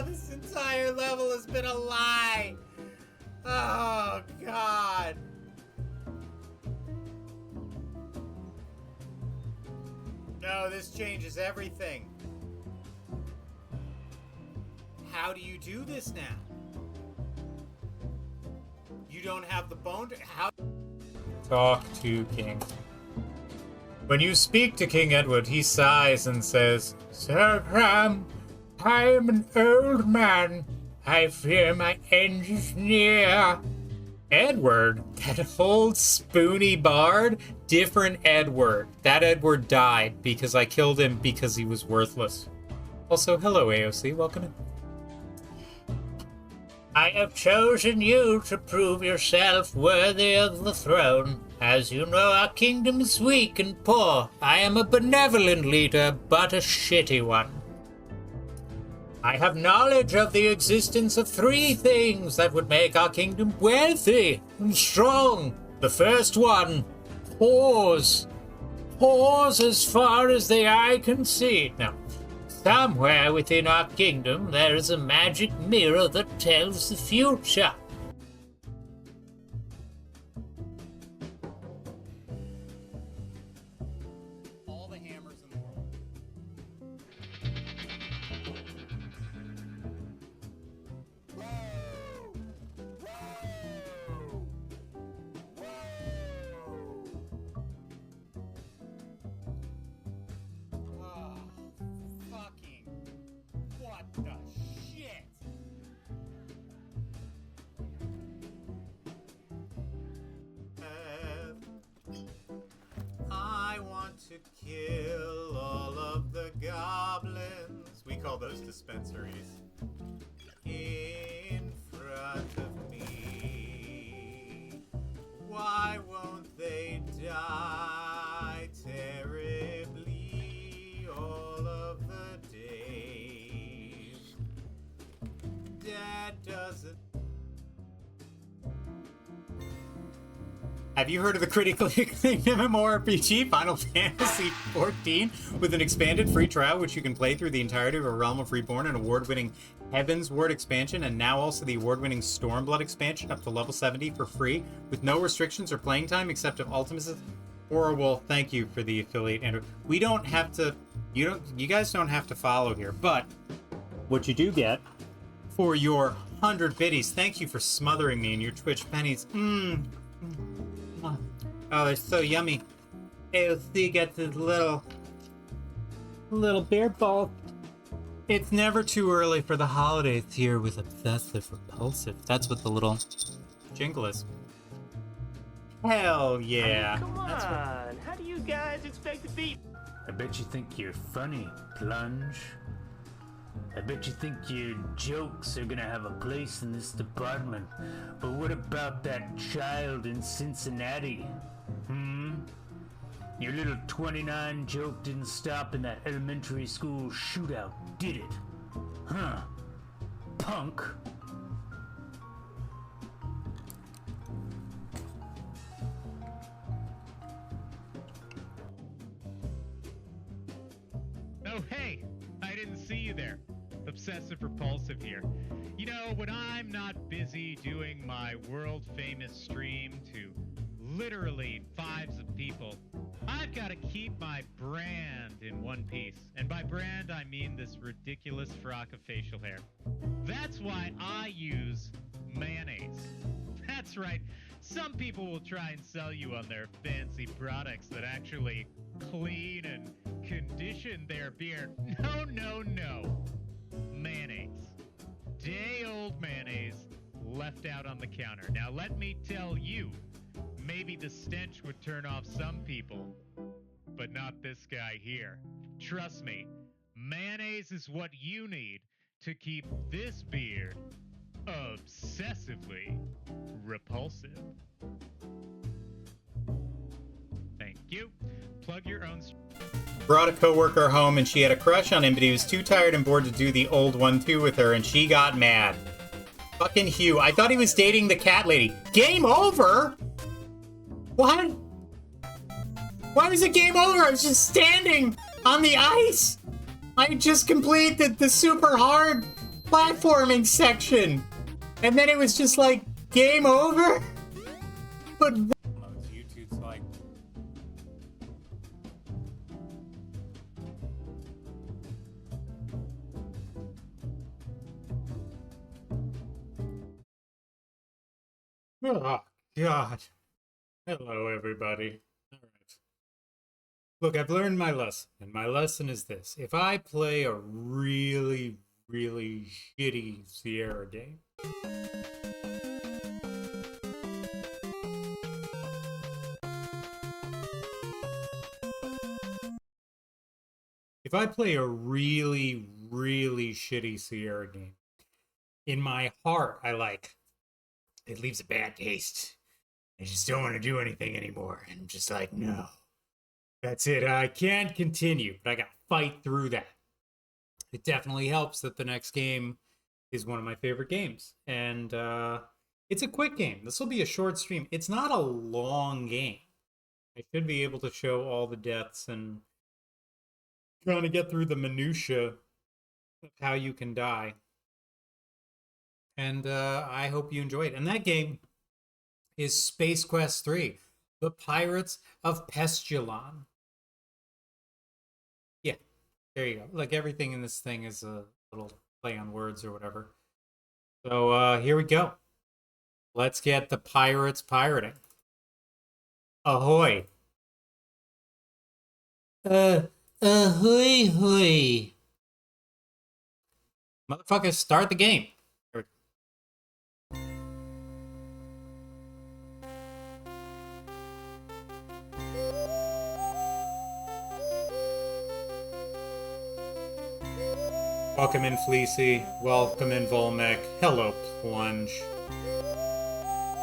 This entire level has been a lie. Oh, God. No, this changes everything. How do you do this now? You don't have the bone. How? Talk to King. When you speak to King Edward, he sighs and says, Sir Graham, I am an old man. I fear my end is near. Edward, that old spoony bard, different Edward. That Edward died because I killed him because he was worthless. Also, hello AOC, welcome in. I have chosen you to prove yourself worthy of the throne. As you know, our kingdom is weak and poor. I am a benevolent leader, but a shitty one. I have knowledge of the existence of 3 things that would make our kingdom wealthy and strong. The first one, whores. Whores as far as the eye can see. Now, somewhere within our kingdom, there is a magic mirror that tells the future. All the hammers in the world. What the shit? I want to kill all of the goblins. We call those dispensaries. In front of me. Why won't they die terribly all of the days? Dad doesn't. Have you heard of the critically acclaimed MMORPG Final Fantasy XIV with an expanded free trial which you can play through the entirety of A Realm of Reborn, an award-winning Heaven's Word expansion, and now also the award-winning Stormblood expansion up to level 70 for free with no restrictions or playing time except if Ultimates. Horrible. Thank you for the affiliate, Andrew. We don't have to. You guys don't have to follow here, but what you do get for your 100 biddies. Thank you for smothering me in your Twitch pennies. Oh, they're so yummy. AOC gets his little beer ball. It's never too early for the holidays here with Obsessive Repulsive. That's what the little jingle is. Hell yeah. I mean, come on. How do you guys expect to beat? I bet you think you're funny, Plunge. I bet you think your jokes are gonna have a place in this department. But what about that child in Cincinnati? Your little 29 joke didn't stop in that elementary school shootout, did it? Huh? Punk. Oh, hey! I didn't see you there. Obsessive Repulsive here. You know, when I'm not busy doing my world-famous stream to literally 5s of people, I've got to keep my brand in one piece. And by brand, I mean this ridiculous frock of facial hair. That's why I use mayonnaise. That's right. Some people will try and sell you on their fancy products that actually clean and condition their beard. No, no, no. Mayonnaise. Day-old mayonnaise left out on the counter. Now let me tell you, maybe the stench would turn off some people, but not this guy here. Trust me, mayonnaise is what you need to keep this beard obsessively repulsive. Thank you. Plug your own. Brought a coworker home and she had a crush on him, but he was too tired and bored to do the old 1-2 with her, and she got mad. Fucking Hugh. I thought he was dating the cat lady. Game over? What? Why was it game over? I was just standing on the ice. I just completed the super hard platforming section. And then it was just like, game over? But YouTube's like... Oh, God. Hello, everybody. All right. Look, I've learned my lesson, and my lesson is this. If I play a really, really shitty Sierra game, if I play a really, really shitty Sierra game, in my heart, it leaves a bad taste. I just don't want to do anything anymore. And I'm just like, no, that's it. I can't continue, but I got to fight through that. It definitely helps that the next game is one of my favorite games. And it's a quick game. This will be a short stream. It's not a long game. I should be able to show all the deaths and trying to get through the minutia of how you can die. And I hope you enjoy it. And that game is Space Quest 3, The Pirates of Pestilon. Yeah, there you go. Like, everything in this thing is a little play on words or whatever. So here we go. Let's get the pirates pirating. Ahoy. Ahoy hoy. Motherfuckers, start the game. Welcome in, Fleecy. Welcome in, Volmec. Hello, Plunge.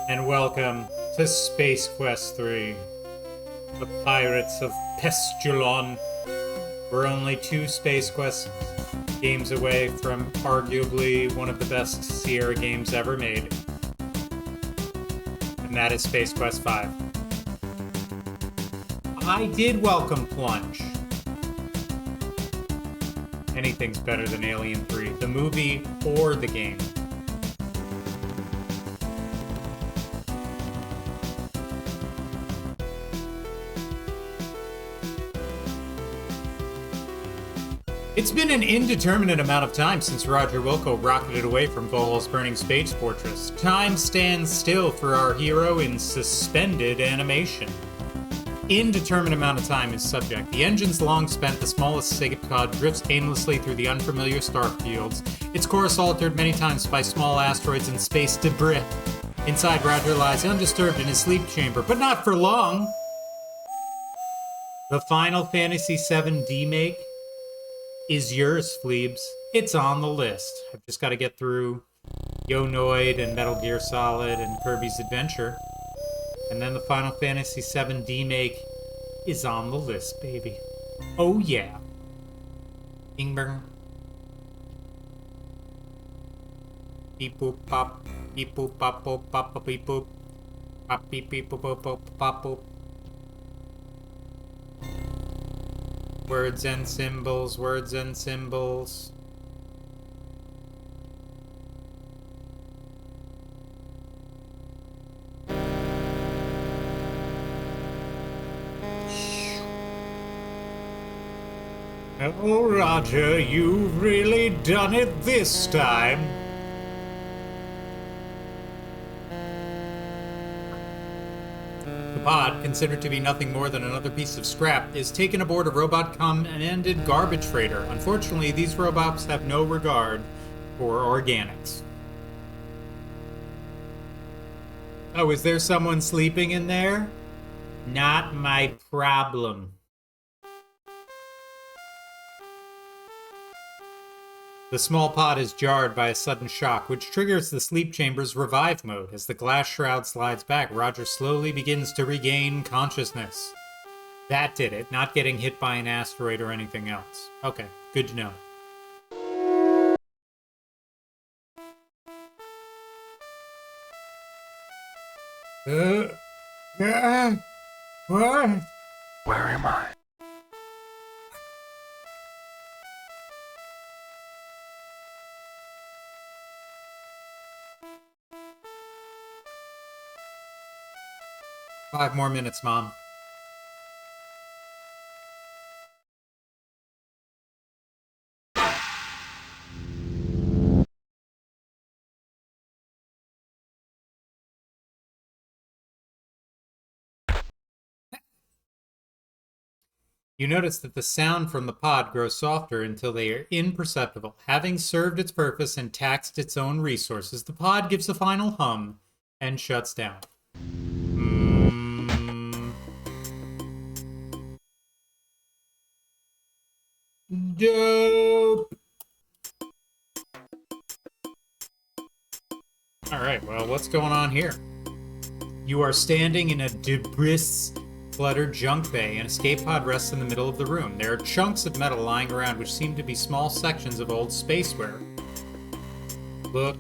And welcome to Space Quest 3, The Pirates of Pestilon. We're only 2 Space Quest games away from arguably one of the best Sierra games ever made. And that is Space Quest 5. I did welcome Plunge. Anything's better than Alien 3, the movie or the game. It's been an indeterminate amount of time since Roger Wilco rocketed away from Vohol's burning space fortress. Time stands still for our hero in suspended animation. Indeterminate amount of time is subject. The engine's long spent, the smallest pod drifts aimlessly through the unfamiliar star fields, its course altered many times by small asteroids and space debris. Inside, Roger lies undisturbed in his sleep chamber, but not for long. The Final Fantasy VII remake is yours, Fleebs. It's on the list. I've just got to get through Yonoid and Metal Gear Solid and Kirby's Adventure. And then the Final Fantasy VII remake is on the list, baby. Oh yeah. Bing bang. Beep boop pop. Beep boop pop boop pop pop beep boop. Pop beep beep boop boop boop pop boop. Words and symbols, words and symbols. Oh, Roger, you've really done it this time. The pod, considered to be nothing more than another piece of scrap, is taken aboard a robot commanded garbage freighter. Unfortunately, these robots have no regard for organics. Oh, is there someone sleeping in there? Not my problem. The small pod is jarred by a sudden shock, which triggers the sleep chamber's revive mode. As the glass shroud slides back, Roger slowly begins to regain consciousness. That did it, not getting hit by an asteroid or anything else. Okay, good to know. What? Where am I? 5 more minutes, Mom. You notice that the sound from the pod grows softer until they are imperceptible. Having served its purpose and taxed its own resources, the pod gives a final hum and shuts down. Dope! Alright, well, what's going on here? You are standing in a debris-cluttered junk bay. An escape pod rests in the middle of the room. There are chunks of metal lying around which seem to be small sections of old spaceware. Look.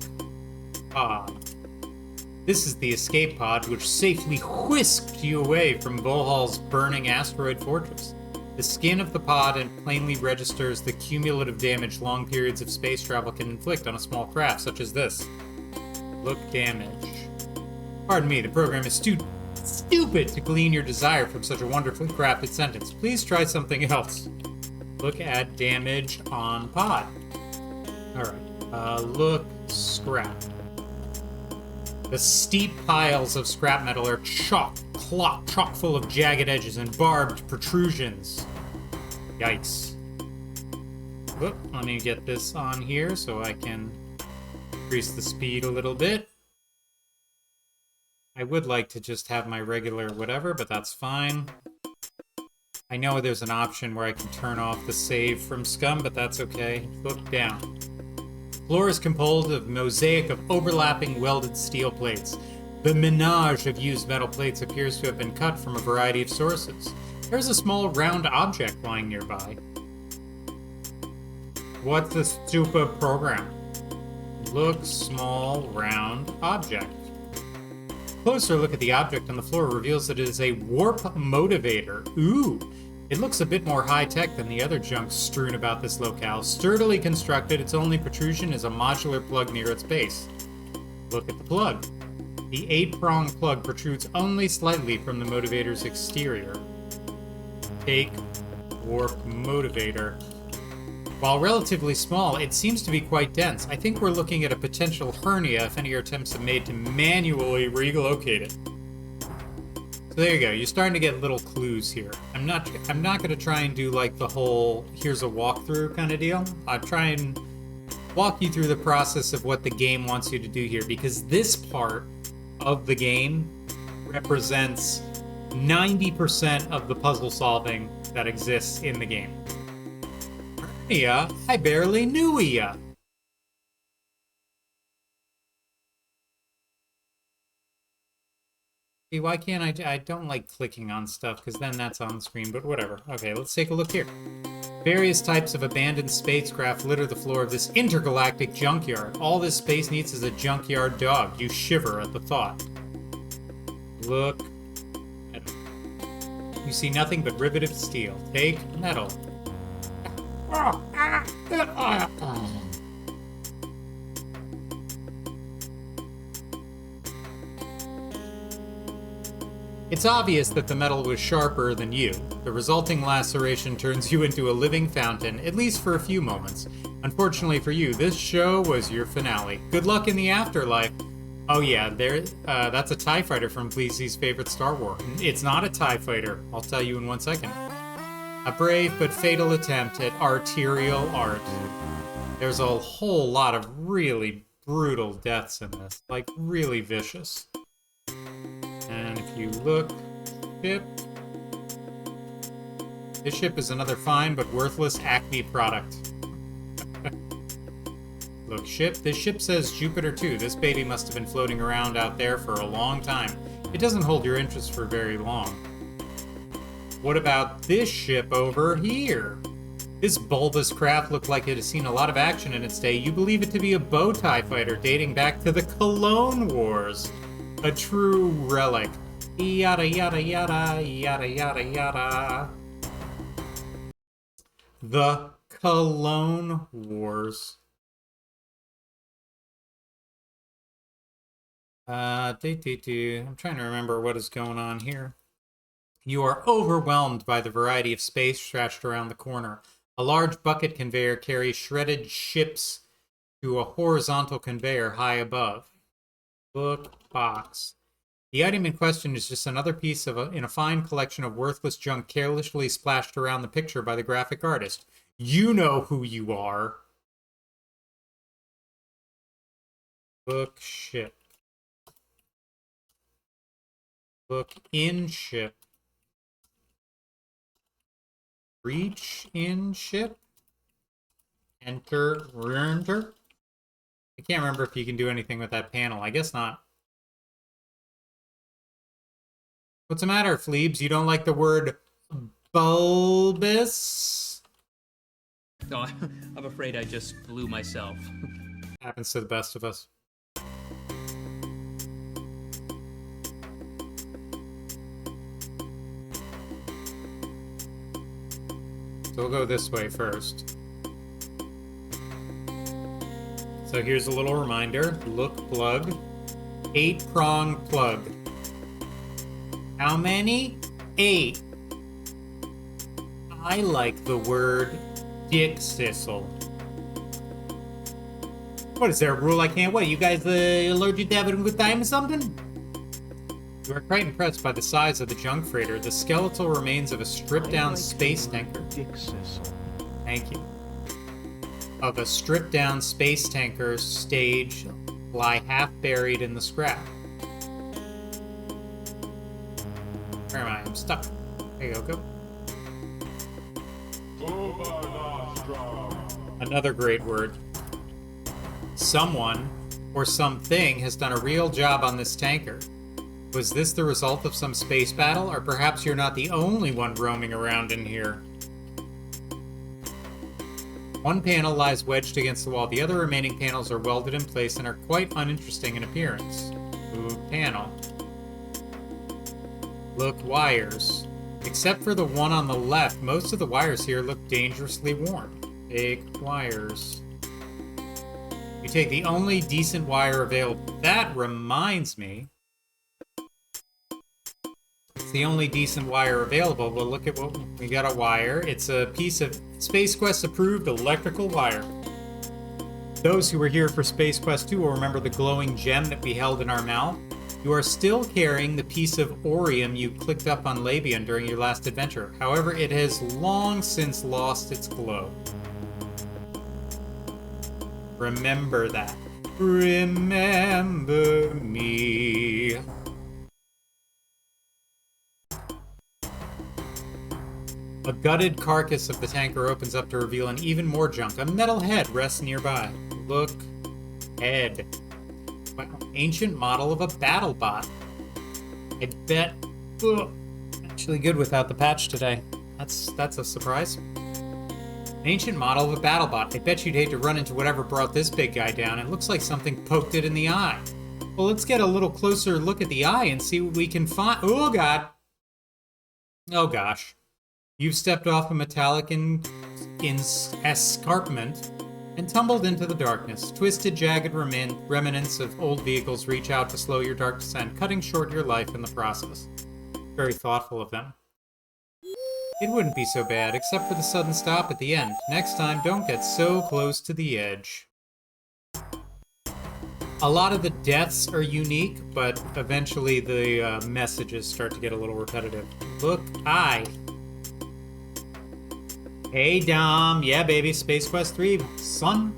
This is the escape pod which safely whisked you away from Volhal's burning asteroid fortress. The skin of the pod plainly registers the cumulative damage long periods of space travel can inflict on a small craft such as this. Look damage. Pardon me, the program is stupid to glean your desire from such a wonderfully crafted sentence. Please try something else. Look at damage on pod. Alright. Look scrap. The steep piles of scrap metal are chock full of jagged edges and barbed protrusions. Yikes. Oop, let me get this on here so I can increase the speed a little bit. I would like to just have my regular whatever, but that's fine. I know there's an option where I can turn off the save from scum, but that's okay. Look down. The floor is composed of a mosaic of overlapping welded steel plates. The menage of used metal plates appears to have been cut from a variety of sources. There's a small round object lying nearby. What's the stupid program? Look, small round object. Closer look at the object on the floor reveals that it is a warp motivator. Ooh, it looks a bit more high-tech than the other junk strewn about this locale. Sturdily constructed, its only protrusion is a modular plug near its base. Look at the plug. The 8-pronged plug protrudes only slightly from the motivator's exterior. Take warp motivator. While relatively small, it seems to be quite dense. I think we're looking at a potential hernia if any attempts are made to manually relocate it. So there you go. You're starting to get little clues here. I'm not going to try and do like the whole here's a walkthrough kind of deal. I'll try and walk you through the process of what the game wants you to do here, because this part of the game represents 90% of the puzzle solving that exists in the game. Yeah, I barely knew ya. See, why can't I don't like clicking on stuff, because then that's on screen, but whatever. Okay, let's take a look here. Various types of abandoned spacecraft litter the floor of this intergalactic junkyard. All this space needs is a junkyard dog. You shiver at the thought. Look at it. You see nothing but riveted steel. Take metal. It's obvious that the metal was sharper than you. The resulting laceration turns you into a living fountain, at least for a few moments. Unfortunately for you, this show was your finale. Good luck in the afterlife. Oh yeah, that's a TIE fighter from Gleazy's favorite Star Wars. It's not a TIE fighter. I'll tell you in 1 second. A brave but fatal attempt at arterial art. There's a whole lot of really brutal deaths in this. Like, really vicious. And if you look, ship. This ship is another fine but worthless Acme product. Look, ship. This ship says Jupiter 2. This baby must have been floating around out there for a long time. It doesn't hold your interest for very long. What about this ship over here? This bulbous craft looked like it has seen a lot of action in its day. You believe it to be a bow tie fighter dating back to the Cologne Wars. A true relic. Yada yada yada yada yada yada. The Cologne Wars. I'm trying to remember what is going on here. You are overwhelmed by the variety of space stretched around the corner. A large bucket conveyor carries shredded ships to a horizontal conveyor high above. Book box. The item in question is just another piece in a fine collection of worthless junk carelessly splashed around the picture by the graphic artist. You know who you are. Book ship. Book in ship. Reach in ship. Enter. Enter. I can't remember if you can do anything with that panel. I guess not. What's the matter, Fleebs? You don't like the word bulbous? No, I'm afraid I just blew myself. Happens to the best of us. So we'll go this way first. So here's a little reminder. Look plug. 8-prong plug. How many? 8. I like the word dick sissle. What, is there a rule I can't? What, you guys allergic to having a good time or something? You are quite impressed by the size of the junk freighter, the skeletal remains of a stripped-down space tanker. Thank you. Of a stripped-down space tanker stage lie half buried in the scrap. Where am I? I'm stuck. There you go. Another great word. Someone or something has done a real job on this tanker. Was this the result of some space battle, or perhaps you're not the only one roaming around in here? One panel lies wedged against the wall. The other remaining panels are welded in place and are quite uninteresting in appearance. Ooh, panel. Look, wires. Except for the one on the left, most of the wires here look dangerously worn. Big wires. You take the only decent wire available. That reminds me. It's the only decent wire available. Well, look at what we got. A wire. It's a piece of Space Quest approved electrical wire. Those who were here for Space Quest 2 will remember the glowing gem that we held in our mouth. You are still carrying the piece of Orium you clicked up on Labian during your last adventure. However, it has long since lost its glow. Remember that. Remember me. A gutted carcass of the tanker opens up to reveal an even more junk. A metal head rests nearby. Look. Head. Wow. Ancient model of a battle bot. I bet. Ugh, actually good without the patch today. That's a surprise. An ancient model of a battle bot. I bet you'd hate to run into whatever brought this big guy down. It looks like something poked it in the eye. Well, let's get a little closer look at the eye and see what we can find. Oh, God. Oh, gosh. You've stepped off a metallic escarpment and tumbled into the darkness. Twisted, jagged remnants of old vehicles reach out to slow your dark descent, cutting short your life in the process. Very thoughtful of them. It wouldn't be so bad, except for the sudden stop at the end. Next time, don't get so close to the edge. A lot of the deaths are unique, but eventually the messages start to get a little repetitive. Look, Hey, Dom. Yeah, baby. Space Quest 3, son.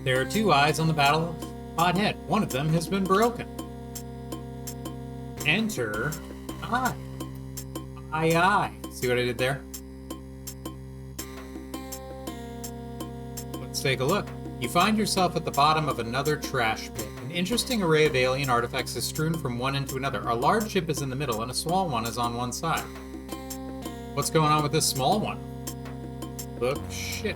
There are 2 eyes on the battle pod head. One of them has been broken. Enter eye. Eye. See what I did there? Let's take a look. You find yourself at the bottom of another trash pit. An interesting array of alien artifacts is strewn from one end to another. A large ship is in the middle, and a small one is on one side. What's going on with this small one? Look, shit.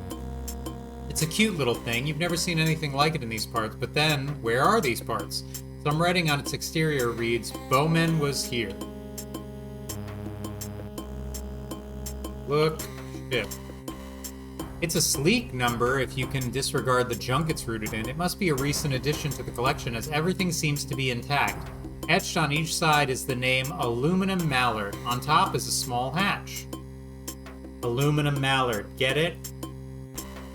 It's a cute little thing. You've never seen anything like it in these parts, but then, where are these parts? Some writing on its exterior reads, Bowman was here. Look, shit. It's a sleek number if you can disregard the junk it's rooted in. It must be a recent addition to the collection as everything seems to be intact. Etched on each side is the name Aluminum Mallard. On top is a small hatch. Aluminum Mallard. Get it?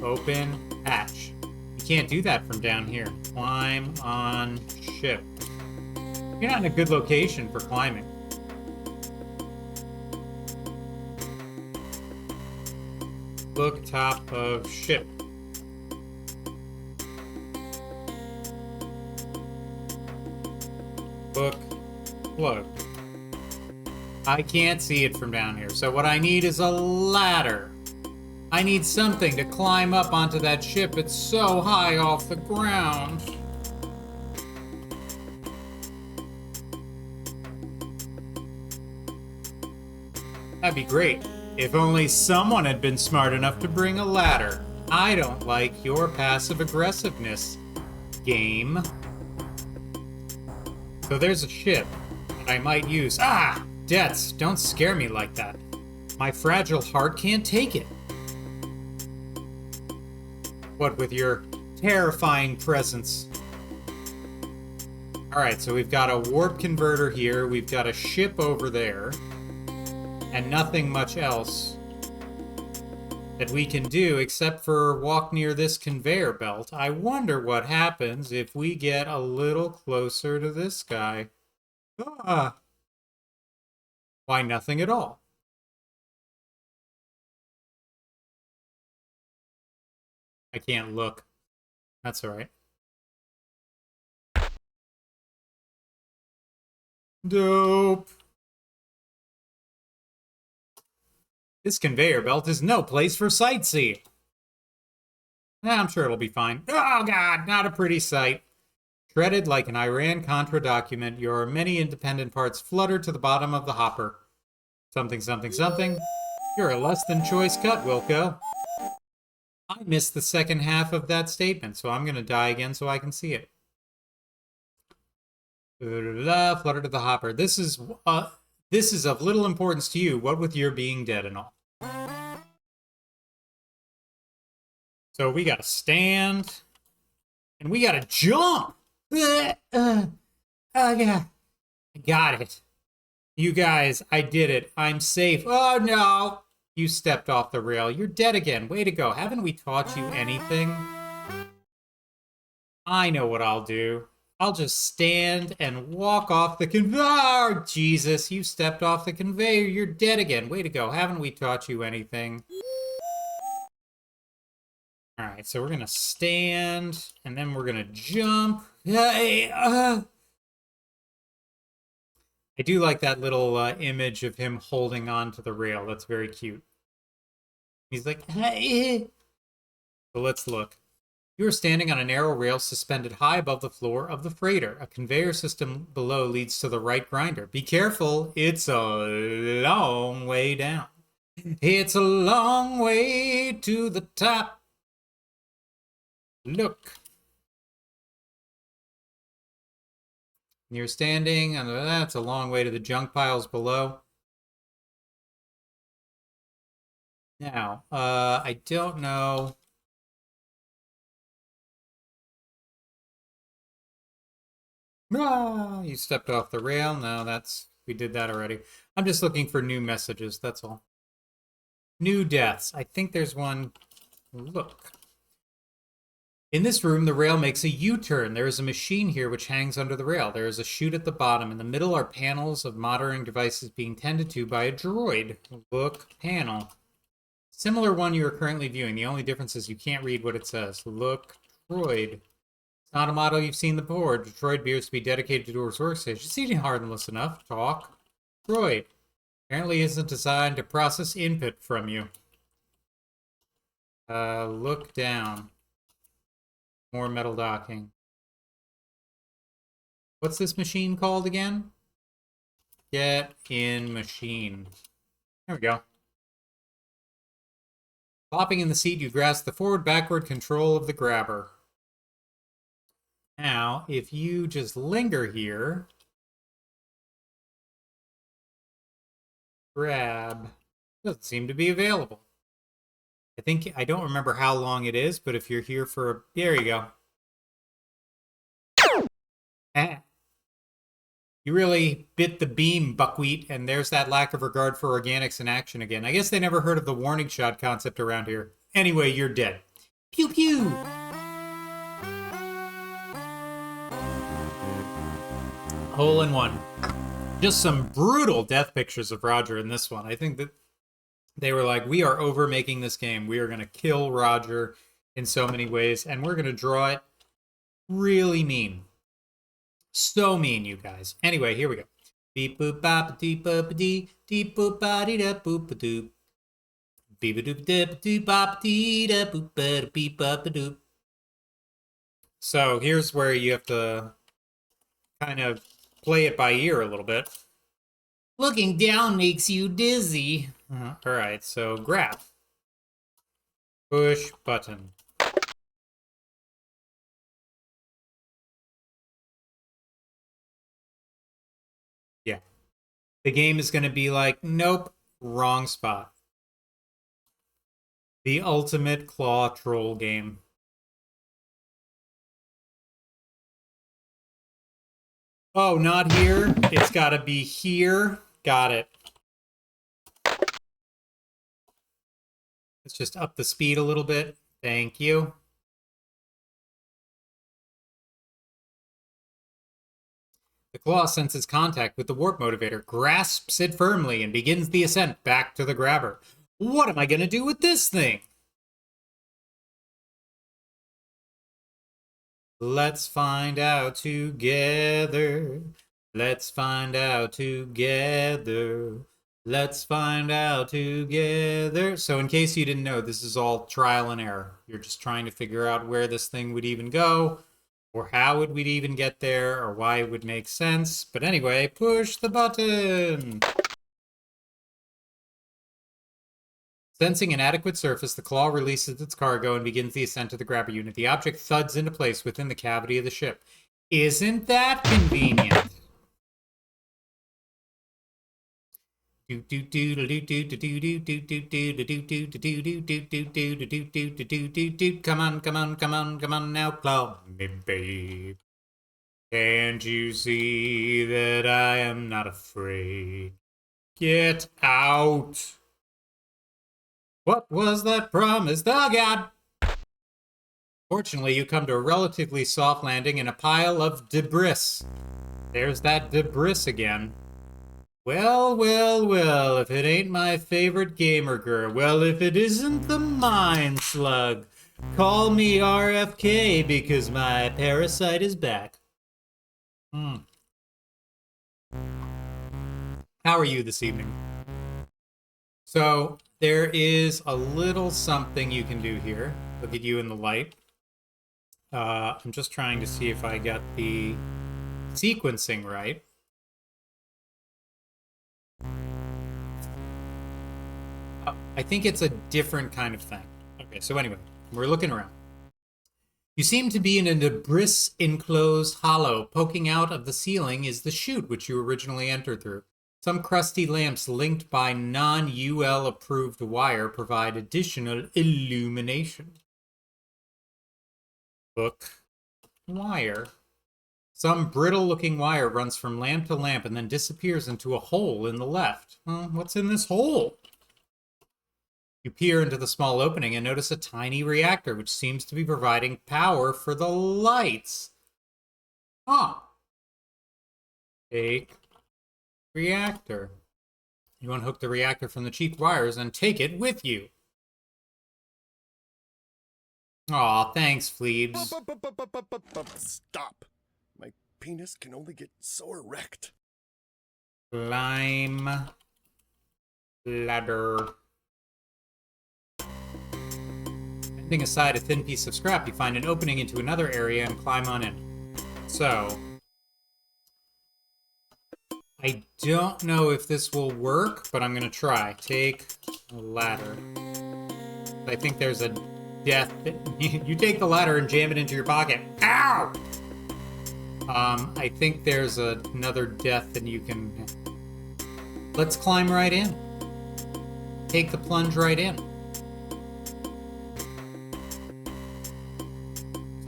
Open hatch. You can't do that from down here. Climb on ship. You're not in a good location for climbing. Look top of ship. Book plug. I can't see it from down here, so what I need is a ladder. I need something to climb up onto that ship. It's so high off the ground. That'd be great. If only someone had been smart enough to bring a ladder. I don't like your passive aggressiveness, game. So there's a ship that I might use. Ah! Deaths, don't scare me like that. My fragile heart can't take it. What with your terrifying presence? Alright, so we've got a warp converter here, we've got a ship over there, and nothing much else that we can do except for walk near this conveyor belt. I wonder what happens if we get a little closer to this guy. Ah! Why, nothing at all. I can't look. That's alright. Dope. This conveyor belt is no place for sightseeing. I'm sure it'll be fine. Oh god, not a pretty sight. Shredded like an Iran-Contra document, your many independent parts flutter to the bottom of the hopper. Something, something, something. You're a less than choice cut, Wilco. I missed the second half of that statement, so I'm going to die again so I can see it. Flutter to the hopper. This is of little importance to you, what with your being dead and all. So we gotta stand, and we gotta jump! Yeah, I got it. You guys, I did it. I'm safe. Oh no! You stepped off the rail. You're dead again. Way to go. Haven't we taught you anything? I know what I'll do. I'll just stand and walk off the conveyor. Oh, Jesus, you stepped off the conveyor. You're dead again. Way to go. Haven't we taught you anything? All right, so we're going to stand, and then we're going to jump. I do like that little image of him holding on to the rail. That's very cute. He's like, hey. So let's look. You are standing on a narrow rail suspended high above the floor of the freighter. A conveyor system below leads to the right grinder. Be careful, it's a long way down. It's a long way to the top. Look. You're standing, and that's a long way to the junk piles below. Now, I don't know. Ah, you stepped off the rail. No, we did that already. I'm just looking for new messages, that's all. New deaths. I think there's one. Look. In this room, the rail makes a U-turn. There is a machine here which hangs under the rail. There is a chute at the bottom. In the middle are panels of monitoring devices being tended to by a droid. Look, panel. Similar one you are currently viewing. The only difference is you can't read what it says. Look, droid. It's not a model you've seen before. Droid appears to be dedicated to its workstation. It's eating harmless enough. Talk. Droid. Apparently isn't designed to process input from you. Look down. More metal docking. What's this machine called again? Get in machine. There we go. Flopping in the seat, you grasp the forward-backward control of the grabber. Now, if you just linger here, grab doesn't seem to be available. I don't remember how long it is, but if you're here for there you go. You really bit the beam, buckwheat, and there's that lack of regard for organics in action again. I guess they never heard of the warning shot concept around here. Anyway, you're dead. Pew pew! Hole in one. Just some brutal death pictures of Roger in this one. I think that they were like, we are over making this game. We are going to kill Roger in so many ways, and we're going to draw it really mean. So mean, you guys. Anyway, here we go. Beep boop bop dee boop dee dee boop ba dee da boop ba doop. Beep a doop dip dee bop dee da boop ba beep bop ba doop. So here's where you have to kind of play it by ear a little bit. Looking down makes you dizzy. All right, so grab. Push button. Yeah. The game is going to be like, nope, wrong spot. The ultimate claw troll game. Oh, not here. It's got to be here. Got it. Let's just up the speed a little bit. Thank you. The claw senses contact with the warp motivator, grasps it firmly, and begins the ascent back to the grabber. What am I going to do with this thing? Let's find out together. Let's find out together. Let's find out together. So in case you didn't know, this is all trial and error. You're just trying to figure out where this thing would even go, or how it would even get there, or why it would make sense. But anyway, push the button. Sensing an adequate surface, the claw releases its cargo and begins the ascent to the grabber unit. The object thuds into place within the cavity of the ship. Isn't that convenient? Come on, come on, come on, come on now, claw me, babe. Can't you see that I am not afraid? Get out. What was that promise? Oh, God! Fortunately, you come to a relatively soft landing in a pile of debris. There's that debris again. Well, well, well, if it ain't my favorite gamer girl. Well, if it isn't the Mind Slug. Call me RFK because my parasite is back. How are you this evening? So, there is a little something you can do here. Look at you in the light. I'm just trying to see if I got the sequencing right. I think it's a different kind of thing. Okay, so anyway, we're looking around. You seem to be in a debris-enclosed hollow. Poking out of the ceiling is the chute which you originally entered through. Some crusty lamps linked by non-UL approved wire provide additional illumination. Book wire. Some brittle-looking wire runs from lamp to lamp and then disappears into a hole in the left. What's in this hole? You peer into the small opening and notice a tiny reactor which seems to be providing power for the lights. Take reactor. You unhook the reactor from the cheap wires and take it with you. Aw, thanks, Fleebs. Stop. My penis can only get so erect. Climb ladder. Bending aside a thin piece of scrap, you find an opening into another area and climb on in. So, I don't know if this will work, but I'm going to try. Take a ladder. I think there's a death. You take the ladder and jam it into your pocket. Ow! I think there's another death that you can... Let's climb right in. Take the plunge right in.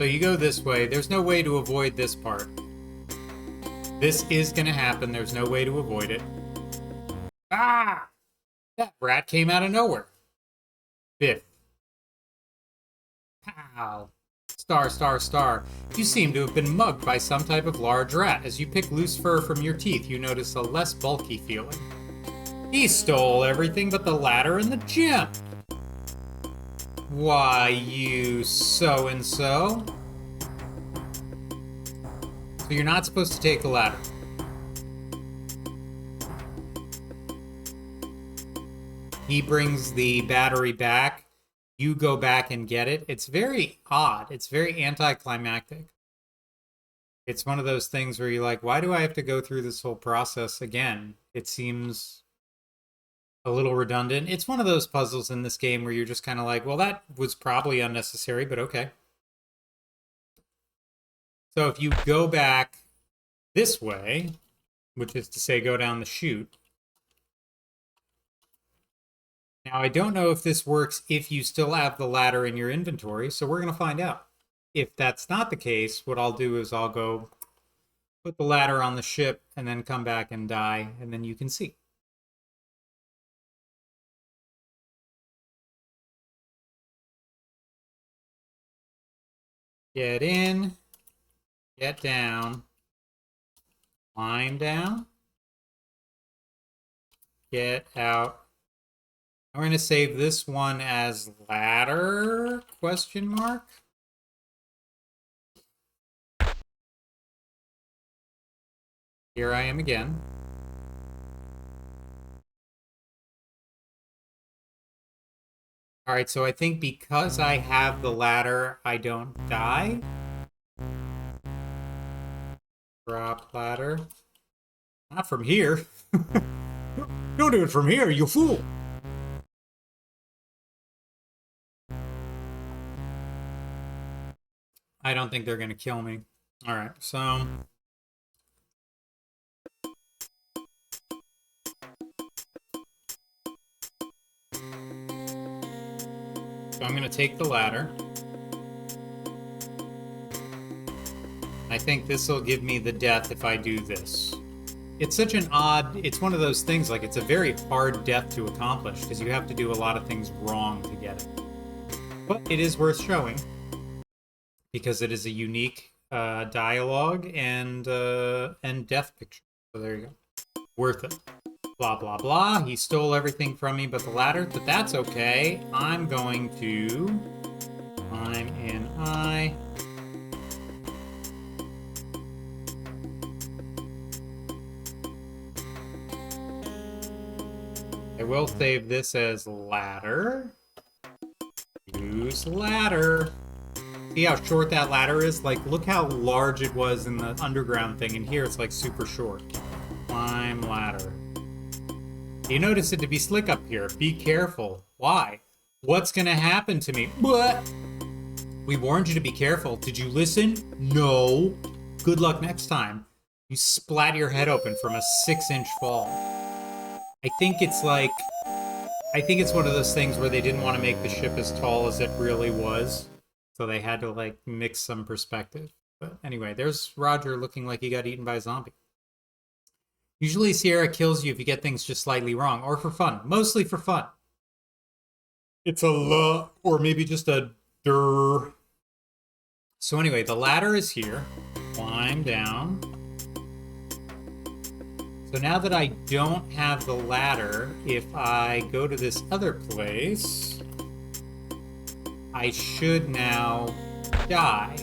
you go this way. There's no way to avoid this part. This is gonna happen. There's no way to avoid it. Ah! That rat came out of nowhere. 5th. Pow! Star, star, star. You seem to have been mugged by some type of large rat. As you pick loose fur from your teeth, you notice a less bulky feeling. He stole everything but the ladder and the gem. Why, you so-and-so. So you're not supposed to take the ladder. He brings the battery back. You go back and get it. It's very odd. It's very anticlimactic. It's one of those things where you're like, why do I have to go through this whole process again? It seems a little redundant. It's one of those puzzles in this game where you're just kind of like, well, that was probably unnecessary, but okay. So if you go back this way, which is to say go down the chute. Now, I don't know if this works if you still have the ladder in your inventory, so we're going to find out. If that's not the case, what I'll do is I'll go put the ladder on the ship and then come back and die, and then you can see. Get in, get down, climb down, get out. I'm going to save this one as ladder, question mark. Here I am again. All right, so I think because I have the ladder, I don't die. Drop ladder. Not from here. Don't do it from here, you fool. I don't think they're going to kill me. All right, so I'm going to take the ladder. I think this will give me the death if I do this. It's such an odd, it's one of those things, like it's a very hard death to accomplish because you have to do a lot of things wrong to get it. But it is worth showing because it is a unique dialogue and death picture. So there you go. Worth it. Blah, blah, blah. He stole everything from me but the ladder, but that's okay. I'm going to climb in I. I will save this as ladder. Use ladder. See how short that ladder is? Like, look how large it was in the underground thing, and here it's like super short. Climb ladder. You notice it to be slick up here. Be careful. Why? What's gonna happen to me? What? We warned you to be careful. Did you listen? No. Good luck next time. You splat your head open from a 6-inch fall. I think it's like, I think it's one of those things where they didn't want to make the ship as tall as it really was. So they had to like mix some perspective. But anyway, there's Roger looking like he got eaten by a zombie. Usually Sierra kills you if you get things just slightly wrong, or for fun. Mostly for fun. It's a la, or maybe just a der. So anyway, the ladder is here. Climb down. So now that I don't have the ladder, if I go to this other place, I should now die.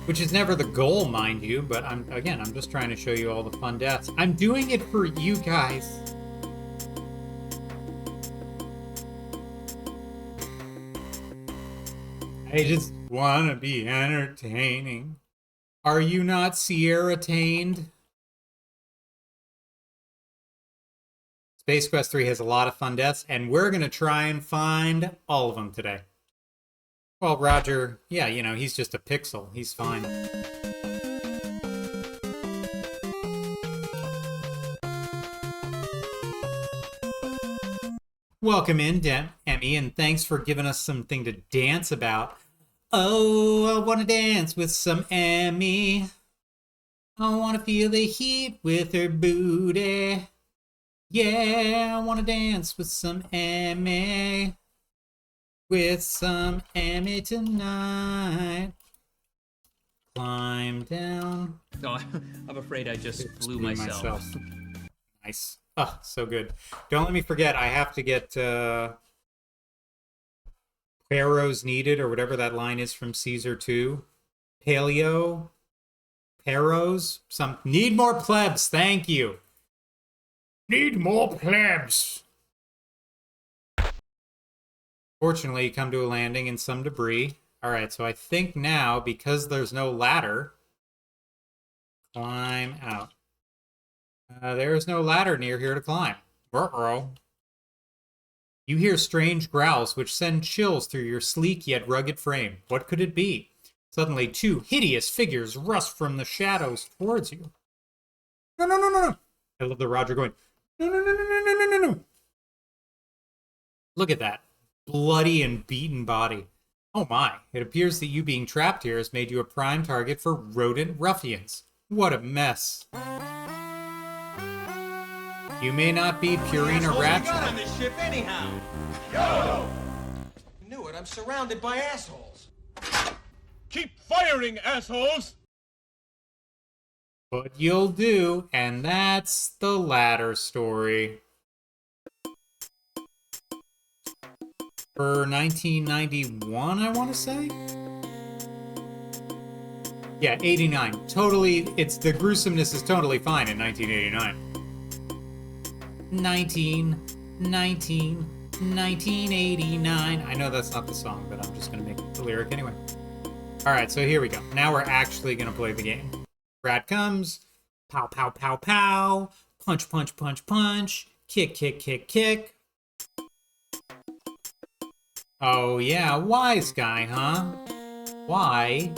Which is never the goal, mind you, but I'm just trying to show you all the fun deaths. I'm doing it for you guys. I just want to be entertaining. Are you not Sierra-tained? Space Quest 3 has a lot of fun deaths, and we're going to try and find all of them today. Well, Roger, yeah, you know, he's just a pixel. He's fine. Welcome in, Emmy, and thanks for giving us something to dance about. Oh, I want to dance with some Emmy. I want to feel the heat with her booty. Yeah, I want to dance with some Emmy. With some Emmy tonight. Climb down. Oh, I'm afraid I just blew myself. Nice. Oh, so good. Don't let me forget, I have to get Pharaoh's Needed, or whatever that line is from Caesar 2. Paleo. Pharaohs. Need more plebs, thank you. Need more plebs. Fortunately, you come to a landing and some debris. Alright, so I think now, because there's no ladder, climb out. There is no ladder near here to climb. Ruh-roh. You hear strange growls which send chills through your sleek yet rugged frame. What could it be? Suddenly, two hideous figures rush from the shadows towards you. No, no, no, no, no. I love the Roger going, no, no, no, no, no, no, no, no, no. Look at that. Bloody and beaten body. Oh my, it appears that you being trapped here has made you a prime target for rodent ruffians. What a mess. You may not be Purina Ratchet. On this ship anyhow. Yo! Knew it, I'm surrounded by assholes. Keep firing, assholes! But you'll do, and that's the ladder story. For 1991, I want to say? Yeah, 89. Totally, the gruesomeness is totally fine in 1989. 1989. I know that's not the song, but I'm just going to make the lyric anyway. Alright, so here we go. Now we're actually going to play the game. Rat comes. Pow, pow, pow, pow. Punch, punch, punch, punch. Kick, kick, kick, kick. Oh yeah, wise guy, huh? Why,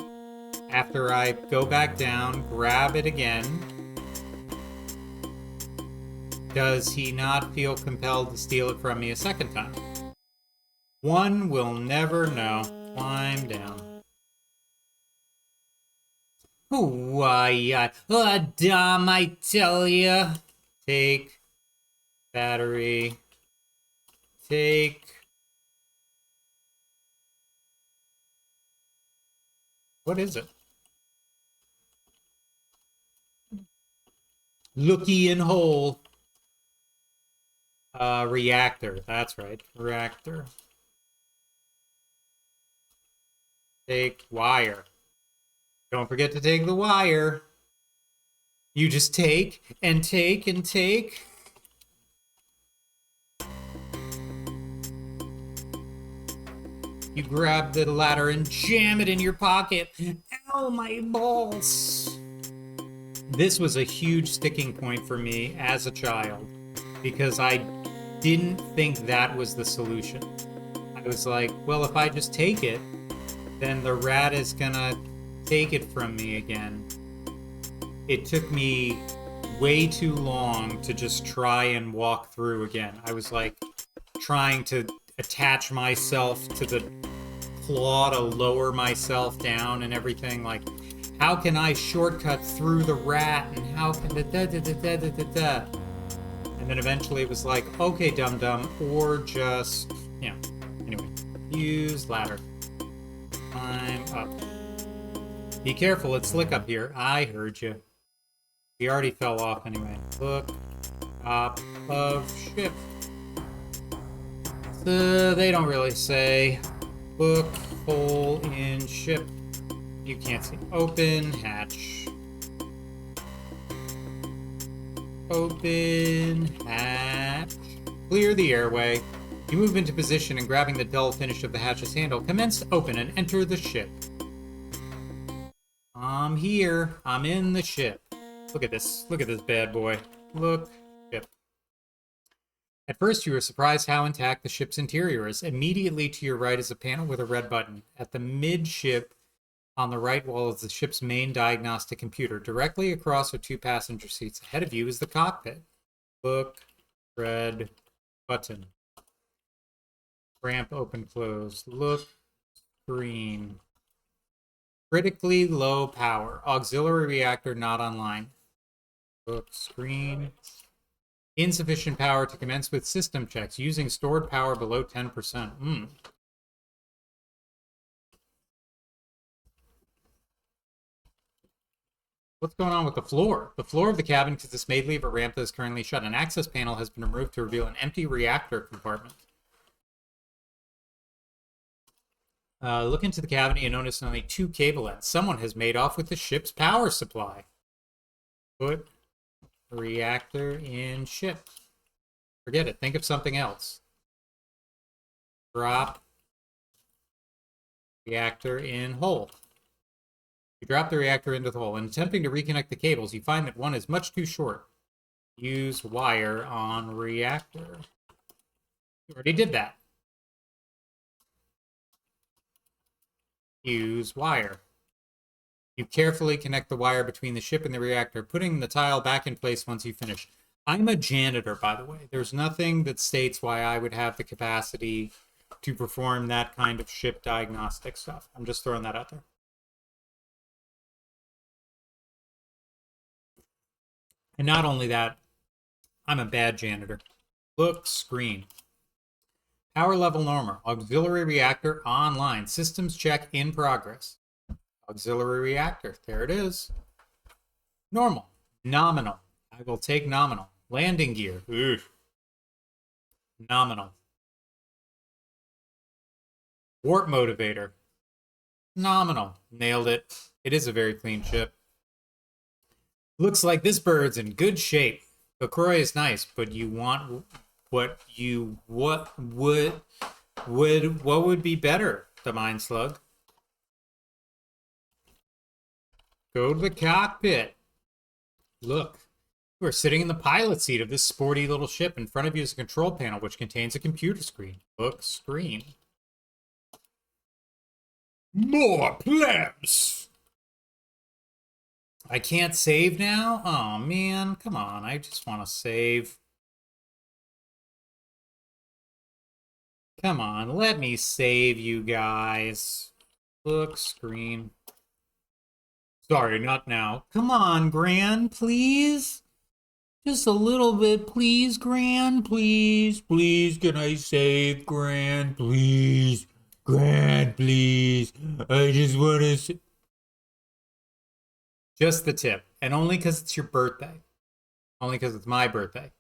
after I go back down, grab it again, does he not feel compelled to steal it from me a second time? One will never know. Climb down. Why, Dom, I tell ya. Take battery. Take. What is it? Looky in hole. Reactor. That's right. Reactor. Take wire. Don't forget to take the wire. You just take and take and take. You grab the ladder and jam it in your pocket. Ow, my balls. This was a huge sticking point for me as a child because I didn't think that was the solution. I was like, well, if I just take it, then the rat is gonna take it from me again. It took me way too long to just try and walk through again. I was like trying to attach myself to the claw to lower myself down and everything. Like, how can I shortcut through the rat, and how can and then eventually it was like, okay, dum-dum, or just, yeah. Anyway, use ladder. Climb up. Be careful, it's slick up here. I heard you. We already fell off anyway. Look top of ship. They don't really say. Book hole in ship. You can't see. Open hatch. Open hatch. Clear the airway. You move into position and grabbing the dull finish of the hatch's handle, commence to open and enter the ship. I'm here. I'm in the ship. Look at this. Look at this bad boy. Look. Ship. At first, you were surprised how intact the ship's interior is. Immediately to your right is a panel with a red button. At the midship, on the right wall is the ship's main diagnostic computer. Directly across are two passenger seats. Ahead of you is the cockpit. Look. Red button. Ramp open, close. Look, screen. Critically low power. Auxiliary reactor not online. Look, screen. Insufficient power to commence with system checks. Using stored power below 10%. What's going on with the floor? The floor of the cabin consists mainly of a ramp that is currently shut. An access panel has been removed to reveal an empty reactor compartment. Look into the cavity and notice only 2 cable ends. Someone has made off with the ship's power supply. Put reactor in ship. Forget it. Think of something else. Drop reactor in hole. You drop the reactor into the hole. In attempting to reconnect the cables, you find that one is much too short. Use wire on reactor. You already did that. Use wire. You carefully connect the wire between the ship and the reactor, putting the tile back in place once you finish. I'm a janitor, by the way. There's nothing that states why I would have the capacity to perform that kind of ship diagnostic stuff. I'm just throwing that out there. And not only that, I'm a bad janitor. Look, screen. Power level normal. Auxiliary reactor online. Systems check in progress. Auxiliary reactor. There it is. Normal. Nominal. I will take nominal. Landing gear. Ugh. Nominal. Warp motivator. Nominal. Nailed it. It is a very clean ship. Looks like this bird's in good shape. The Croy is nice, but you want what would be better? The Mind Slug. Go to the cockpit. Look, you are sitting in the pilot seat of this sporty little ship. In front of you is a control panel which contains a computer screen. Look, screen. More plebs! I can't save now? Oh, man. Come on. I just want to save. Come on. Let me save you guys. Look, screen. Sorry, not now. Come on, Gran, please. Just a little bit, please, Gran. Please, please. Can I save, Gran? Please. Gran, please. I just want to... Just the tip. And only because it's your birthday. Only because it's my birthday.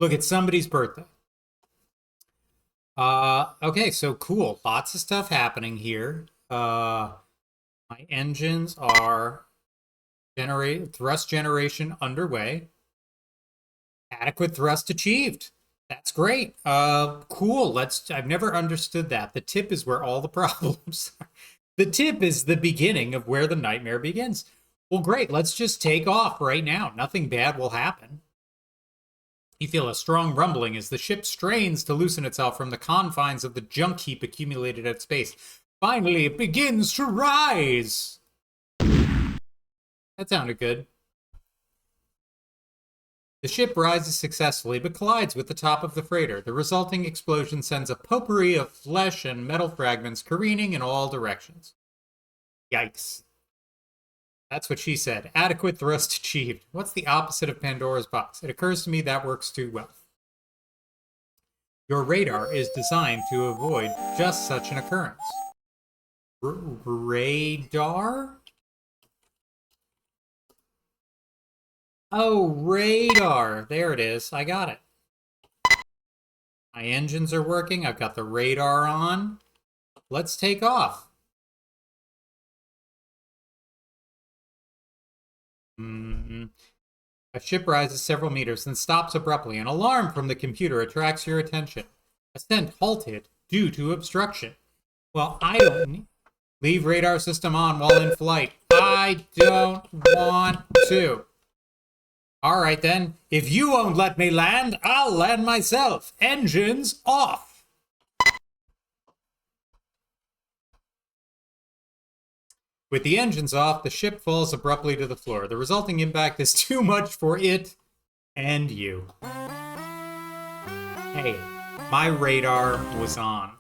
Look, it's somebody's birthday. Okay, so cool. Lots of stuff happening here. My engines are thrust generation underway. Adequate thrust achieved. That's great. Cool. I've never understood that. The tip is where all the problems are. The tip is the beginning of where the nightmare begins. Well, great. Let's just take off right now. Nothing bad will happen. You feel a strong rumbling as the ship strains to loosen itself from the confines of the junk heap accumulated at space. Finally, it begins to rise. That sounded good. The ship rises successfully, but collides with the top of the freighter. The resulting explosion sends a potpourri of flesh and metal fragments careening in all directions. Yikes. That's what she said. Adequate thrust achieved. What's the opposite of Pandora's box? It occurs to me that works too well. Your radar is designed to avoid just such an occurrence. Radar? Oh, radar. There it is. I got it. My engines are working. I've got the radar on. Let's take off. A ship rises several meters, then stops abruptly. An alarm from the computer attracts your attention. Ascent halted due to obstruction. Well, I don't need... Leave radar system on while in flight. I don't want to. All right, then. If you won't let me land, I'll land myself. Engines off. With the engines off, the ship falls abruptly to the floor. The resulting impact is too much for it and you. Hey, my radar was on.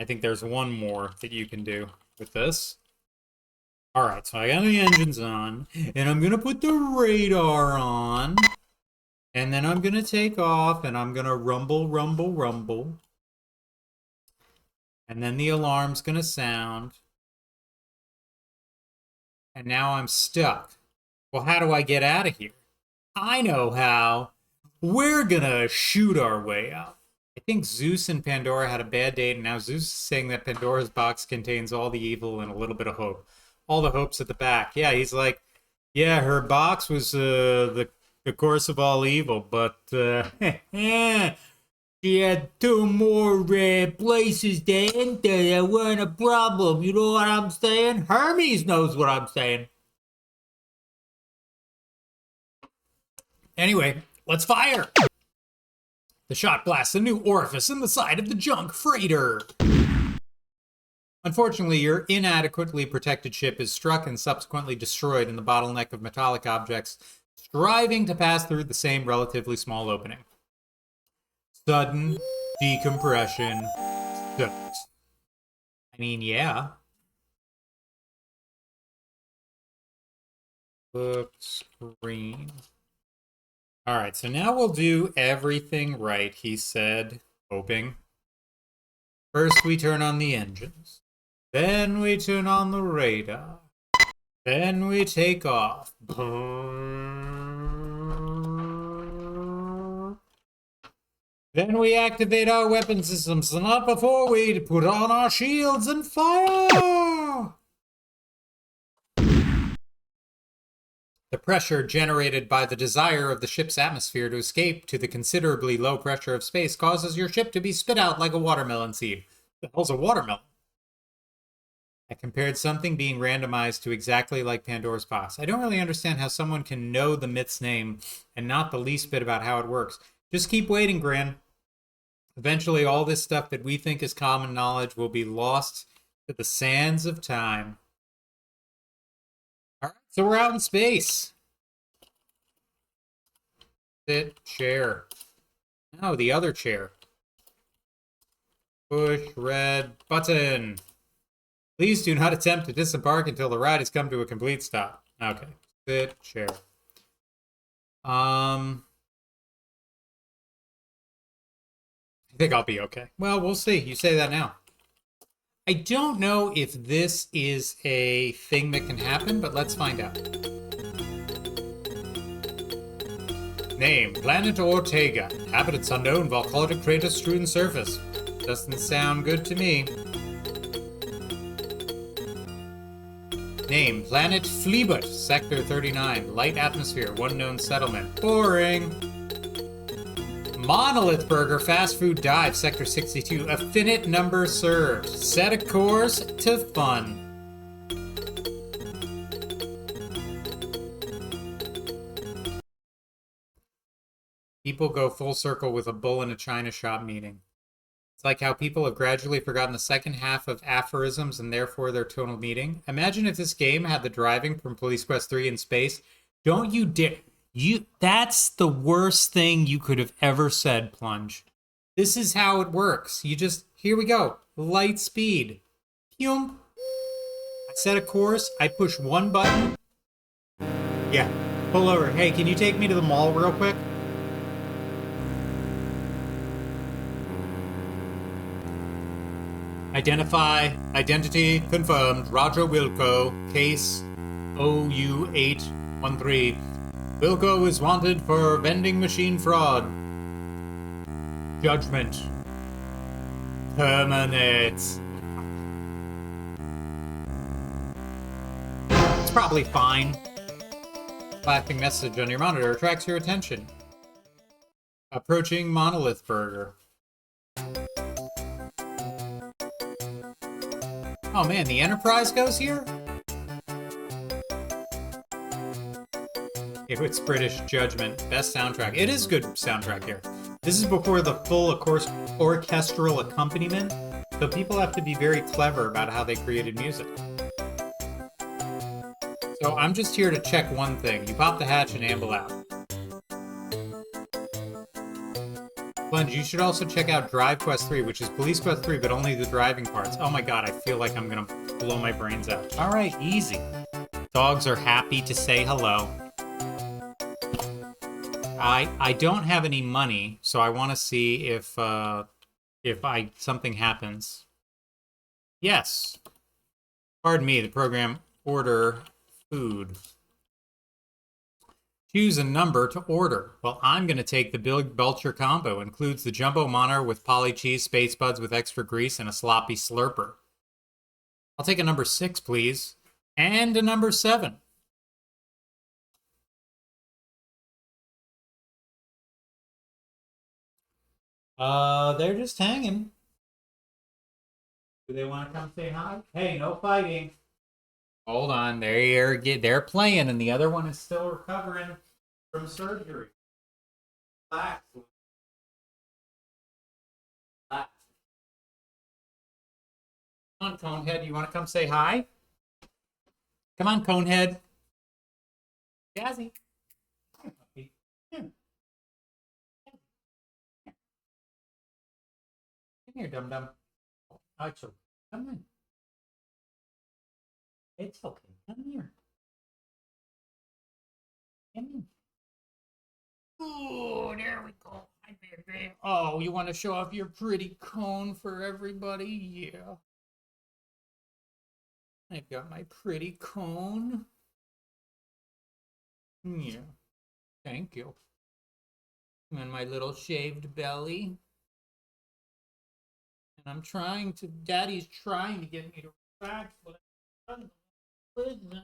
I think there's one more that you can do with this. Alright, so I got the engines on, and I'm gonna put the radar on, and then I'm gonna take off, and I'm gonna rumble, rumble, rumble. And then the alarm's gonna sound. And now I'm stuck. Well, how do I get out of here? I know how. We're gonna shoot our way out. I think Zeus and Pandora had a bad date, and now Zeus is saying that Pandora's box contains all the evil and a little bit of hope. All the hope's at the back. Yeah, he's like, yeah, her box was the course of all evil, but she had two more places to enter that weren't a problem. You know what I'm saying? Hermes knows what I'm saying. Anyway, let's fire! The shot blasts a new orifice in the side of the junk freighter. Unfortunately, your inadequately protected ship is struck and subsequently destroyed in the bottleneck of metallic objects striving to pass through the same relatively small opening. Sudden decompression sucks. I mean, yeah. Book screen. Alright, so now we'll do everything right, he said, hoping. First we turn on the engines. Then we turn on the radar. Then we take off. Then we activate our weapon systems, not before we put on our shields and fire! The pressure generated by the desire of the ship's atmosphere to escape to the considerably low pressure of space causes your ship to be spit out like a watermelon seed. The hell's a watermelon? I compared something being randomized to exactly like Pandora's box. I don't really understand how someone can know the myth's name and not the least bit about how it works. Just keep waiting, Gran. Eventually, all this stuff that we think is common knowledge will be lost to the sands of time. All right, so we're out in space. Sit, chair. No, the other chair. Push red button. Please do not attempt to disembark until the ride has come to a complete stop. Okay, sit, chair. I think I'll be okay. Well, we'll see. You say that now. I don't know if this is a thing that can happen, but let's find out. Name, Planet Ortega. Inhabitants unknown, volcanic crater strewn surface. Doesn't sound good to me. Name, Planet Fleabut, Sector 39. Light atmosphere, one known settlement. Boring. Monolith Burger, Fast Food Dive, Sector 62. A finite number served. Set a course to fun. People go full circle with a bull in a china shop meeting. It's like how people have gradually forgotten the second half of aphorisms and therefore their tonal meaning. Imagine if this game had the driving from Police Quest 3 in space. Don't you dare... That's the worst thing you could have ever said, Plunge. This is how it works. You just... Here we go. Light speed. Pew. I set a course. I push one button. Yeah. Pull over. Hey, can you take me to the mall real quick? Identity confirmed. Roger Wilco, case OU813. Wilco is wanted for vending machine fraud. Judgment. Terminates. It's probably fine. Flashing message on your monitor attracts your attention. Approaching Monolith Burger. Oh man, the Enterprise goes here? It's British Judgment. Best soundtrack. It is good soundtrack here. This is before the full, of course, orchestral accompaniment, so people have to be very clever about how they created music. So I'm just here to check one thing. You pop the hatch and amble out. Plunge, you should also check out Drive Quest 3, which is Police Quest 3, but only the driving parts. Oh my god, I feel like I'm gonna blow my brains out. Alright, easy. Dogs are happy to say hello. I don't have any money, so I want to see if something happens. Yes. Pardon me, the program order food. Choose a number to order. Well, I'm going to take the Big Belcher combo. Includes the Jumbo Monter with poly cheese, space buds with extra grease, and a sloppy slurper. I'll take a number 6, please. And a number 7. They're just hanging. Do they want to come say hi? Hey, no fighting. Hold on, they're playing, and the other one is still recovering from surgery. Relax. Relax. Come on, Conehead, you want to come say hi? Come on, Conehead. Jazzy. Come here, dum-dum. Oh, it's okay. Come on. It's okay. Come here. Come here. Oh, there we go. Hi, baby. Oh, you want to show off your pretty cone for everybody? Yeah. I've got my pretty cone. Yeah. Thank you. And my little shaved belly. And I'm trying to, Daddy's trying to get me to relax, but I don't listen.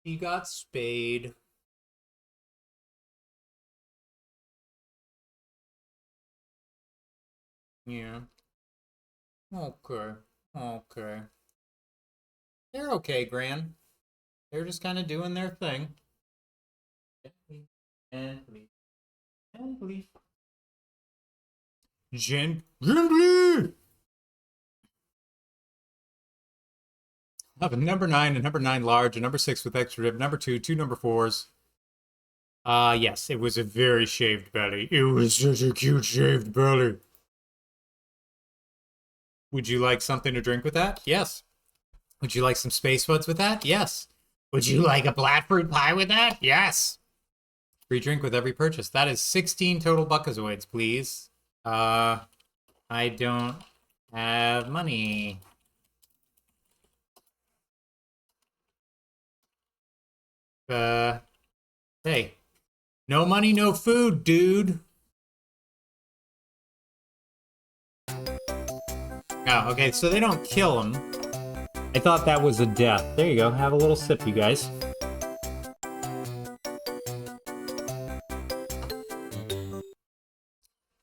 He got spayed. Yeah. Okay. Okay. They're okay, Gran. They're just kind of doing their thing. Gently. Gently. Gently. I have a number 9, a number 9 large, a number 6 with extra dip, number 2, 2 number 4s. Yes, it was a very shaved belly. It was such a cute shaved belly. Would you like something to drink with that? Yes. Would you like some space buds with that? Yes. Would you like a blackfruit pie with that? Yes. Free drink with every purchase. That is 16 total Buckazoids, please. I don't have money. Hey. No money, no food, dude. Oh, okay, so they don't kill him. I thought that was a death. There you go. Have a little sip, you guys.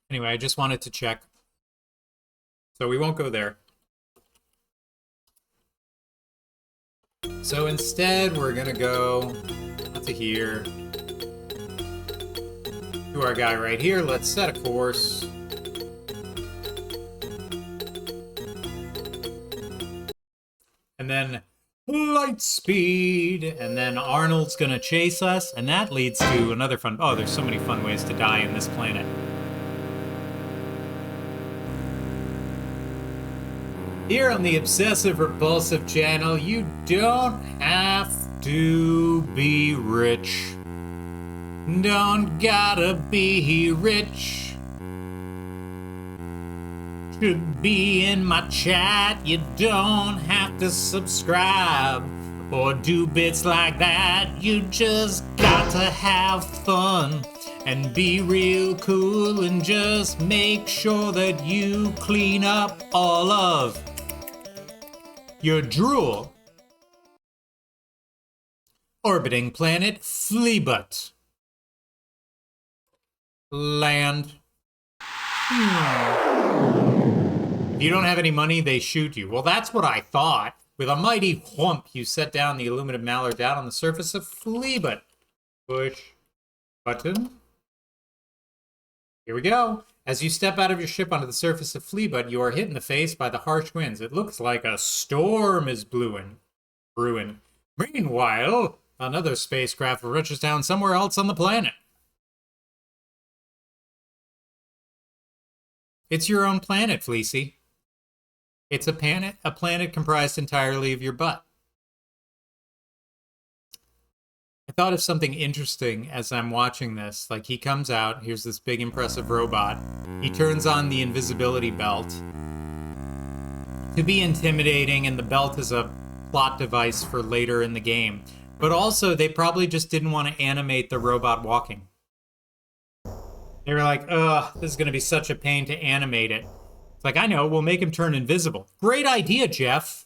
Anyway, I just wanted to check. So we won't go there. So instead, we're gonna go to here. To our guy right here. Let's set a course. And then light speed. And then Arnold's gonna chase us. And that leads to another fun... Oh, there's so many fun ways to die in this planet. Here on the Obsessive Repulsive channel, you don't have to be rich. Don't gotta be rich. To be in my chat, you don't have to subscribe or do bits like that. You just got to have fun and be real cool and just make sure that you clean up all of your drool. Orbiting planet Fleabutt. Land. If you don't have any money, they shoot you. Well, that's what I thought. With a mighty whump, you set down the aluminum mallard down on the surface of Fleabutt. Push button. Here we go. As you step out of your ship onto the surface of Fleabutt, you are hit in the face by the harsh winds. It looks like a storm is brewing. Meanwhile, another spacecraft reaches down somewhere else on the planet. It's your own planet, Fleecy. It's a planet comprised entirely of your butt. I thought of something interesting as I'm watching this. Like, he comes out, here's this big impressive robot. He turns on the invisibility belt to be intimidating, and the belt is a plot device for later in the game. But also, they probably just didn't want to animate the robot walking. They were like, ugh, this is going to be such a pain to animate it. It's like, I know, we'll make him turn invisible. Great idea, Jeff.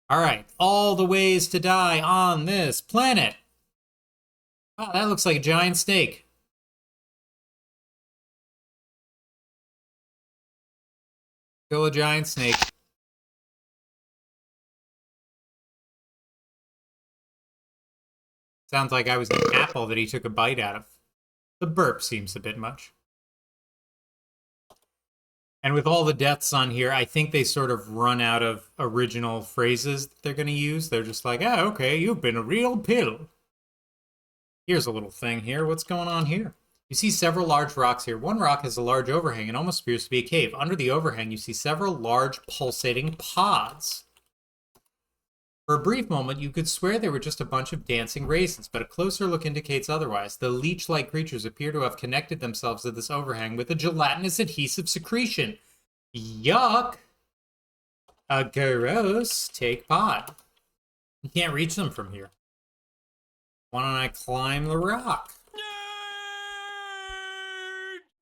All right, all the ways to die on this planet. Oh, that looks like a giant snake. Kill a giant snake. Sounds like I was an apple that he took a bite out of. The burp seems a bit much. And with all the deaths on here, I think they sort of run out of original phrases that they're going to use. They're just like, oh, okay, you've been a real pill. Here's a little thing here. What's going on here? You see several large rocks here. One rock has a large overhang and almost appears to be a cave. Under the overhang, you see several large pulsating pods. For a brief moment, you could swear they were just a bunch of dancing raisins, but a closer look indicates otherwise. The leech-like creatures appear to have connected themselves to this overhang with a gelatinous adhesive secretion. Yuck! A gross take pod. You can't reach them from here. Why don't I climb the rock?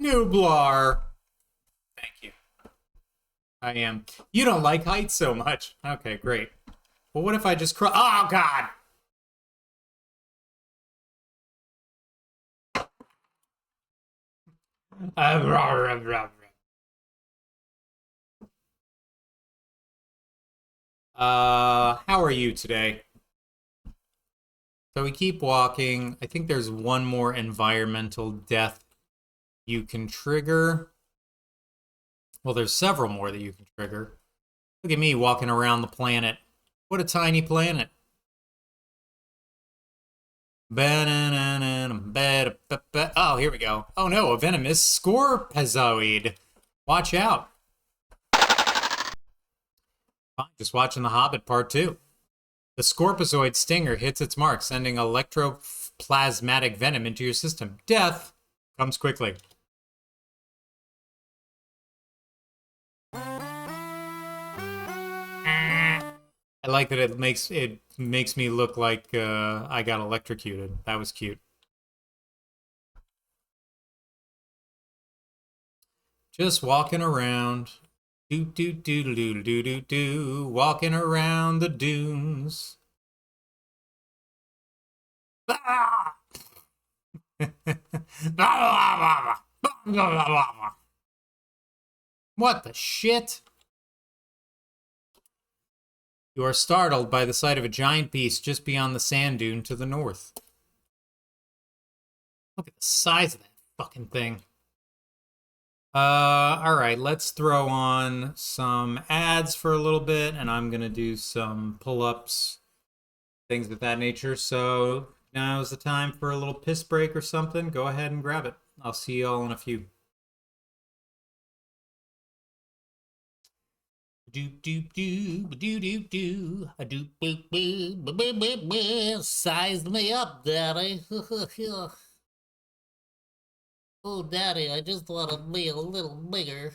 Nublar! Thank you. I am. You don't like heights so much. Okay, great. Well, what if I just oh, God! How are you today? So we keep walking. I think there's one more environmental death you can trigger. Well, there's several more that you can trigger. Look at me walking around the planet. What a tiny planet. Oh, here we go. Oh no, a venomous scorpizoid. Watch out. Fine, just watching The Hobbit Part 2. The scorpizoid stinger hits its mark, sending electroplasmatic venom into your system. Death comes quickly. I like that it makes me look like I got electrocuted. That was cute. Just walking around. Do, walking around the dunes. What the shit? You are startled by the sight of a giant beast just beyond the sand dune to the north. Look at the size of that fucking thing. Alright, let's throw on some ads for a little bit, and I'm gonna do some pull-ups, things of that nature. So now's the time for a little piss break or something. Go ahead and grab it. I'll see y'all in a few. Size me up, Daddy. Oh, Daddy, I just want to be a little bigger.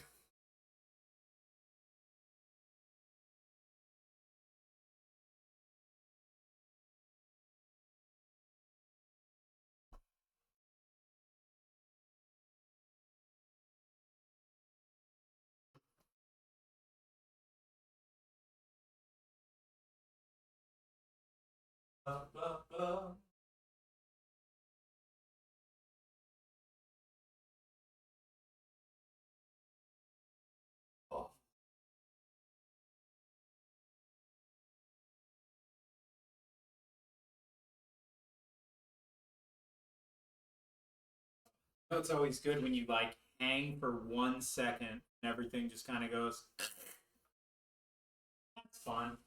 It's always good when you like hang for 1 second and everything just kind of goes. That's fun.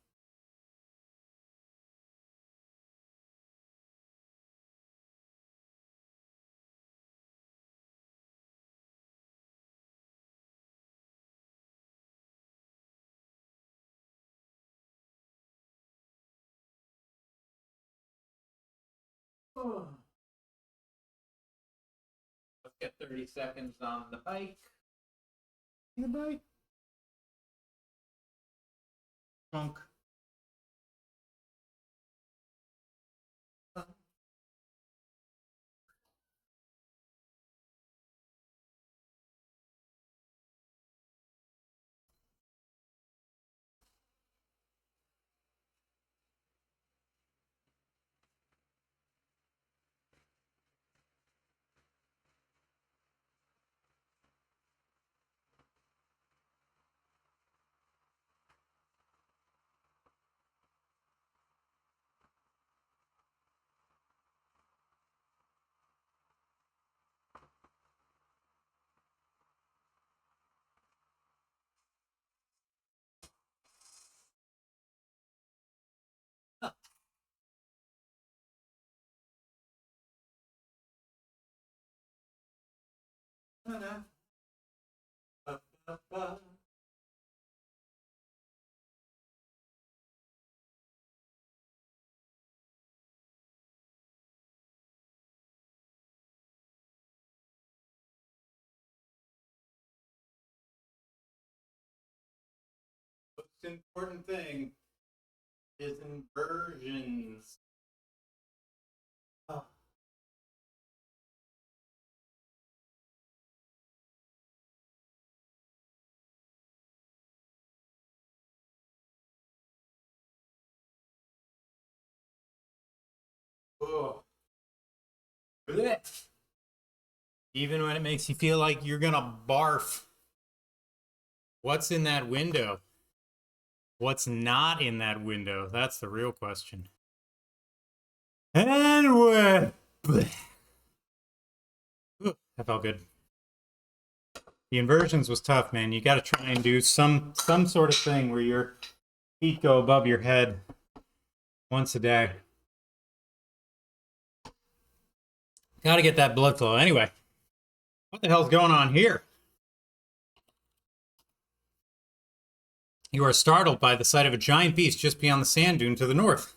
Let's get 30 seconds on the bike. The bike. Trunk. Most important thing is inversions. Oh. Oh. Blech. Even when it makes you feel like you're gonna barf. What's in that window? What's not in that window? That's the real question. And we're... Ooh, that felt good. The inversions was tough, man. You got to try and do some sort of thing where your feet go above your head once a day. Got to get that blood flow. Anyway, what the hell's going on here? You are startled by the sight of a giant beast just beyond the sand dune to the north.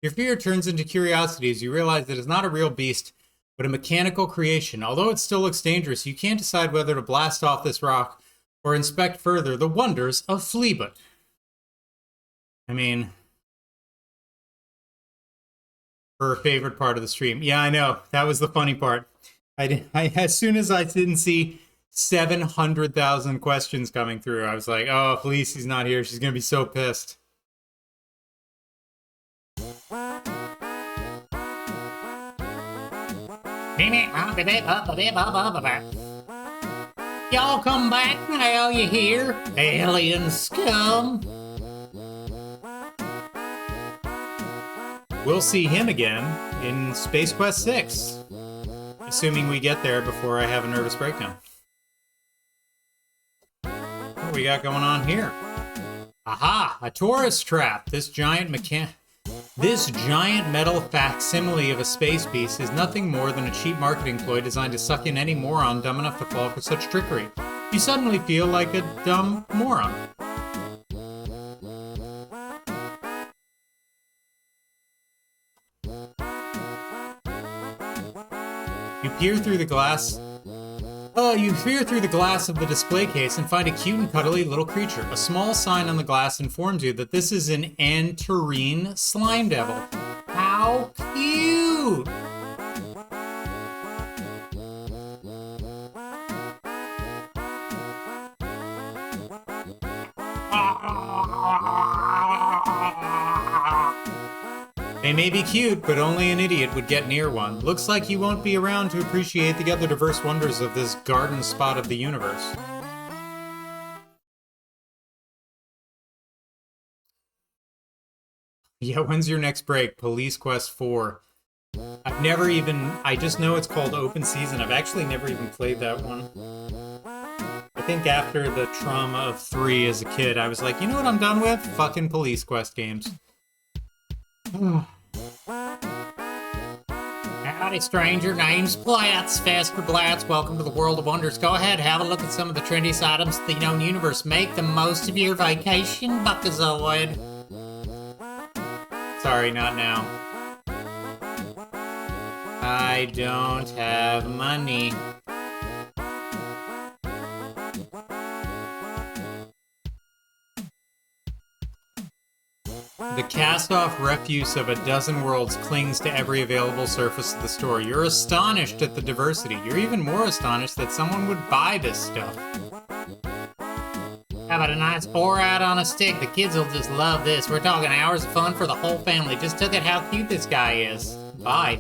Your fear turns into curiosity as you realize that it's not a real beast, but a mechanical creation. Although it still looks dangerous, you can't decide whether to blast off this rock or inspect further the wonders of Fleabut. I mean, her favorite part of the stream. Yeah, I know. That was the funny part. As soon as I didn't see 700,000 questions coming through, I was like, oh, Felicity's not here. She's going to be so pissed. Y'all come back now, you hear? Alien scum. We'll see him again in Space Quest 6. Assuming we get there before I have a nervous breakdown. What do we got going on here? Aha! A tourist trap! This giant metal facsimile of a space beast is nothing more than a cheap marketing ploy designed to suck in any moron dumb enough to fall for such trickery. You suddenly feel like a dumb moron. You peer through the glass of the display case and find a cute and cuddly little creature. A small sign on the glass informs you that this is an antarine slime devil. How cute! They may be cute, but only an idiot would get near one. Looks like you won't be around to appreciate the other diverse wonders of this garden spot of the universe. Yeah, when's your next break? Police Quest 4. I just know it's called Open Season. I've actually never even played that one. I think after the trauma of 3 as a kid, I was like, you know what I'm done with? Fucking Police Quest games. Howdy, stranger. Name's Platts. Faster Blatts. Welcome to the world of wonders. Go ahead, have a look at some of the trendiest items in the known universe. Make the most of your vacation, Buckazoid. Sorry, not now. I don't have money. The cast-off refuse of a dozen worlds clings to every available surface of the store. You're astonished at the diversity. You're even more astonished that someone would buy this stuff. How about a nice pour-out on a stick? The kids will just love this. We're talking hours of fun for the whole family. Just look at how cute this guy is. Buy.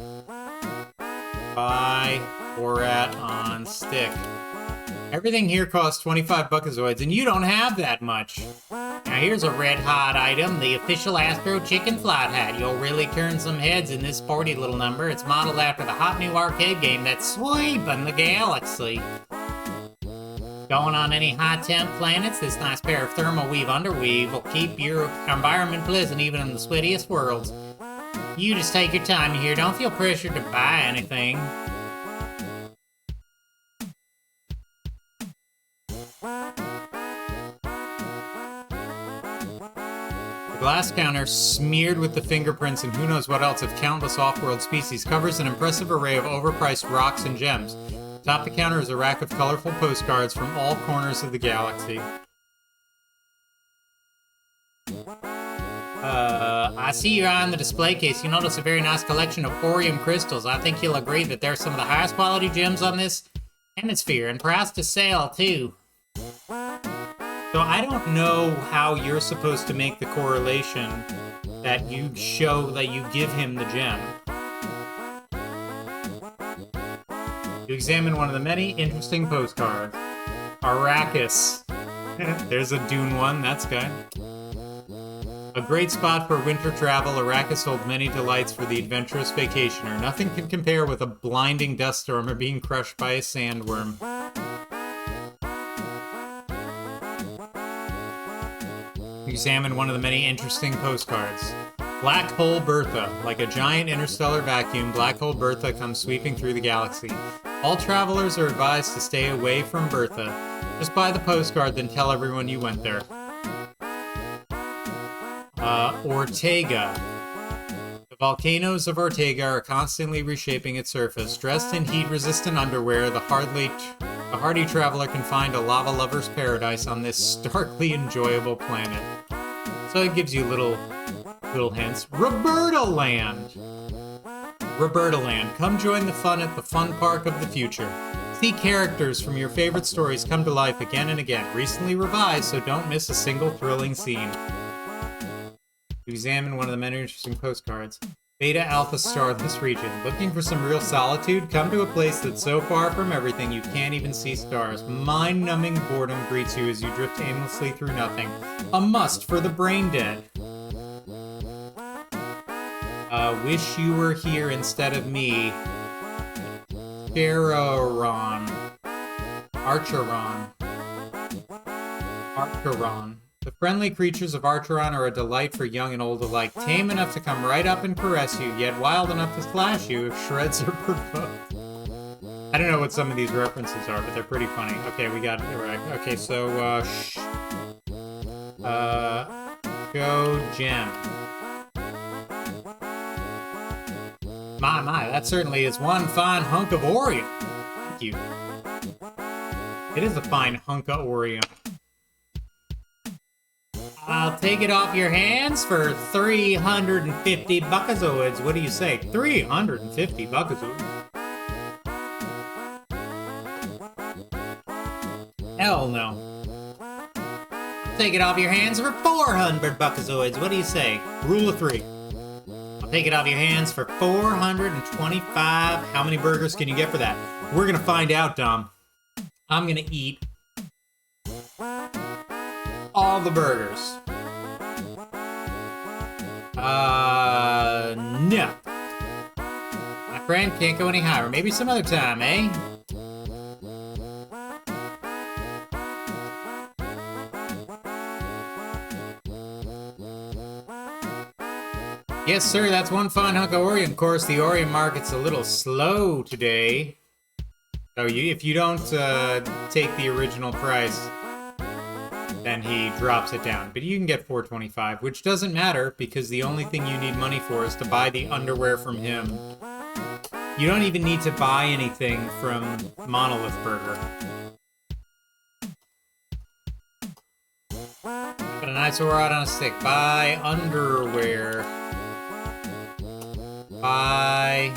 Buy pour-out on stick. Everything here costs 25 buckazoids, and you don't have that much. Now here's a red-hot item, the official Astro Chicken Flight Hat. You'll really turn some heads in this sporty little number. It's modeled after the hot new arcade game that's sweeping the galaxy. Going on any high-temp planets, this nice pair of thermal weave underweave will keep your environment pleasant even in the sweatiest worlds. You just take your time here. Don't feel pressured to buy anything. Glass counter, smeared with the fingerprints and who knows what else of countless off-world species, covers an impressive array of overpriced rocks and gems. Atop the counter is a rack of colorful postcards from all corners of the galaxy. I see you're on the display case. You notice a very nice collection of Orium crystals. I think you'll agree that they're some of the highest quality gems on this hemisphere, and priced to sale, too. So I don't know how you're supposed to make the correlation that you show that you give him the gem. You examine one of the many interesting postcards. Arrakis. There's a Dune one, that's good. A great spot for winter travel, Arrakis holds many delights for the adventurous vacationer. Nothing can compare with a blinding dust storm or being crushed by a sandworm. Examine one of the many interesting postcards. Black Hole Bertha. Like a giant interstellar vacuum, Black Hole Bertha comes sweeping through the galaxy. All travelers are advised to stay away from Bertha. Just buy the postcard, then tell everyone you went there. Ortega. The volcanoes of Ortega are constantly reshaping its surface. Dressed in heat-resistant underwear, the hardy traveler can find a lava lover's paradise on this starkly enjoyable planet. So it gives you little hints. Roberta Land! Roberta Land. Come join the fun at the fun park of the future. See characters from your favorite stories come to life again and again. Recently revised, so don't miss a single thrilling scene. Examine one of the many interesting postcards. Beta Alpha Starless region. Looking for some real solitude? Come to a place that's so far from everything you can't even see stars. Mind-numbing boredom greets you as you drift aimlessly through nothing. A must for the brain dead. Wish you were here instead of me. Charon. Archeron. The friendly creatures of Archeron are a delight for young and old alike, tame enough to come right up and caress you, yet wild enough to slash you if shreds are provoked. I don't know what some of these references are, but they're pretty funny. Okay, we got it right. Okay, so, show gem. My, that certainly is one fine hunk of Orium. Thank you. It is a fine hunk of Orium. I'll take it off your hands for 350 buckazoids. What do you say? 350 buckazoids. Hell no. I'll take it off your hands for 400 buckazoids. What do you say? Rule of 3. I'll take it off your hands for 425. How many burgers can you get for that? We're gonna find out, Dom. I'm gonna eat all the burgers. No. My friend can't go any higher. Maybe some other time, eh? Yes, sir, that's one fine hunk of Orium. Of course, the Orium market's a little slow today. So if you don't take the original price, then he drops it down. But you can get 425, which doesn't matter because the only thing you need money for is to buy the underwear from him. You don't even need to buy anything from Monolith Burger. Got a nice rod on a stick. Buy underwear. Buy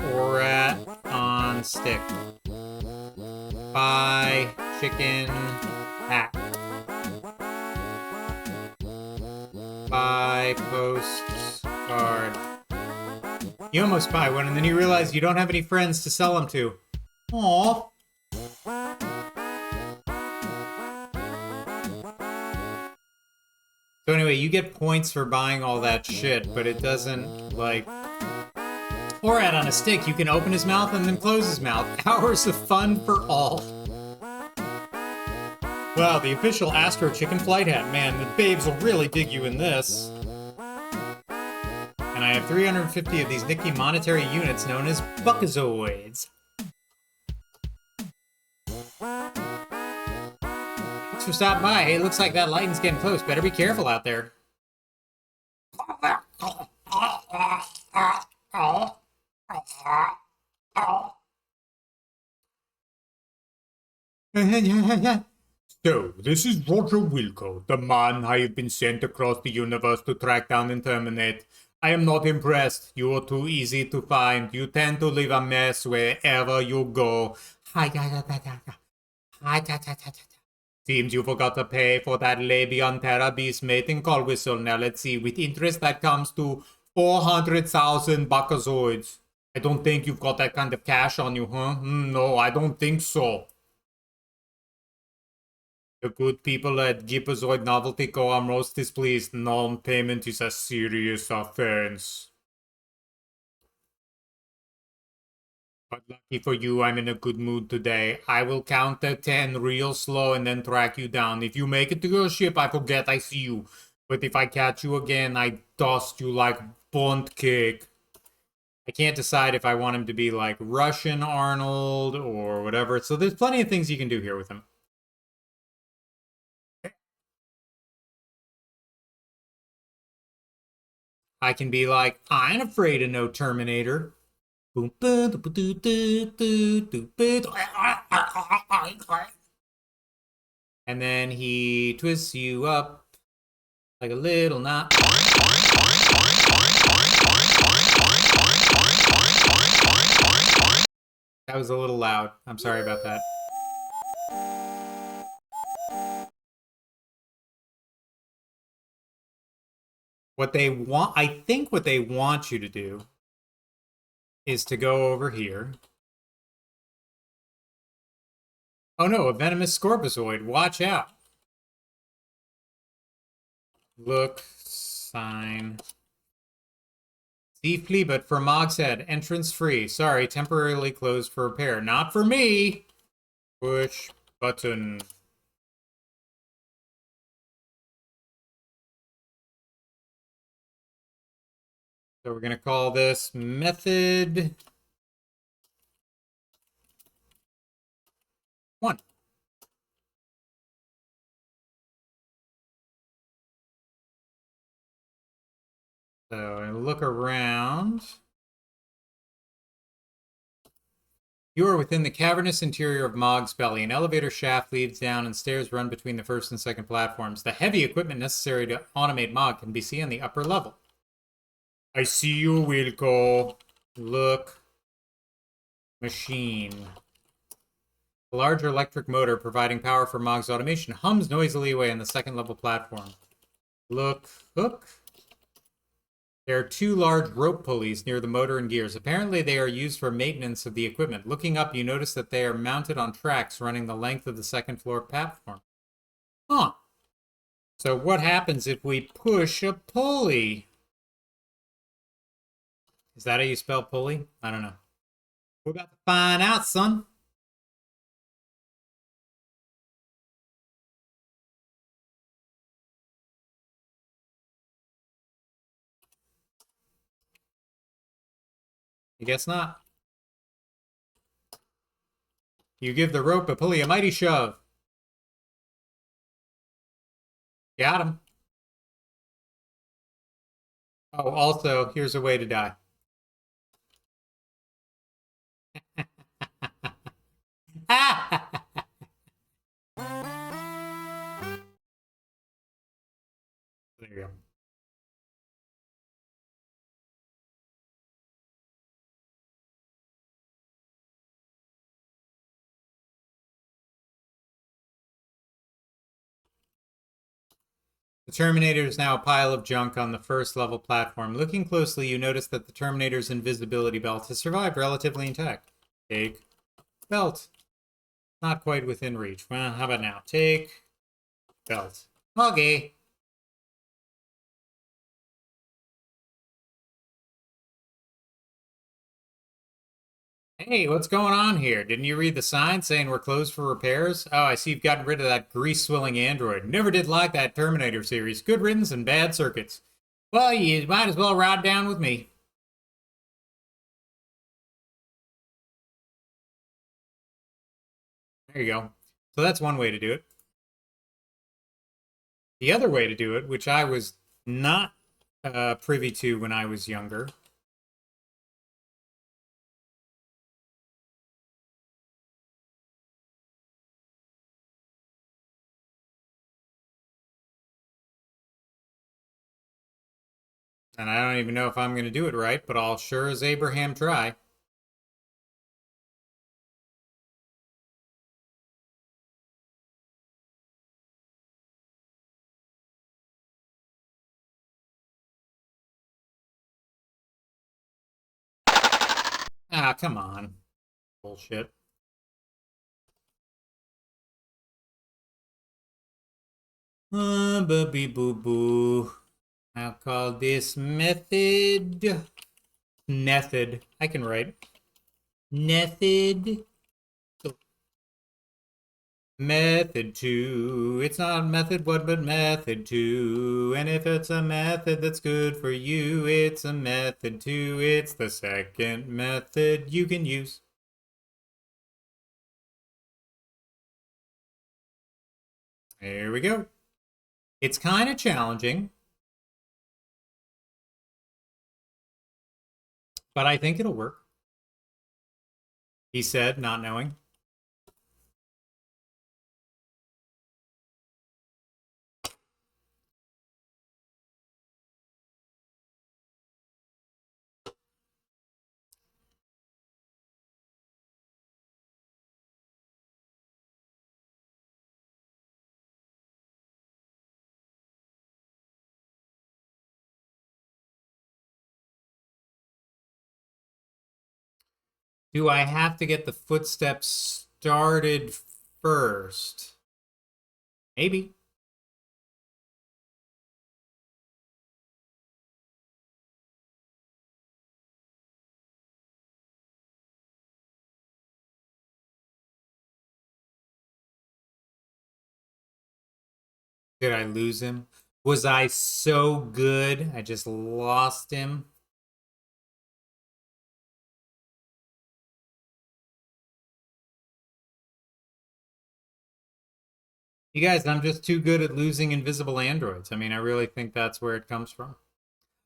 rat on stick. Buy chicken hat. Buy postcard. You almost buy one, and then you realize you don't have any friends to sell them to. Aww. So anyway, you get points for buying all that shit, but it doesn't, like... Or add on a stick, you can open his mouth and then close his mouth. Hours of fun for all. Wow, the official Astro Chicken flight hat. Man, the babes will really dig you in this. And I have 350 of these Nicky monetary units known as Buckazoids. Thanks for stopping by. Hey, looks like that lightning's getting close. Better be careful out there. So, this is Roger Wilco, the man I have been sent across the universe to track down and terminate. I am not impressed. You are too easy to find. You tend to leave a mess wherever you go. Seems you forgot to pay for that Labion Terra Beast mating call whistle. Now let's see, with interest that comes to 400,000 Buckazoids. I don't think you've got that kind of cash on you, huh? No, I don't think so. The good people at Gipazoid Novelty Co. are most displeased. Non-payment is a serious offense. But lucky for you, I'm in a good mood today. I will count to 10 real slow and then track you down. If you make it to your ship, I forget I see you. But if I catch you again, I dust you like bunt cake. I can't decide if I want him to be like Russian Arnold or whatever. So there's plenty of things you can do here with him. I can be like, I ain't afraid of no Terminator. And then he twists you up like a little knot. That was a little loud. I'm sorry about that. What they want, I think what they want you to do is to go over here. Oh no, a venomous Scorpizoid. Watch out. Look, sign. Thief plea, but for Mog's Head. Entrance free. Sorry, temporarily closed for repair. Not for me. Push button. So we're going to call this method 1. So I look around. You are within the cavernous interior of Mog's belly. An elevator shaft leads down and stairs run between the first and second platforms. The heavy equipment necessary to automate Mog can be seen on the upper level. I see you, Wilco. Look. Machine. A large electric motor providing power for Mog's automation hums noisily away on the second level platform. Look. Hook. There are 2 large rope pulleys near the motor and gears. Apparently they are used for maintenance of the equipment. Looking up, you notice that they are mounted on tracks running the length of the second floor platform. Huh. So what happens if we push a pulley? Is that how you spell pulley? I don't know. We're about to find out, son. I guess not. You give the rope a pulley a mighty shove. Got him. Oh, also, here's a way to die. There you go. The Terminator is now a pile of junk on the first level platform. Looking closely, you notice that the Terminator's invisibility belt has survived relatively intact. Take belt. Not quite within reach. Well, how about now? Take belt. Okay. Hey, what's going on here? Didn't you read the sign saying we're closed for repairs? Oh, I see you've gotten rid of that grease-swilling android. Never did like that Terminator series. Good riddance and bad circuits. Well, you might as well ride down with me. There you go. So that's one way to do it. The other way to do it, which I was not privy to when I was younger, and I don't even know if I'm going to do it right, but I'll sure as Abraham try. Ah, come on. Bullshit. Bubby boo boo. I'll call this method. Method. I can write. Method. Method 2. It's not method 1, but method 2. And if it's a method that's good for you, it's a method 2. It's the second method you can use. There we go. It's kind of challenging, but I think it'll work. He said, not knowing. Do I have to get the footsteps started first? Maybe. Did I lose him? Was I so good? I just lost him. You guys, I'm just too good at losing invisible androids. I mean, I really think that's where it comes from.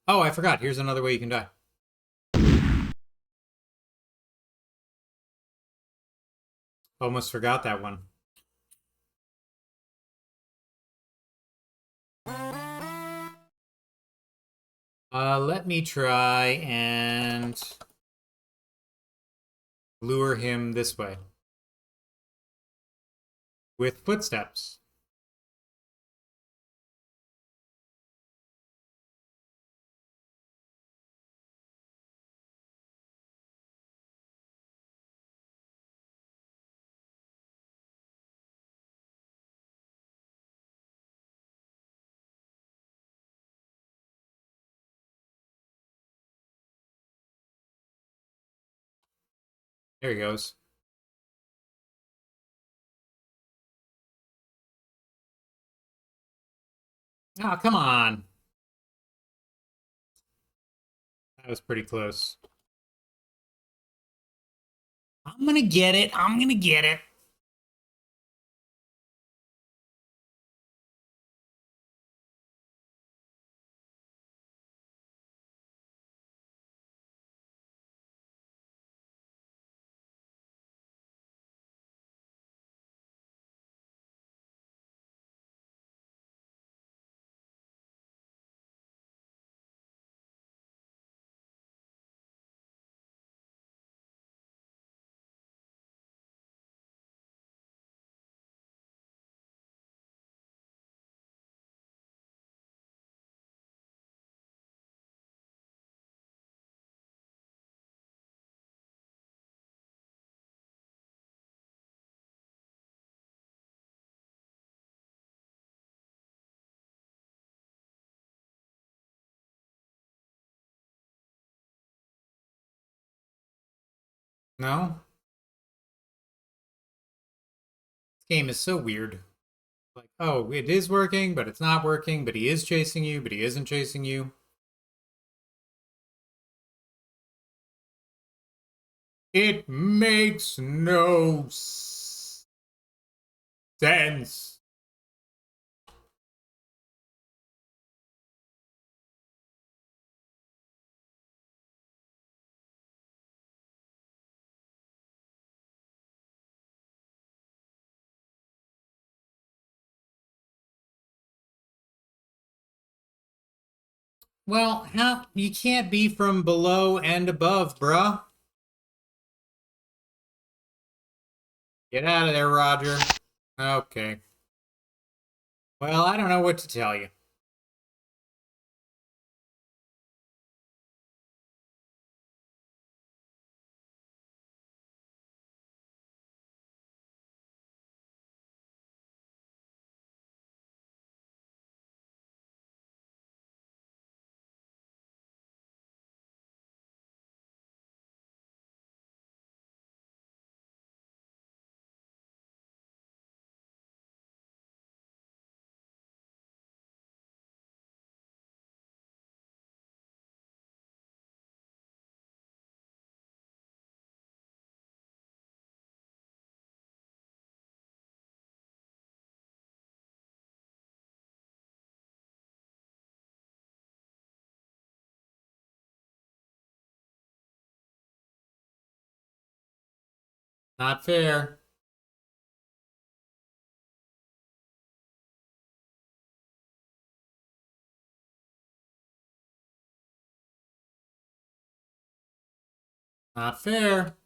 Oh, I forgot. Here's another way you can die. Almost forgot that one. Let me try and lure him this way. With footsteps. There he goes. Oh, come on. That was pretty close. I'm gonna get it. I'm gonna get it. No? This game is so weird. Like, oh, it is working, but it's not working, but he is chasing you, but he isn't chasing you. It makes no sense. Well, how you can't be from below and above, bruh. Get out of there, Roger. Okay. Well, I don't know what to tell you. Not fair. Not fair.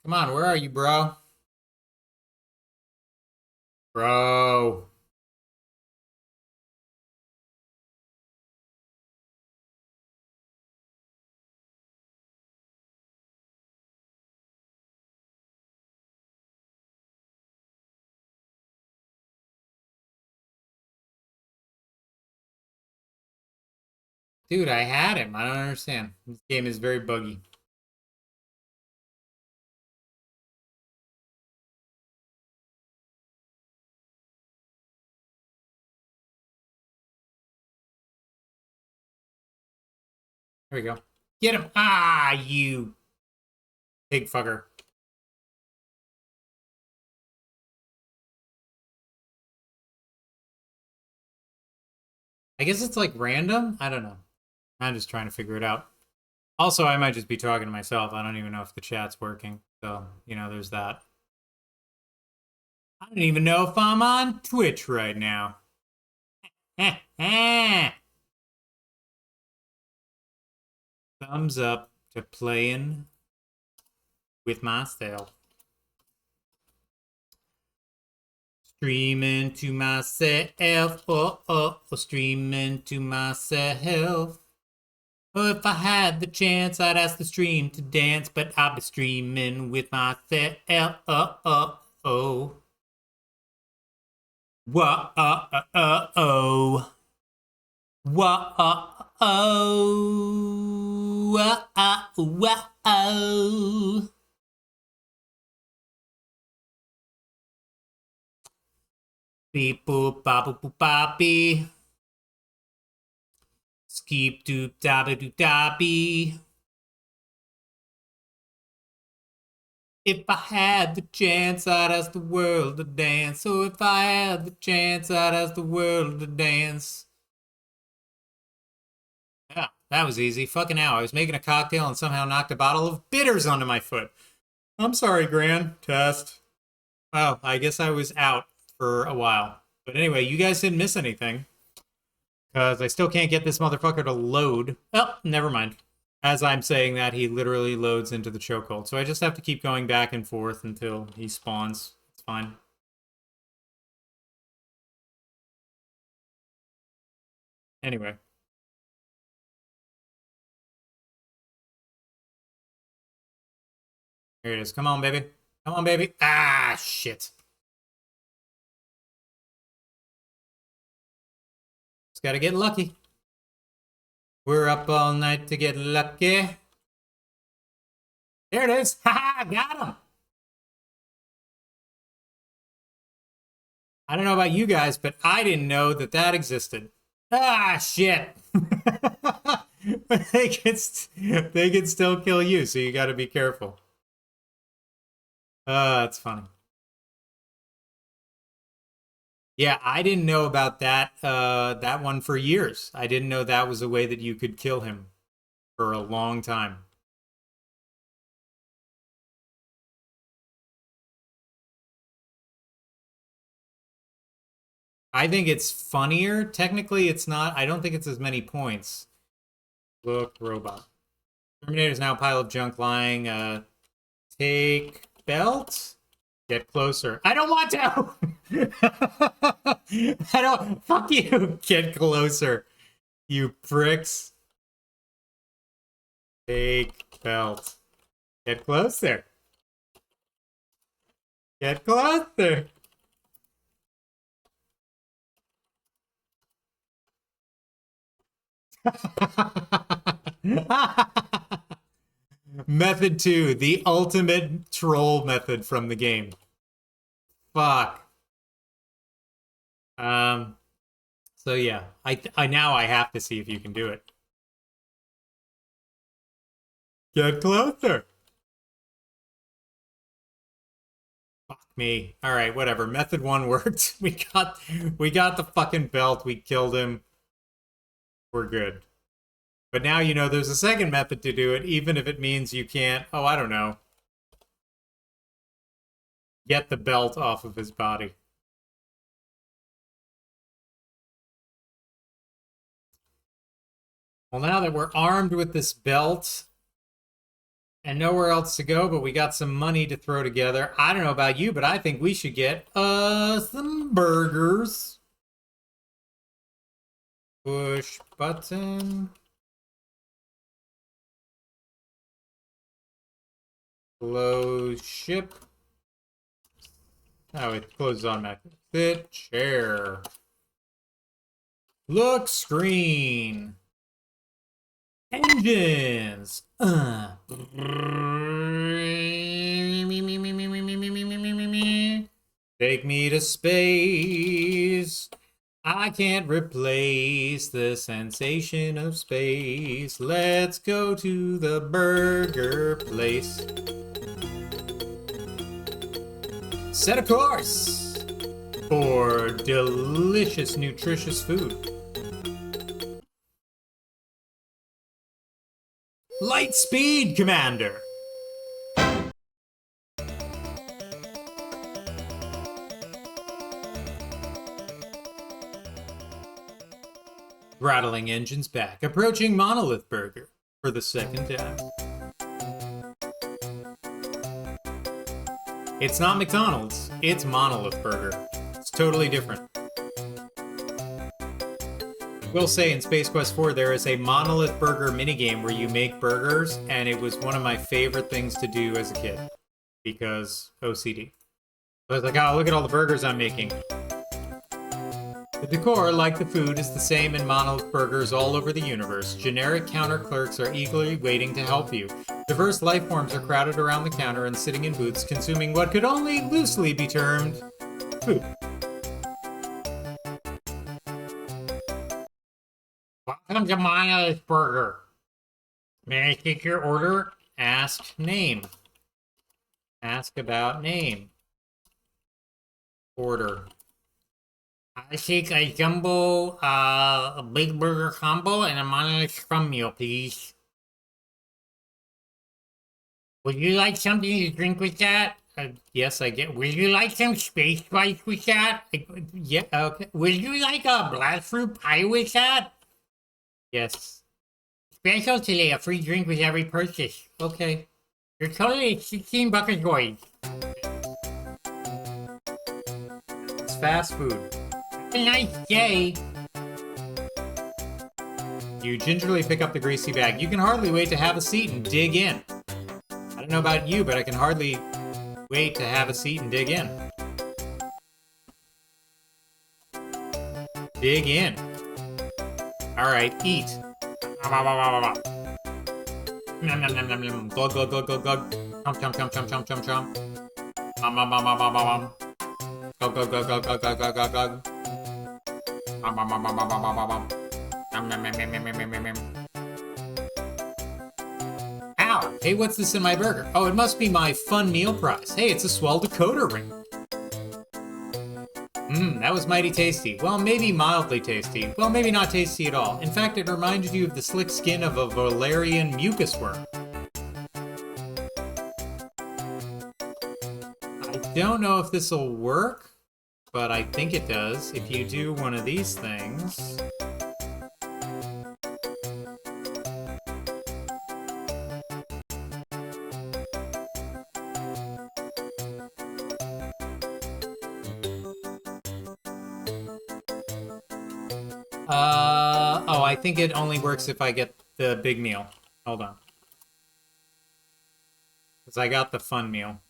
Come on, where are you, bro? Bro. Dude, I had him. I don't understand. This game is very buggy. There we go. Get him. Ah, you pig fucker. I guess it's like random. I don't know. I'm just trying to figure it out. Also, I might just be talking to myself. I don't even know if the chat's working. So, there's that. I don't even know if I'm on Twitch right now. Thumbs up to playing with myself. Streaming to myself, streaming to myself. Oh, if I had the chance, I'd ask the stream to dance, but I'll be streaming with myself. Whoa. Whoa. Beep boop bop boop boppy. Skeep doop dabba doop dappy. If I had the chance, I'd ask the world to dance. So if I had the chance, I'd ask the world to dance. Yeah, that was easy. Fucking hell, I was making a cocktail and somehow knocked a bottle of bitters onto my foot. I'm sorry, Gran. Test. Well, I guess I was out for a while. But anyway, you guys didn't miss anything. Because I still can't get this motherfucker to load. Oh, never mind. As I'm saying that, he literally loads into the chokehold. So I just have to keep going back and forth until he spawns. It's fine. Anyway. Here it is. Come on, baby. Come on, baby. Ah, shit. Just gotta get lucky. We're up all night to get lucky. There it is. Ha! Got him. I don't know about you guys, but I didn't know that that existed. Ah, shit. they can still kill you, so you got to be careful. That's funny. Yeah, I didn't know about that that one for years. I didn't know that was a way that you could kill him for a long time. I think it's funnier. Technically, it's not. I don't think it's as many points. Look, robot. Terminator's now a pile of junk lying. Take belt. Get closer. I don't want to. I don't. Fuck you. Get closer. You pricks. Take belt. Get closer. Get closer. Method 2, the ultimate troll method from the game. Fuck. So yeah, I now I have to see if you can do it. Get closer. Fuck me. All right, whatever. Method 1 worked. We got the fucking belt. We killed him. We're good. But now you know there's a second method to do it, even if it means you can't, oh, I don't know, get the belt off of his body. Well, now that we're armed with this belt and nowhere else to go, but we got some money to throw together, I don't know about you, but I think we should get some burgers. Push button. Close ship. Oh, it closes automatically. Sit chair. Look screen. Engines. Take me to space. I can't replace the sensation of space. Let's go to the burger place. Set a course for delicious, nutritious food. Light speed, Commander. Rattling engines back, approaching Monolith Burger for the second time. It's not McDonald's, it's Monolith Burger. It's totally different. Will say in Space Quest 4 there is a Monolith Burger minigame where you make burgers, and it was one of my favorite things to do as a kid because OCD. I was like, oh, look at all the burgers I'm making. The decor, like the food, is the same in Monolith Burgers all over the universe. Generic counter clerks are eagerly waiting to help you. Diverse life forms are crowded around the counter and sitting in booths, consuming what could only loosely be termed food. Welcome to Monolith Burger. May I take your order? Ask name. Ask about name. Order. I take a jumbo, a big burger combo and a monolith scrum meal, please. Would you like something to drink with that? Yes, I get. Would you like some space spice with that? Yeah, okay. Would you like a blast fruit pie with that? Yes. Special today, a free drink with every purchase. Okay. Your total is 16 bucket coins. It's fast food. Have a nice day. You gingerly pick up the greasy bag. You can hardly wait to have a seat and dig in. I don't know about you, but I can hardly wait to have a seat and dig in. Dig in. Alright, eat. Nom nom nom nom nom. Glug glug glug glug glug. Chomp chomp chomp chomp chomp chomp chomp. Nom nom nom nom nom nom. Glug glug glug glug glug glug glug glug glug. Nom nom nom nom nom nom nom nom. Nom nom nom nom nom nom nom nom. Ow! Hey, what's this in my burger? Oh, it must be my fun meal prize. Hey, it's a swell decoder ring. That was mighty tasty. Well, maybe mildly tasty. Well, maybe not tasty at all. In fact, it reminded you of the slick skin of a Valerian mucus worm. I don't know if this'll work, but I think it does. If you do one of these things... Oh, I think it only works if I get the big meal. Hold on. Because I got the fun meal.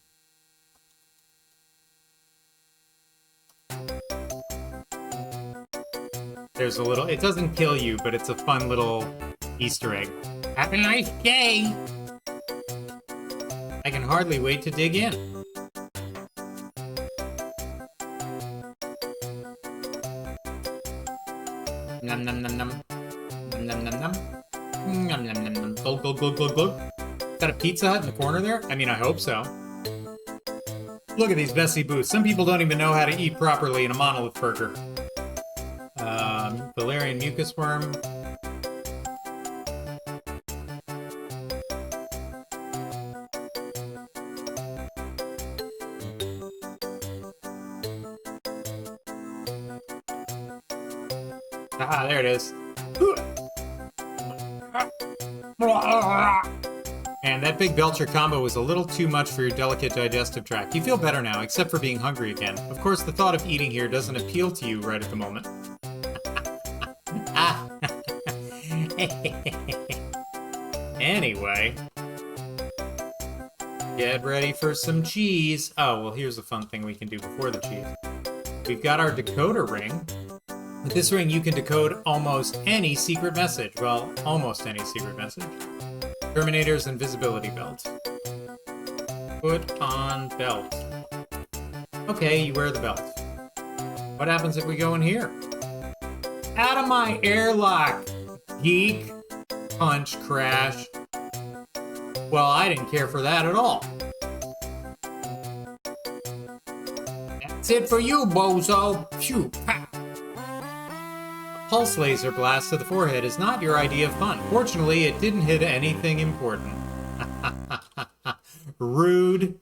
There's a little... It doesn't kill you, but it's a fun little Easter egg. Have a nice day! I can hardly wait to dig in. Nom nom nom nom. Nom nom nom nom. Nom nom nom nom. Glug glug glug glug glug. Is that a Pizza Hut in the corner there? I mean, I hope so. Look at these messy booths. Some people don't even know how to eat properly in a monolith burger. Valerian mucus worm. Ah, there it is. And that big belcher combo was a little too much for your delicate digestive tract. You feel better now, except for being hungry again. Of course, the thought of eating here doesn't appeal to you right at the moment. Anyway. Get ready for some cheese. Oh, well, here's a fun thing we can do before the cheese. We've got our decoder ring. With this ring, you can decode almost any secret message. Well, almost any secret message. Terminator's invisibility belt. Put on belt. Okay, you wear the belt. What happens if we go in here? Out of my airlock, geek. Punch, crash. Well, I didn't care for that at all. That's it for you, bozo. Phew, pow. Pulse laser blast to the forehead is not your idea of fun. Fortunately, it didn't hit anything important. Rude.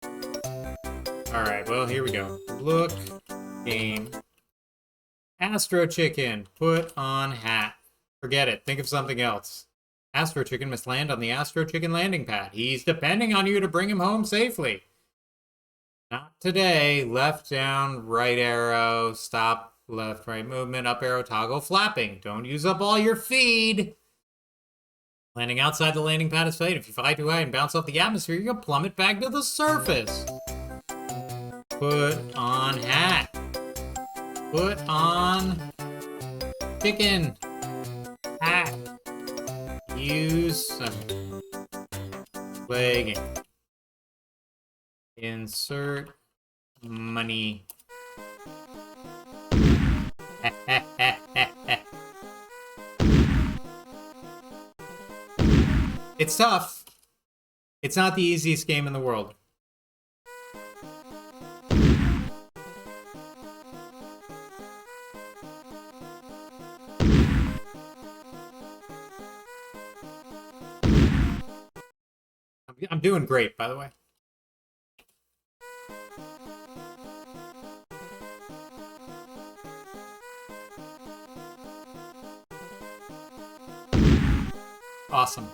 Alright, well, here we go. Look, game. Astro Chicken, put on hat. Forget it, think of something else. Astro Chicken must land on the Astro Chicken landing pad. He's depending on you to bring him home safely. Not today. Left down, right arrow, stop. Left, right movement, up arrow, toggle, flapping. Don't use up all your feed. Landing outside the landing pad is fate. If you fly too high and bounce off the atmosphere, you're gonna plummet back to the surface. Put on hat. Put on chicken. Hat. Use some legging. Insert money. It's tough. It's not the easiest game in the world. I'm doing great, by the way. Awesome.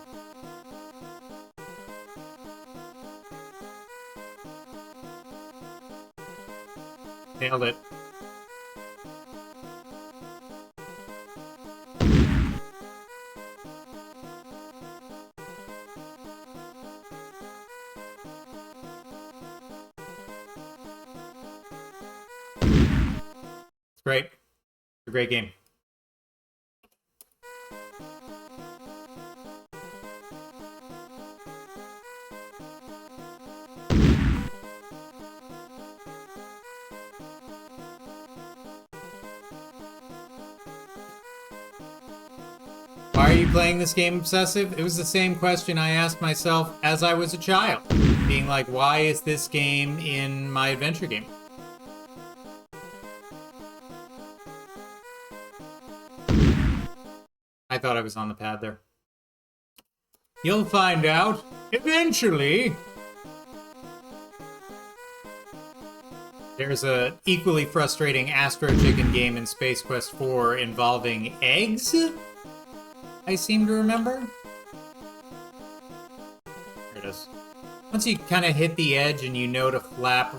Nailed it. Great. It's a great game. Why are you playing this game, Obsessive? It was the same question I asked myself as I was a child. Being like, why is this game in my adventure game? I thought I was on the pad there. You'll find out eventually. There's a equally frustrating Astro Chicken game in Space Quest 4 involving eggs, I seem to remember. There it is. Once you kind of hit the edge and you know to flap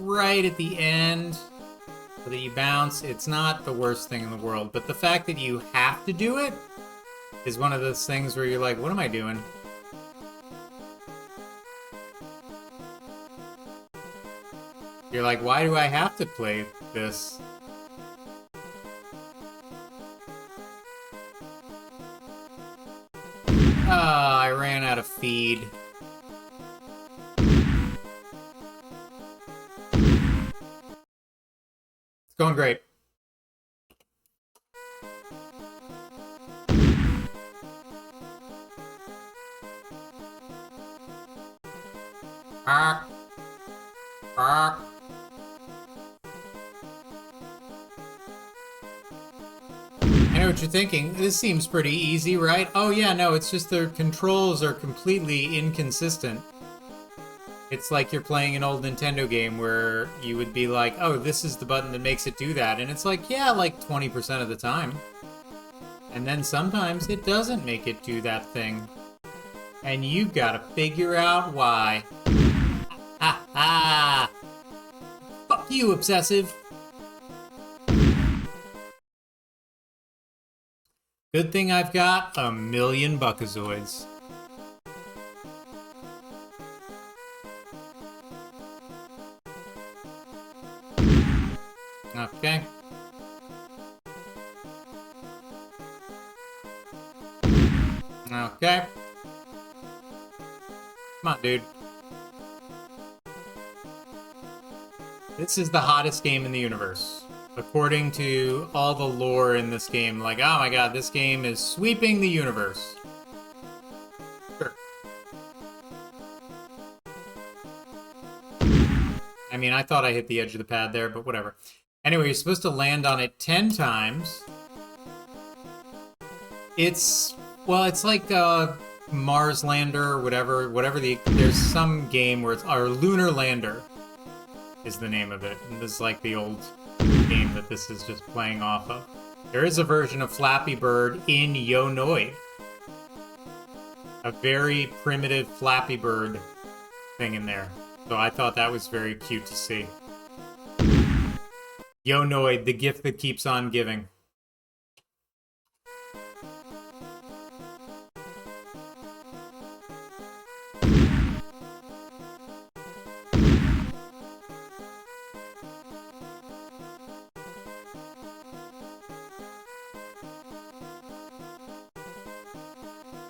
right at the end so that you bounce, it's not the worst thing in the world. But the fact that you have to do it is one of those things where you're like, what am I doing? You're like, why do I have to play this? Ah, I ran out of feed. It's going great. Ah. Ah. I know what you're thinking. This seems pretty easy, right? Oh yeah, no, it's just the controls are completely inconsistent. It's like you're playing an old Nintendo game where you would be like, oh, this is the button that makes it do that. And it's like, yeah, like 20% of the time. And then sometimes it doesn't make it do that thing. And you've got to figure out why. Ha ha! Fuck you, Obsessive! Good thing I've got 1,000,000 Buckazoids. Okay. Okay. Come on, dude. This is the hottest game in the universe. According to all the lore in this game, like, oh my god, this game is sweeping the universe. Sure. I mean, I thought I hit the edge of the pad there, but whatever. Anyway, you're supposed to land on it 10 times. It's, well, it's like Mars Lander or whatever there's some game where it's, or Lunar Lander is the name of it. And this is like the old game that this is just playing off of. There is a version of Flappy Bird in Yo-Noid. A very primitive Flappy Bird thing in there. So I thought that was very cute to see. Yo-Noid, the gift that keeps on giving.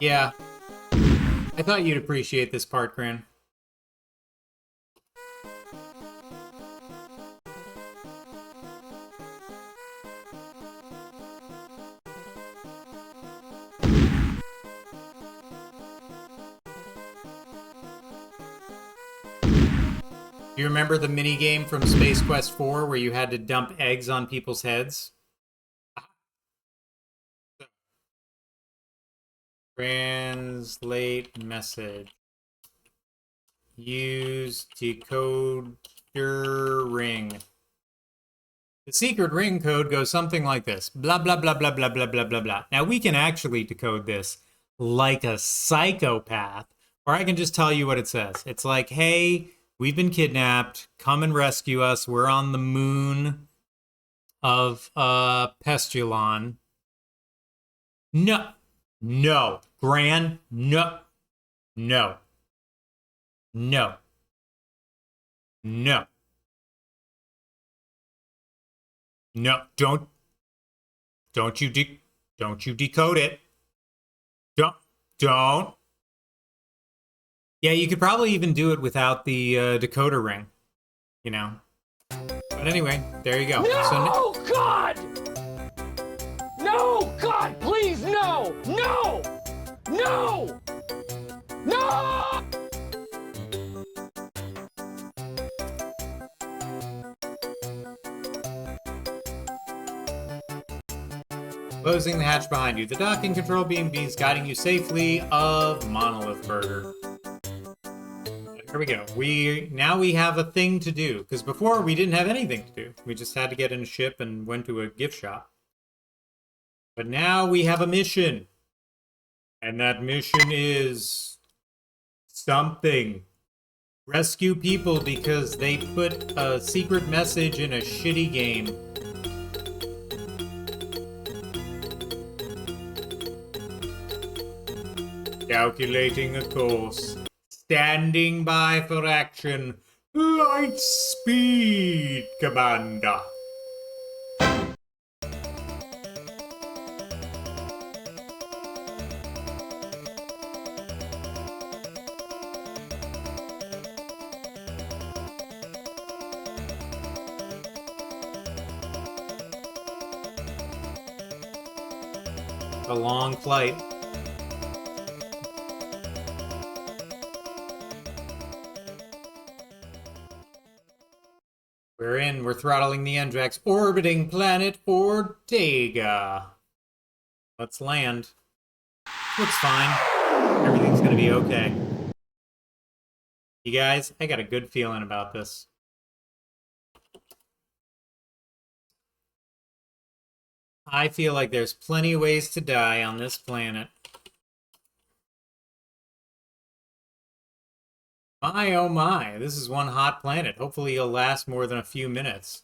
Yeah. I thought you'd appreciate this part, Gran. Do you remember the mini game from Space Quest 4 where you had to dump eggs on people's heads? Translate message. Use decoder ring. The secret ring code goes something like this. Blah, blah, blah, blah, blah, blah, blah, blah, blah. Now, we can actually decode this like a psychopath, or I can just tell you what it says. It's like, hey, we've been kidnapped. Come and rescue us. We're on the moon of Pestulon. No. No. Gran, no. No. No. No. No, don't you decode it. Don't. Yeah, you could probably even do it without the decoder ring, you know. But anyway, there you go. No, God! No, God, please, no! No! No! No! Closing the hatch behind you. The docking control beam is guiding you safely of Monolith Burger. Here we go. Now we have a thing to do. Because before we didn't have anything to do. We just had to get in a ship and went to a gift shop. But now we have a mission. And that mission is something. Rescue people because they put a secret message in a shitty game. Calculating a course. Standing by for action. Light speed, Commander. A long flight. We're in. We're throttling the Andrax, orbiting planet Ortega. Let's land. Looks fine. Everything's gonna be okay. You guys, I got a good feeling about this. I feel like there's plenty of ways to die on this planet. My, oh my, this is one hot planet. Hopefully it'll last more than a few minutes.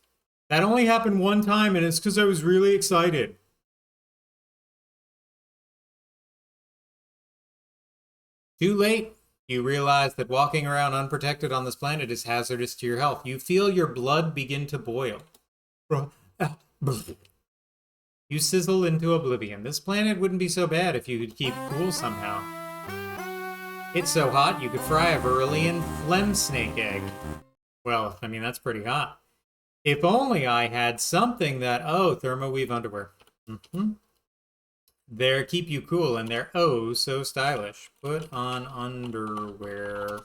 That only happened one time, and it's because I was really excited. Too late. You realize that walking around unprotected on this planet is hazardous to your health. You feel your blood begin to boil. You sizzle into oblivion. This planet wouldn't be so bad if you could keep cool somehow. It's so hot you could fry a Varillian phlegm snake egg. Well, I mean, that's pretty hot. If only I had something that... Oh, thermoweave underwear. They're keep you cool, and they're oh so stylish. Put on underwear.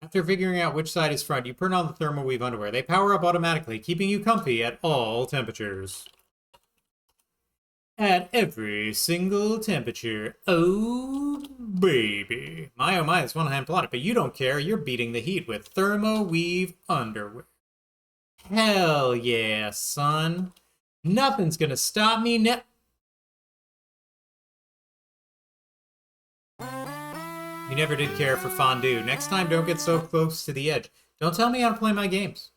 After figuring out which side is front, you put on the thermoweave underwear. They power up automatically, keeping you comfy at all temperatures. At every single temperature. Oh, baby. My, oh my, it's one-hand plotted, but you don't care. You're beating the heat with thermo-weave underwear. Hell yeah, son. Nothing's gonna stop me now. You never did care for fondue. Next time, don't get so close to the edge. Don't tell me how to play my games.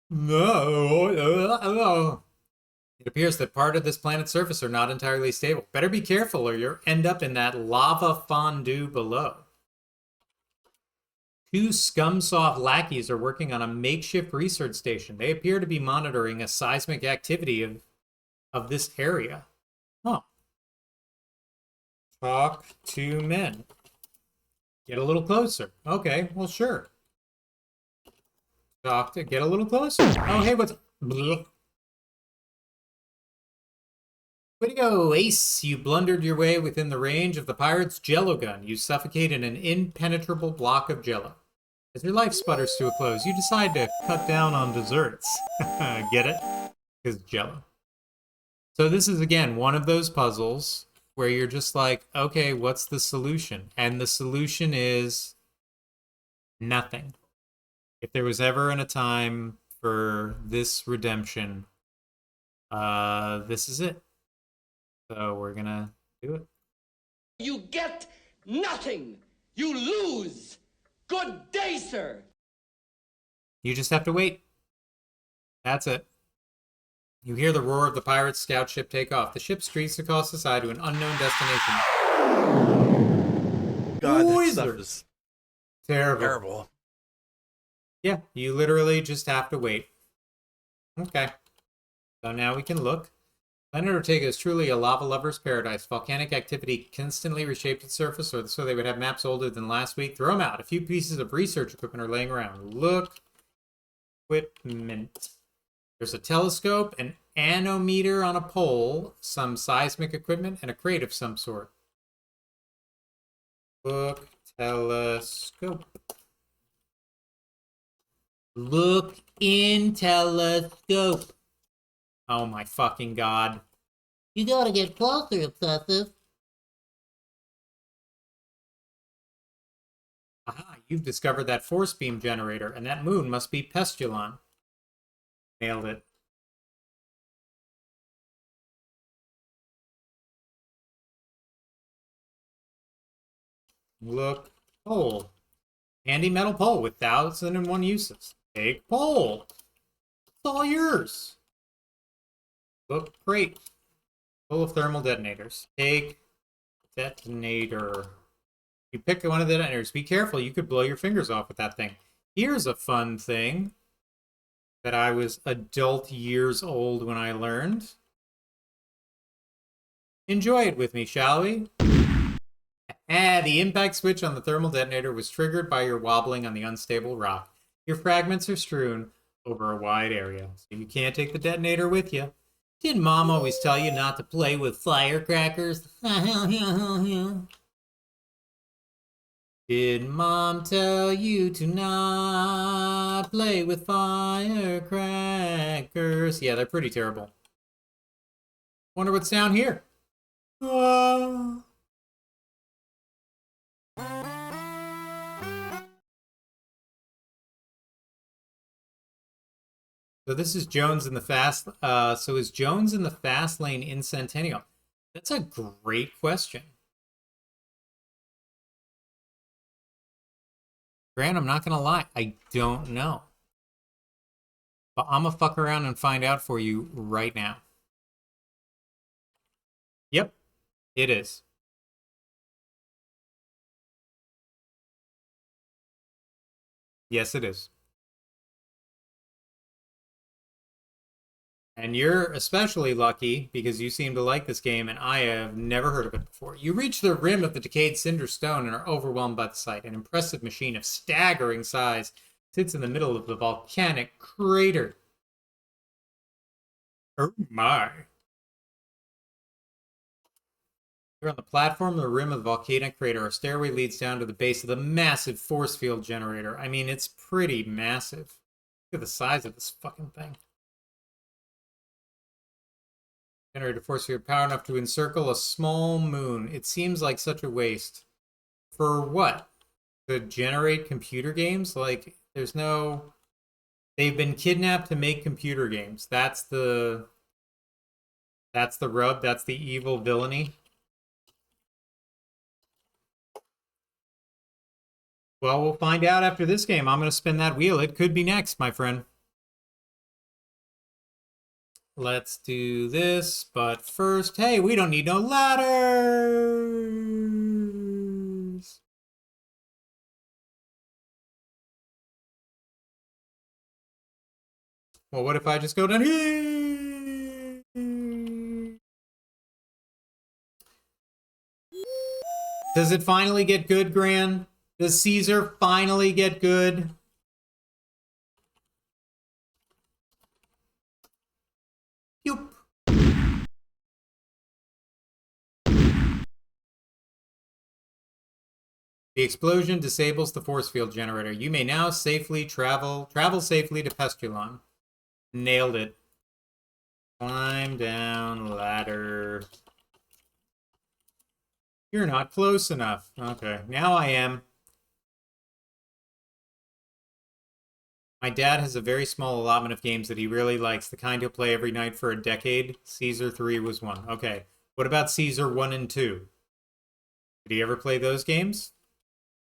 No. It appears that part of this planet's surface are not entirely stable. Better be careful or you'll end up in that lava fondue below. Two scum-soft lackeys are working on a makeshift research station. They appear to be monitoring a seismic activity of this area. Huh. Talk to men. Get a little closer. Okay, well, sure. Doctor, get a little closer. Oh, hey, what's... Way to go, Ace. You blundered your way within the range of the pirate's jello gun. You suffocate in an impenetrable block of jello. As your life sputters to a close, you decide to cut down on desserts. Get it? Because jello. So this is, again, one of those puzzles where you're just like, okay, what's the solution? And the solution is nothing. If there was ever a time for this redemption, this is it. So we're gonna do it. You get nothing. You lose. Good day, sir. You just have to wait. That's it. You hear the roar of the pirate's scout ship take off. The ship streaks across the side to an unknown destination. God, that Poison. stuff is Terrible. terrible. Yeah, you literally just have to wait. Okay. So now we can look. Planet Ortega is truly a lava lover's paradise. Volcanic activity constantly reshaped its surface, so they would have maps older than last week. Throw them out. A few pieces of research equipment are laying around. Look. Equipment. There's a telescope, an anemometer on a pole, some seismic equipment, and a crate of some sort. Look. Telescope. Look in telescope. Oh my fucking god. You gotta get closer, Obsessive. Aha, you've discovered that force beam generator, and that moon must be Pestulon. Nailed it. Look. Pole. Handy metal pole with 1,001 uses. Take pole. It's all yours. Look, great. Full of thermal detonators. Take detonator. You pick one of the detonators. Be careful, you could blow your fingers off with that thing. Here's a fun thing that I was adult years old when I learned. Enjoy it with me, shall we? The impact switch on the thermal detonator was triggered by your wobbling on the unstable rock. Your fragments are strewn over a wide area, so you can't take the detonator with you. Did Mom always tell you not to play with firecrackers? Did Mom tell you to not play with firecrackers? Yeah, they're pretty terrible. Wonder what's down here. So this is Jones in the fast. So is Jones in the fast lane in Centennial? That's a great question. Grant, I'm not gonna lie, I don't know. But I'm gonna fuck around and find out for you right now. Yep, it is. Yes, it is. And you're especially lucky because you seem to like this game and I have never heard of it before. You reach the rim of the decayed cinder stone and are overwhelmed by the sight. An impressive machine of staggering size sits in the middle of the volcanic crater. Oh my. You're on the platform of the rim of the volcanic crater. A stairway leads down to the base of the massive force field generator. I mean, it's pretty massive. Look at the size of this fucking thing. Generator force field power enough to encircle a small moon. It seems like such a waste. For what? To generate computer games? Like, there's no... They've been kidnapped to make computer games. That's the rub. That's the evil villainy. Well, we'll find out after this game. I'm going to spin that wheel. It could be next, my friend. Let's do this, but first, hey, we don't need no ladders. Well, what if I just go down here? Does it finally get good, Gran? Does Caesar finally get good? Yoop. The explosion disables the force field generator. You may now safely travel safely to Pestulon. Nailed it. Climb down ladder. You're not close enough. Okay, now I am. My dad has a very small allotment of games that he really likes, the kind he'll play every night for a decade. Caesar 3 was one. Okay, what about Caesar 1 and 2? Did he ever play those games?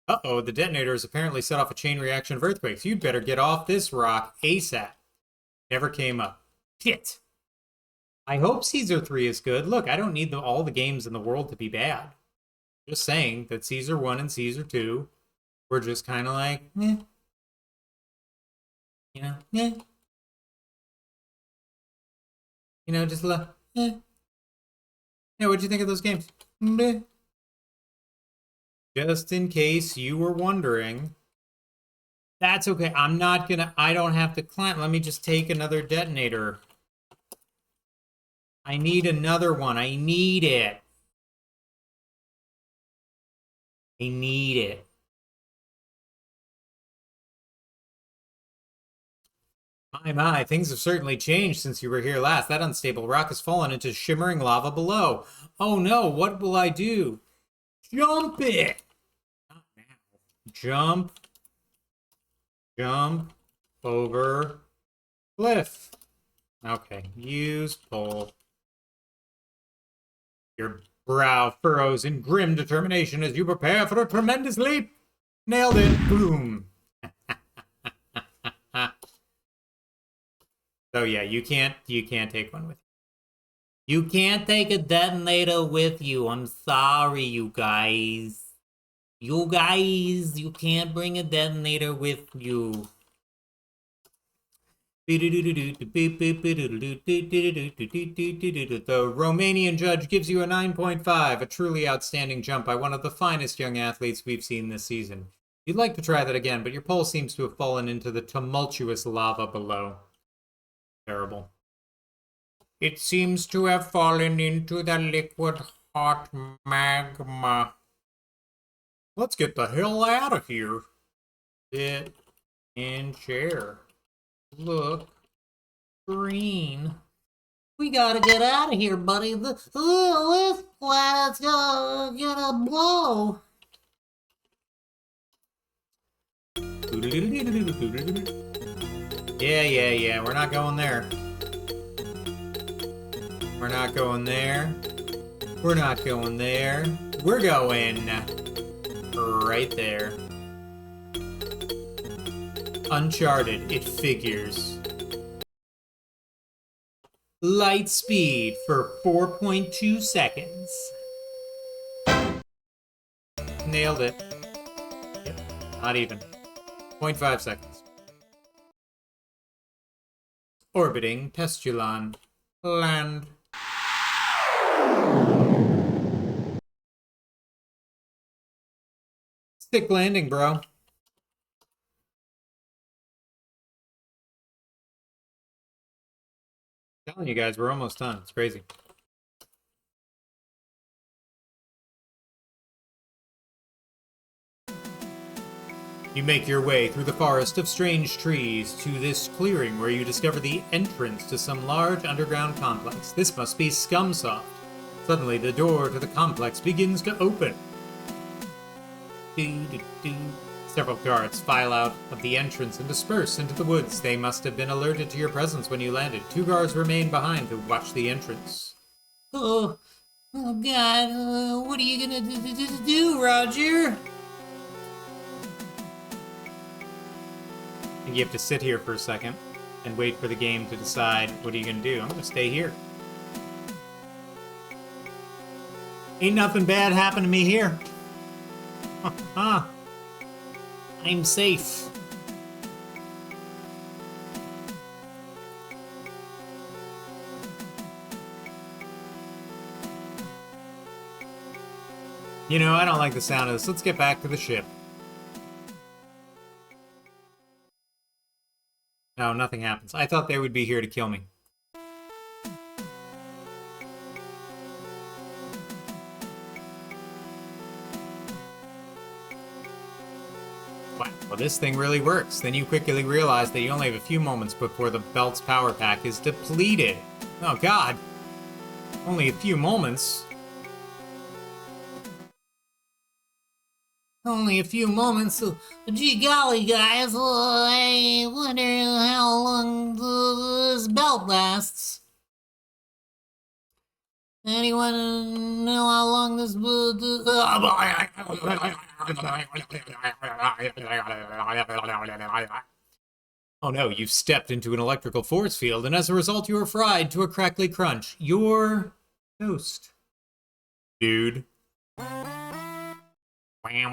Uh-oh, the detonator has apparently set off a chain reaction of earthquakes. You'd better get off this rock ASAP. Never came up. Shit. I hope Caesar 3 is good. Look, I don't need all the games in the world to be bad. Just saying that Caesar 1 and Caesar 2 were just kind of like, eh. You know, eh. You know, just eh. Yeah, what'd you think of those games? Meh. Just in case you were wondering. That's okay. I don't have to climb. Let me just take another detonator. I need another one. I need it. I need it. My, things have certainly changed since you were here last. That unstable rock has fallen into shimmering lava below. Oh no, what will I do? Jump it! Not now. Jump. Jump over cliff. Okay, use pole. Your brow furrows in grim determination as you prepare for a tremendous leap. Nailed it. Boom. So yeah, you can't take one with you. You can't take a detonator with you. I'm sorry, you guys. You guys, you can't bring a detonator with you. The Romanian judge gives you a 9.5, a truly outstanding jump by one of the finest young athletes we've seen this season. You'd like to try that again, but your pole seems to have fallen into the tumultuous lava below. Terrible. It seems to have fallen into the liquid hot magma. Let's get the hell out of here. Sit in chair. Look green. We gotta get out of here, buddy. This planet's gonna blow. Yeah. We're not going there. We're not going there. We're not going there. We're going right there. Uncharted, it figures. Light speed for 4.2 seconds. Nailed it. Yep, not even. 0.5 seconds. Orbiting Testulon. Land. Stick landing, bro. I'm telling you guys, we're almost done. It's crazy. You make your way through the forest of strange trees to this clearing where you discover the entrance to some large underground complex. This must be Scumsoft. Suddenly, the door to the complex begins to open. Several guards file out of the entrance and disperse into the woods. They must have been alerted to your presence when you landed. 2 guards remain behind to watch the entrance. Oh God, what are you gonna do, Roger? And you have to sit here for a second and wait for the game to decide what are you gonna do. I'm gonna stay here. Ain't nothing bad happened to me here. I'm safe. You know, I don't like the sound of this. Let's get back to the ship. No, nothing happens. I thought they would be here to kill me. Wow, well, this thing really works. Then you quickly realize that you only have a few moments before the belt's power pack is depleted. Oh, God. Only a few moments. Only a few moments. Gee golly, guys. I wonder how long this belt lasts. Anyone know how long this Oh no, you've stepped into an electrical force field, and as a result, you are fried to a crackly crunch. You're toast, dude. Kill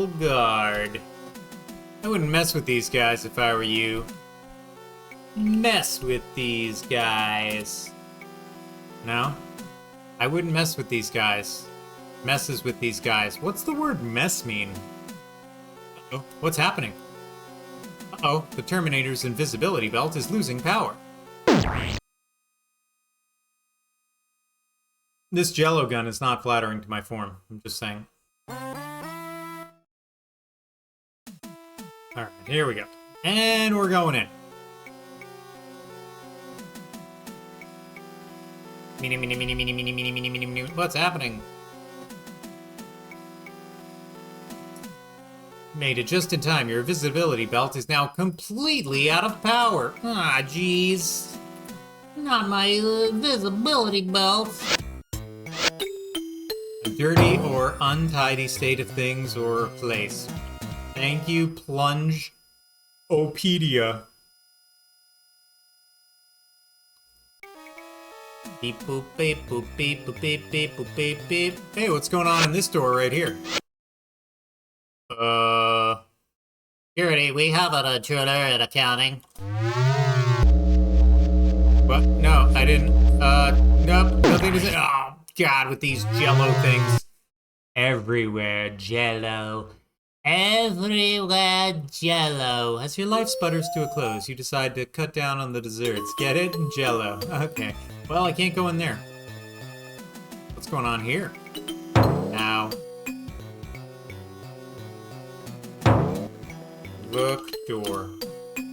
guard. I wouldn't mess with these guys if I were you. Mess with these guys. No? I wouldn't mess with these guys. Messes with these guys. What's the word mess mean? Uh-oh. What's happening? Uh-oh, the Terminator's invisibility belt is losing power. This jello gun is not flattering to my form. I'm just saying. Alright, here we go. And we're going in. What's happening? Made it just in time. Your invisibility belt is now completely out of power. Ah, jeez. Not my visibility belt. A dirty or untidy state of things or place. Thank you, Plunge Opedia. Beep boop beep boop beep boop beep beep boop beep beep. Hey, what's going on in this door right here? Security, we have an intruder in accounting. What? No, I didn't. Nope, nothing to say. Oh, God, with these jello things. Everywhere, jello. Everywhere, jello. As your life sputters to a close, you decide to cut down on the desserts. Get it? Jello. Okay. Well, I can't go in there. What's going on here? Ow. Look, door.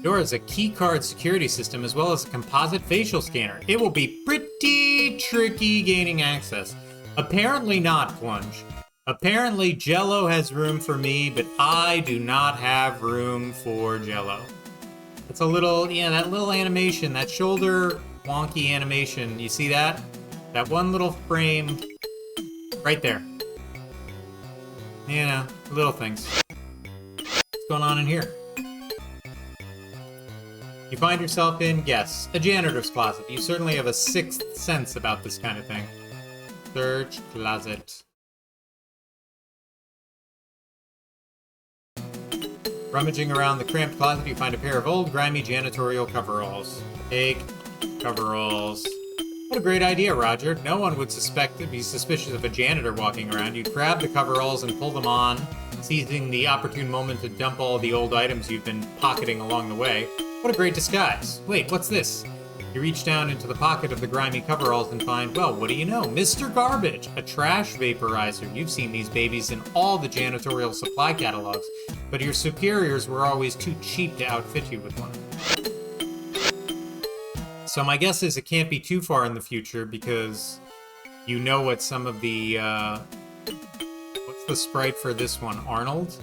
Door has a keycard security system as well as a composite facial scanner. It will be pretty tricky gaining access. Apparently not, Plunge. Apparently Jello has room for me, but I do not have room for Jello. It's a little, yeah, that little animation, that shoulder wonky animation. You see that? That one little frame right there. You know, little things. What's going on in here? You find yourself in, guess, a janitor's closet. You certainly have a sixth sense about this kind of thing. Search closet. Rummaging around the cramped closet, you find a pair of old, grimy janitorial coveralls. Take coveralls. What a great idea, Roger. No one would be suspicious of a janitor walking around. You grab the coveralls and pull them on, seizing the opportune moment to dump all the old items you've been pocketing along the way. What a great disguise. Wait, what's this? You reach down into the pocket of the grimy coveralls and find, well, what do you know? Mr. Garbage, a trash vaporizer. You've seen these babies in all the janitorial supply catalogs, but your superiors were always too cheap to outfit you with one. So my guess is it can't be too far in the future because you know what some of the, what's the sprite for this one? Arnold?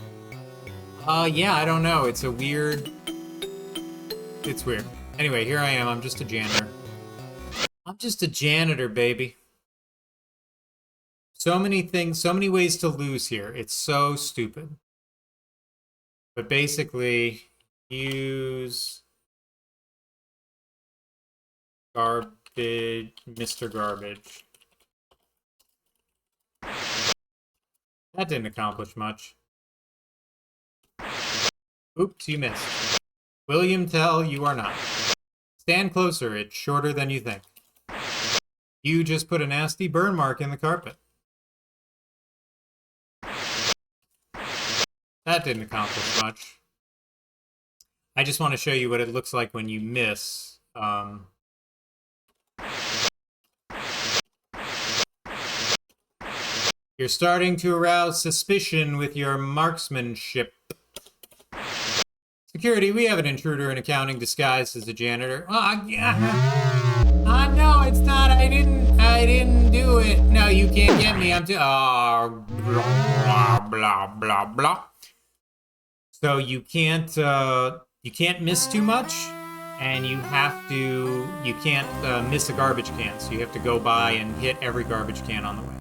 Yeah, I don't know. It's a weird... It's weird. Anyway, here I am. I'm just a janitor. I'm just a janitor, baby. So many things, so many ways to lose here. It's so stupid. But basically, use garbage, Mr. Garbage. That didn't accomplish much. Oops, you missed. William Tell, you are not. Stand closer, it's shorter than you think. You just put a nasty burn mark in the carpet. That didn't accomplish much. I just want to show you what it looks like when you miss. You're starting to arouse suspicion with your marksmanship. Security, we have an intruder in accounting disguised as a janitor. No, it's not. I didn't do it. No, you can't get me. I'm too. Oh, blah blah blah blah. So you can't miss too much, and you can't miss a garbage can. So you have to go by and hit every garbage can on the way.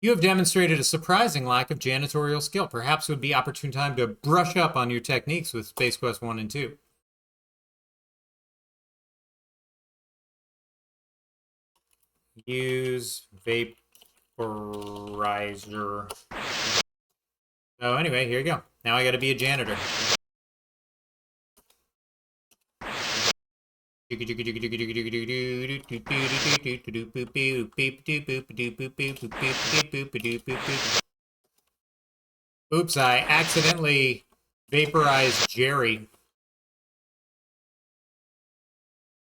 You have demonstrated a surprising lack of janitorial skill. Perhaps it would be opportune time to brush up on your techniques with Space Quest 1 and 2. Use vaporizer. So anyway, here you go. Now I gotta be a janitor. Oops, I accidentally vaporized Jerry.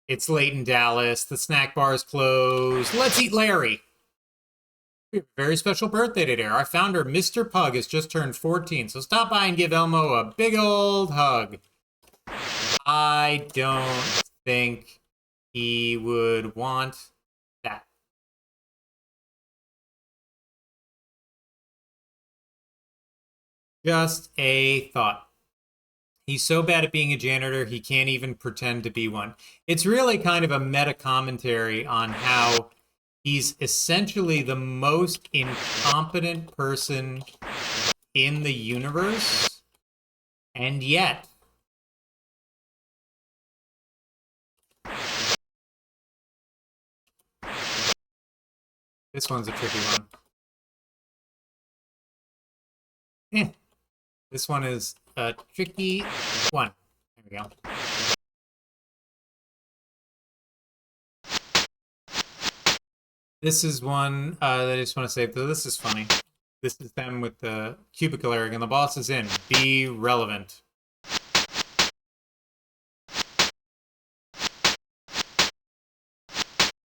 It's late in Dallas. The snack bar is closed. Let's eat Larry. We have a very special birthday today. Our founder, Mr. Pug, has just turned 14. So stop by and give Elmo a big old hug. I don't think he would want that. Just a thought. He's so bad at being a janitor, he can't even pretend to be one. It's really kind of a meta commentary on how he's essentially the most incompetent person in the universe, and yet this one's a tricky one. This one is a tricky one. There we go. This is one that I just want to say, so this is funny. This is them with the cubicle area, and the boss is in. Be relevant.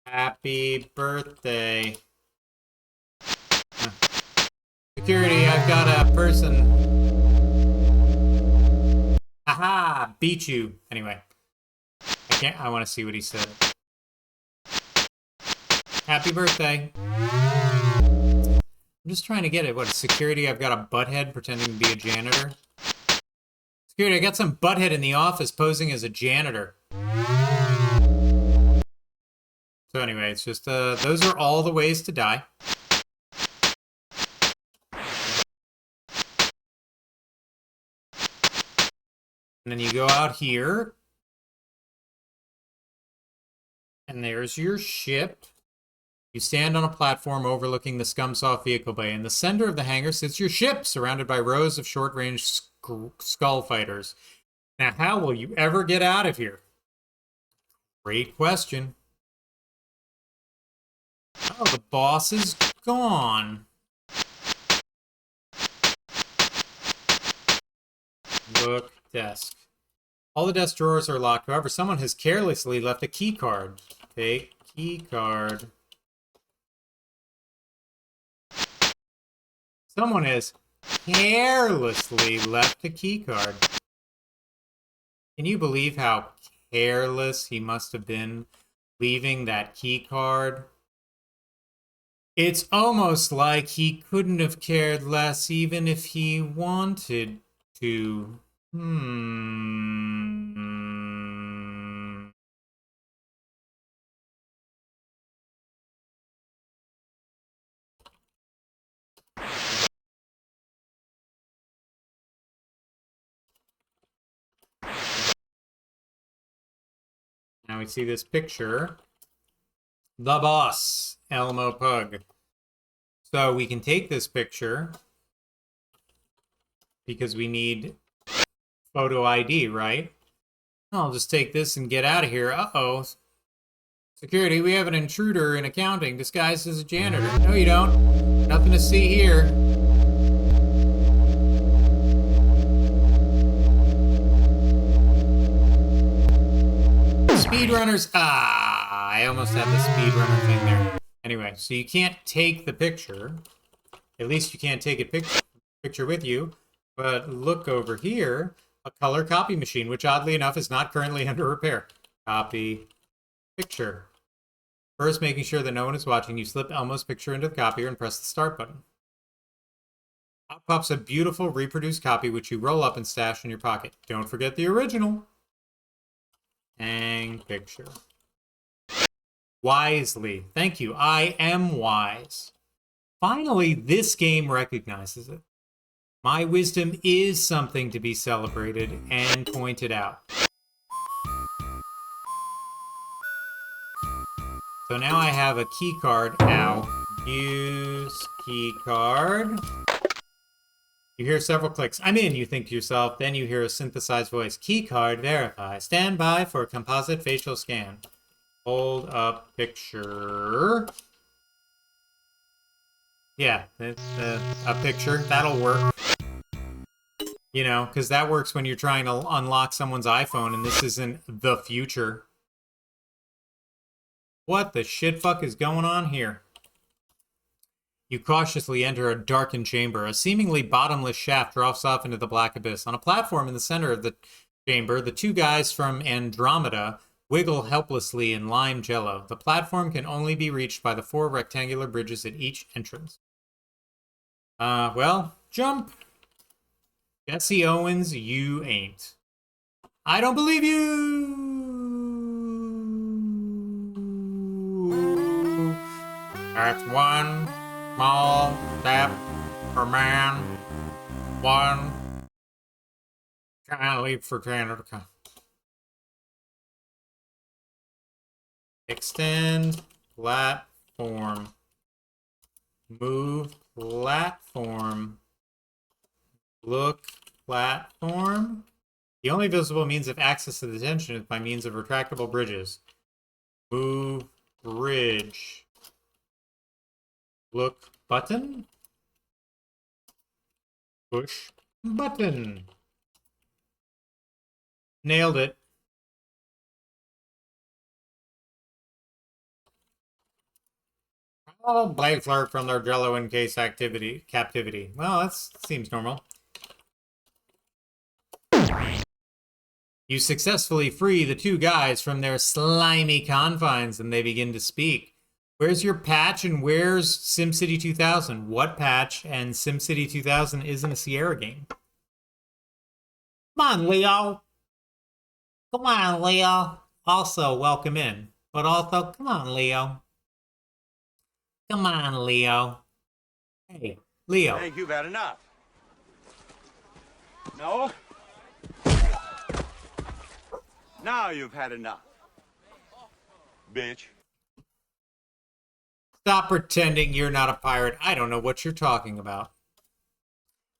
Happy birthday. Security, I've got a person. Aha! Beat you. Anyway. I want to see what he said. Happy birthday. I'm just trying to get it. What, security? I've got a butthead pretending to be a janitor. Security, I got some butthead in the office posing as a janitor. So anyway, it's just, those are all the ways to die. And then you go out here. And there's your ship. You stand on a platform overlooking the Scumsoft vehicle bay. In the center of the hangar sits your ship, surrounded by rows of short-range skull fighters. Now, how will you ever get out of here? Great question. Oh, the boss is gone. Look, desk. All the desk drawers are locked. However, someone has carelessly left a key card. Take key card. Someone has carelessly left a key card. Can you believe how careless he must have been leaving that key card? It's almost like he couldn't have cared less even if he wanted to. Now we see this picture. The boss, Elmo Pug. So we can take this picture because we need photo ID, right? I'll just take this and get out of here. Uh-oh. Security, we have an intruder in accounting disguised as a janitor. No, you don't. Nothing to see here. Speedrunners. Ah, I almost had the speedrunner thing there. Anyway, so you can't take the picture. At least you can't take a picture with you. But look over here. A color copy machine, which oddly enough is not currently under repair. Copy picture. First, making sure that no one is watching, you slip Elmo's picture into the copier and press the start button. Out pops a beautiful reproduced copy, which you roll up and stash in your pocket. Don't forget the original. Hang picture. Wisely. Thank you. I am wise. Finally, this game recognizes it. My wisdom is something to be celebrated and pointed out. So now I have a key card. Ow. Use key card. You hear several clicks. I'm in, you think to yourself. Then you hear a synthesized voice. Key card verify. Stand by for a composite facial scan. Hold up picture. Yeah, it's a picture. That'll work. You know, because that works when you're trying to unlock someone's iPhone, and this isn't the future. What the shit fuck is going on here? You cautiously enter a darkened chamber. A seemingly bottomless shaft drops off into the black abyss. On a platform in the center of the chamber, the two guys from Andromeda wiggle helplessly in lime jello. The platform can only be reached by the 4 rectangular bridges at each entrance. Well, jump. Jesse Owens, you ain't. I don't believe you! That's one small step for man, one giant leap for Canada. Extend platform. Move platform. Look platform. The only visible means of access to the detention is by means of retractable bridges. Move bridge. Look button. Push button. Nailed it. All blades flirt from their jello in case captivity. Well, that seems normal. You successfully free the two guys from their slimy confines and they begin to speak. Where's your patch and where's SimCity 2000? What patch and SimCity 2000 isn't a Sierra game? Come on, Leo. Come on, Leo. Also, welcome in. But also, come on, Leo. Come on, Leo. Hey, Leo. I think you've had enough. No? Now you've had enough. Bitch. Stop pretending you're not a pirate. I don't know what you're talking about.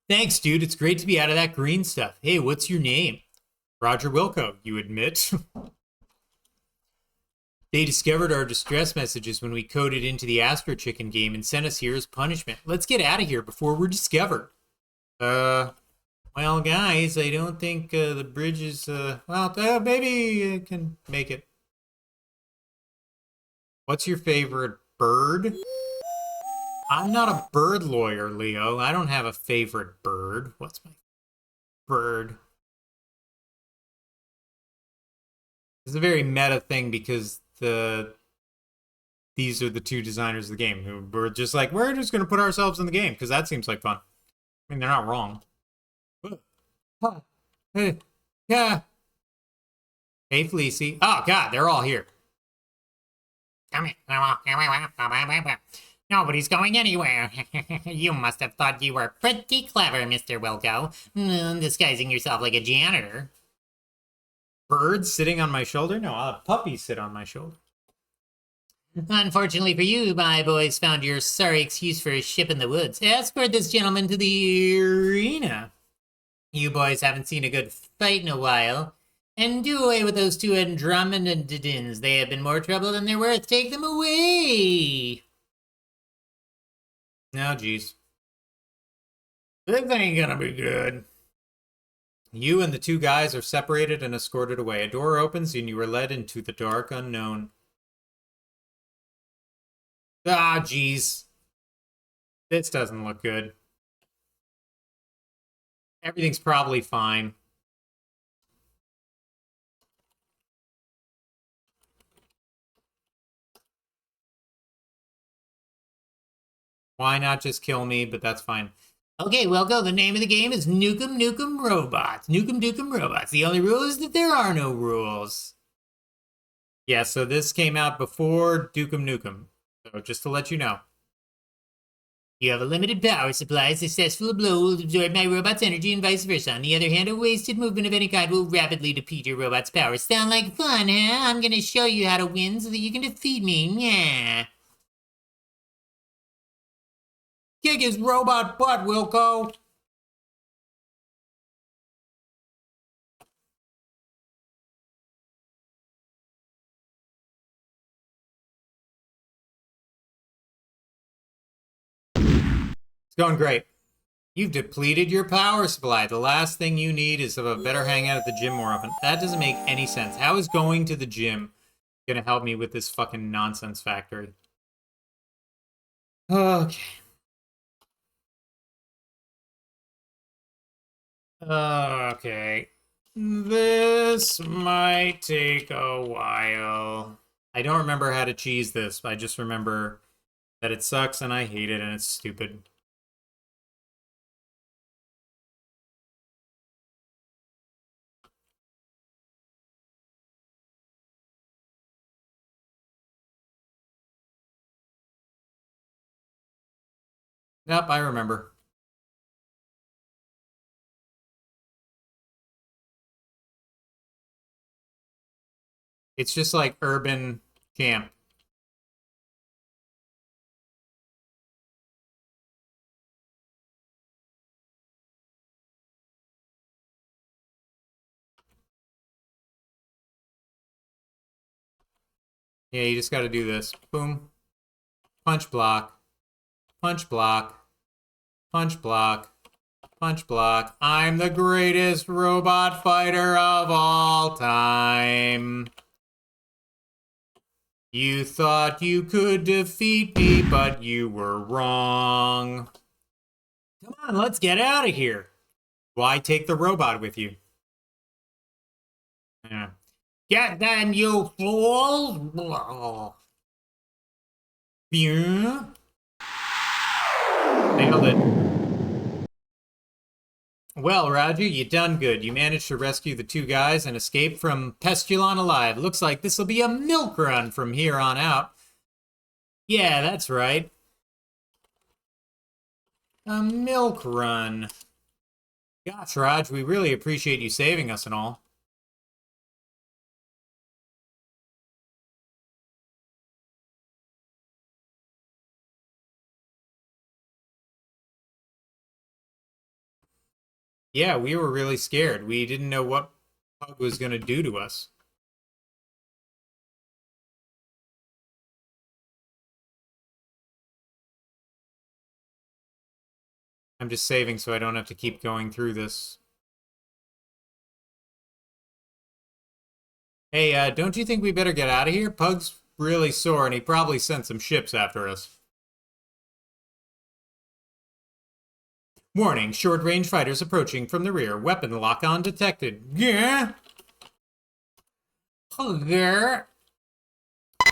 Thanks, dude. It's great to be out of that green stuff. Hey, what's your name? Roger Wilco, you admit. They discovered our distress messages when we coded into the Astro Chicken game and sent us here as punishment. Let's get out of here before we're discovered. Well, guys, I don't think the bridge is, well, maybe I can make it. What's your favorite bird? I'm not a bird lawyer, Leo. I don't have a favorite bird. What's my bird? It's a very meta thing because these are the two designers of the game who were just like, we're just going to put ourselves in the game because that seems like fun. I mean, they're not wrong. Yeah. Hey, Fleecy. Oh, God, they're all here. Come here. Nobody's going anywhere. You must have thought you were pretty clever, Mr. Wilco, disguising yourself like a janitor. Birds sitting on my shoulder? No, I'll have puppies sit on my shoulder. Unfortunately for you, my boys found your sorry excuse for a ship in the woods. Escort this gentleman to the arena. You boys haven't seen a good fight in a while. And do away with those two Andromedans. They have been more trouble than they're worth. Take them away. No, geez. This ain't gonna be good. You and the two guys are separated and escorted away. A door opens and you are led into the dark unknown. Ah, geez. This doesn't look good. Everything's probably fine. Why not just kill me? But that's fine. Okay, well, go. The name of the game is Nukem Nukem Robots. Nukem Nukem Robots. The only rule is that there are no rules. Yeah, so this came out before Dukem Nukem. So just to let you know. You have a limited power supply. A successful blow will absorb my robot's energy and vice versa. On the other hand, a wasted movement of any kind will rapidly deplete your robot's power. Sound like fun, huh? I'm gonna show you how to win so that you can defeat me. Yeah. Kick his robot butt, Wilco. It's going great. You've depleted your power supply. The last thing you need is a better hangout at the gym more often. That doesn't make any sense. How is going to the gym gonna help me with this fucking nonsense factory? Okay. Okay. This might take a while. I don't remember how to cheese this. I just remember that it sucks and I hate it and it's stupid. Yep, I remember. It's just like urban camp. Yeah, you just got to do this. Boom. Punch block. Punch block. Punch block. Punch block. I'm the greatest robot fighter of all time. You thought you could defeat me, but you were wrong. Come on, let's get out of here. Why take the robot with you? Yeah. Get them, you fools! Yeah. Nailed it. Well, Roger, you done good. You managed to rescue the two guys and escape from Pestulon alive. Looks like this'll be a milk run from here on out. Yeah, that's right. A milk run. Gosh, Raj, we really appreciate you saving us and all. Yeah, we were really scared. We didn't know what Pug was going to do to us. I'm just saving so I don't have to keep going through this. Hey, don't you think we better get out of here? Pug's really sore and he probably sent some ships after us. Warning, short-range fighters approaching from the rear. Weapon lock-on detected. Yeah. There.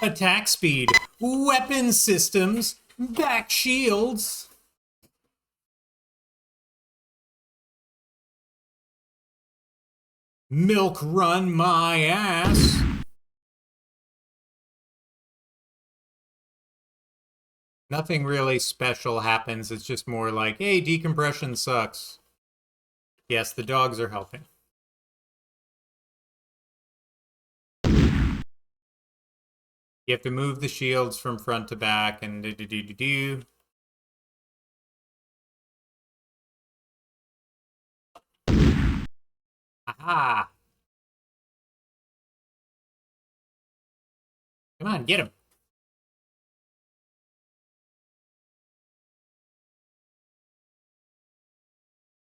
Attack speed. Weapon systems. Back shields. Milk run my ass. Nothing really special happens. It's just more like, hey, decompression sucks. Yes, the dogs are helping. You have to move the shields from front to back and do-do-do-do-do. Aha! Come on, get him.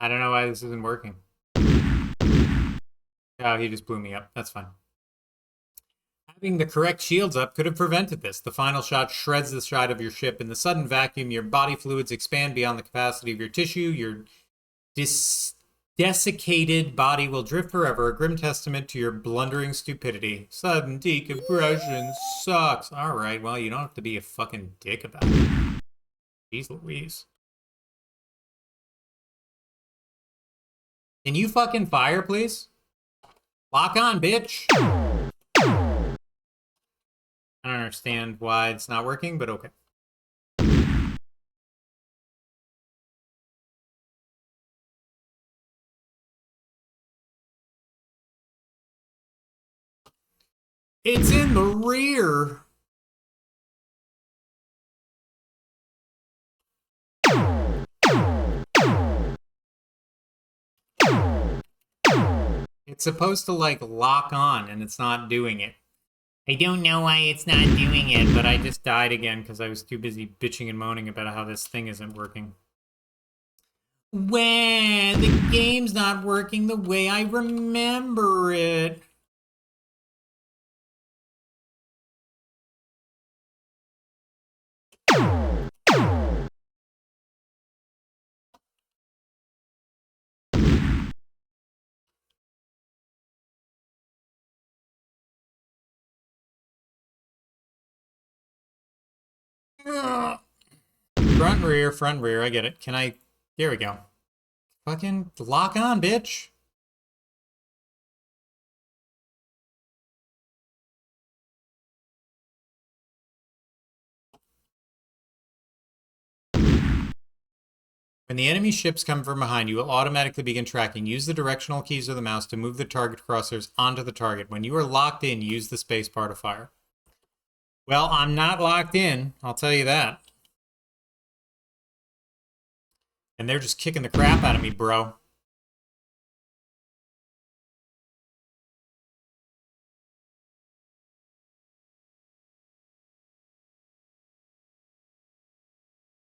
I don't know why this isn't working. Oh, he just blew me up. That's fine. Having the correct shields up could have prevented this. The final shot shreds the side of your ship. In the sudden vacuum, your body fluids expand beyond the capacity of your tissue. Your desiccated body will drift forever, a grim testament to your blundering stupidity. Sudden decompression sucks. Alright, well, you don't have to be a fucking dick about it. Jeez Louise. Can you fucking fire, please? Lock on, bitch! I don't understand why it's not working, but okay. It's in the rear. It's supposed to, like, lock on, and it's not doing it. I don't know why it's not doing it, but I just died again because I was too busy bitching and moaning about how this thing isn't working. When the game's not working the way I remember it. Front rear, I get it. Can I... There we go. Fucking lock on, bitch. When the enemy ships come from behind, you will automatically begin tracking. Use the directional keys of the mouse to move the target crosshairs onto the target. When you are locked in, use the spacebar to fire. Well, I'm not locked in, I'll tell you that. And they're just kicking the crap out of me, bro.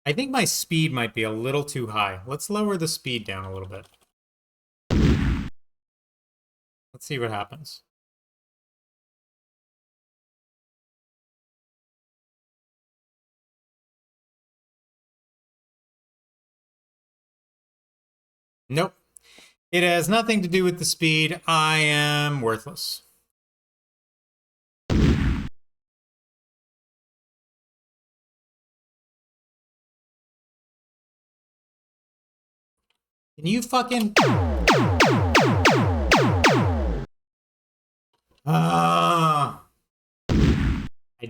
I think my speed might be a little too high. Let's lower the speed down a little bit. Let's see what happens. Nope. It has nothing to do with the speed. I am worthless. Can you fucking... I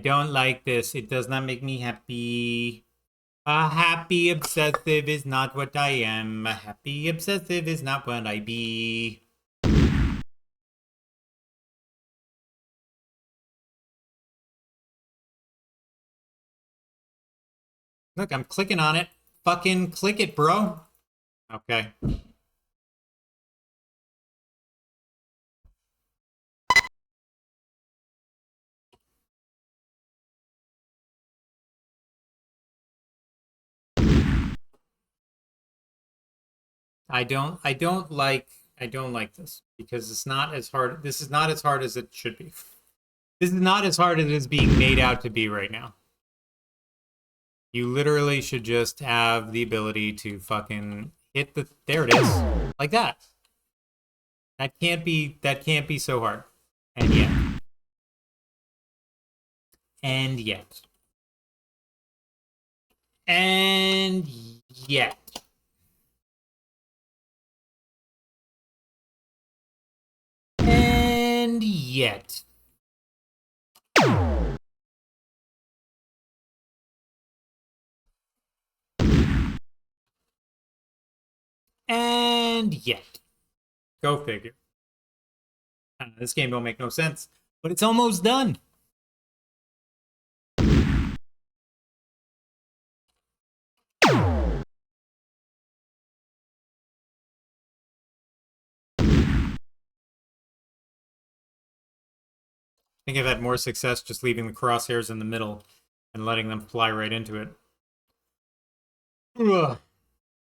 don't like this. It does not make me happy. A happy obsessive is not what I am. A happy obsessive is not what I be. Look, I'm clicking on it. Fucking click it, bro. Okay. I don't like this because it's not as hard. This is not as hard as it should be. This is not as hard as it is being made out to be right now. You literally should just have the ability to fucking hit the... There it is. Like that. That can't be so hard. And yet. And yet. And yet. And yet. And yet. Go figure. This game don't make no sense, but it's almost done. I think I've had more success just leaving the crosshairs in the middle and letting them fly right into it. Ugh.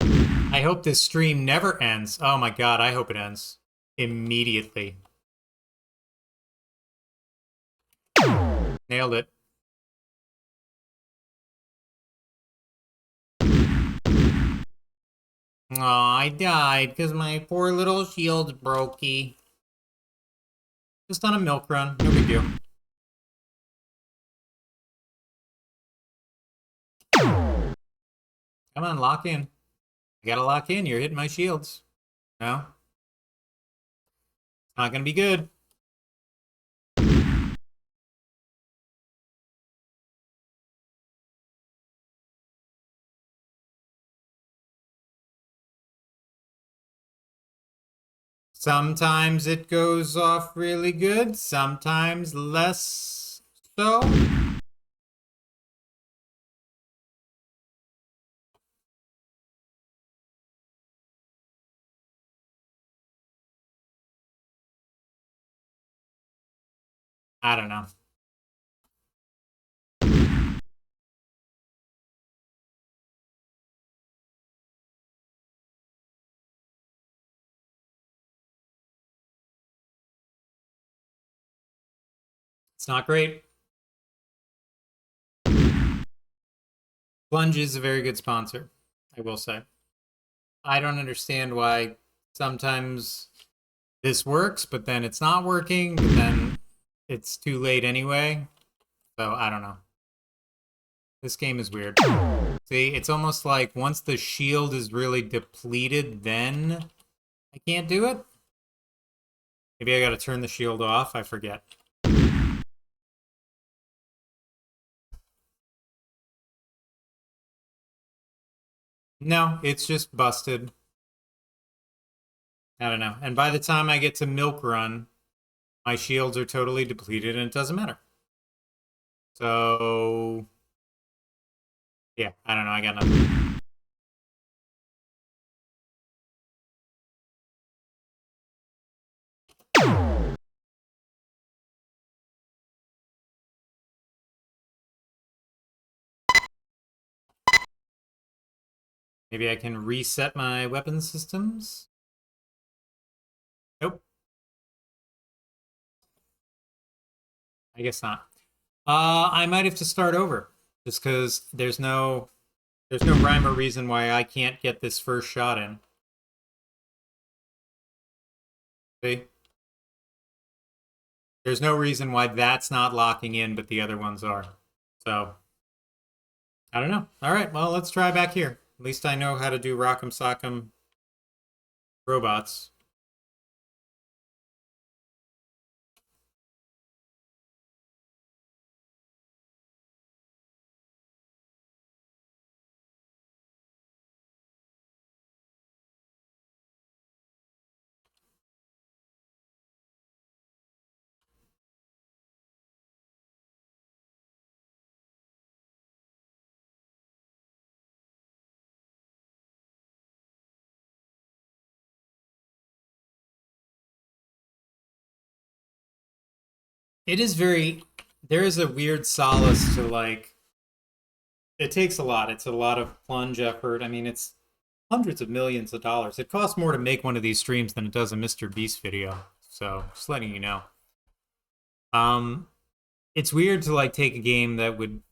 I hope this stream never ends. Oh my god, I hope it ends immediately. Nailed it. Aw, I died because my poor little shield's brokey. Just on a milk run, no big deal. Come on, lock in. I gotta lock in, you're hitting my shields. No? It's not gonna be good. Sometimes it goes off really good, sometimes less so. I don't know. It's not great. Plunge is a very good sponsor, I will say. I don't understand why sometimes this works, but then it's not working, but then it's too late anyway. So I don't know. This game is weird. See, it's almost like once the shield is really depleted, then I can't do it. Maybe I gotta turn the shield off, I forget. No, it's just busted. I don't know. And by the time I get to Milk Run, my shields are totally depleted and it doesn't matter. So, yeah, I don't know. I got nothing. Maybe I can reset my weapon systems? Nope. I guess not. I might have to start over. Just because there's no rhyme or reason why I can't get this first shot in. See? There's no reason why that's not locking in, but the other ones are. So, I don't know. All right, well, let's try back here. At least I know how to do Rock'em Sock'em robots. It is there is a weird solace to, like, it takes a lot. It's a lot of plunge effort. I mean, it's hundreds of millions of dollars. It costs more to make one of these streams than it does a Mr. Beast video. So, just letting you know. It's weird to, like, take a game that would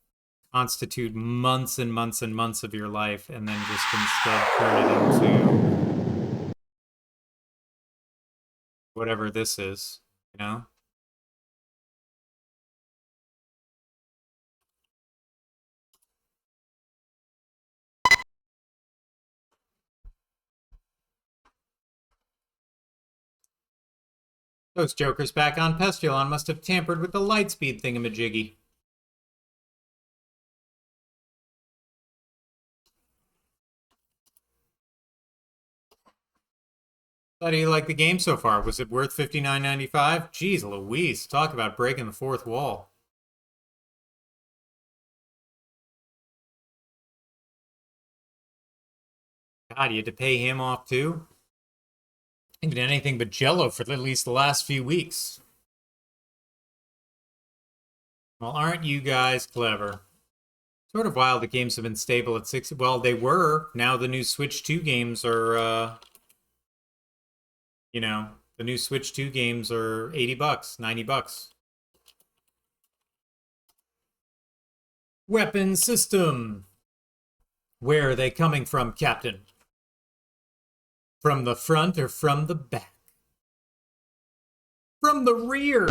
constitute months and months and months of your life and then just instead turn it into whatever this is, you know? Those jokers back on Pestilon must have tampered with the lightspeed thingamajiggy. How do you like the game so far? Was it worth $59.95? Jeez Louise, talk about breaking the fourth wall. God, you had to pay him off too? Ain't been anything but Jello for at least the last few weeks. Well, aren't you guys clever? Sort of wild the games have been stable at 60. Well, they were. Now the new Switch 2 games are, you know, the new Switch 2 games are $80, $90. Weapon system. Where are they coming from, Captain? From the front or from the back? From the rear.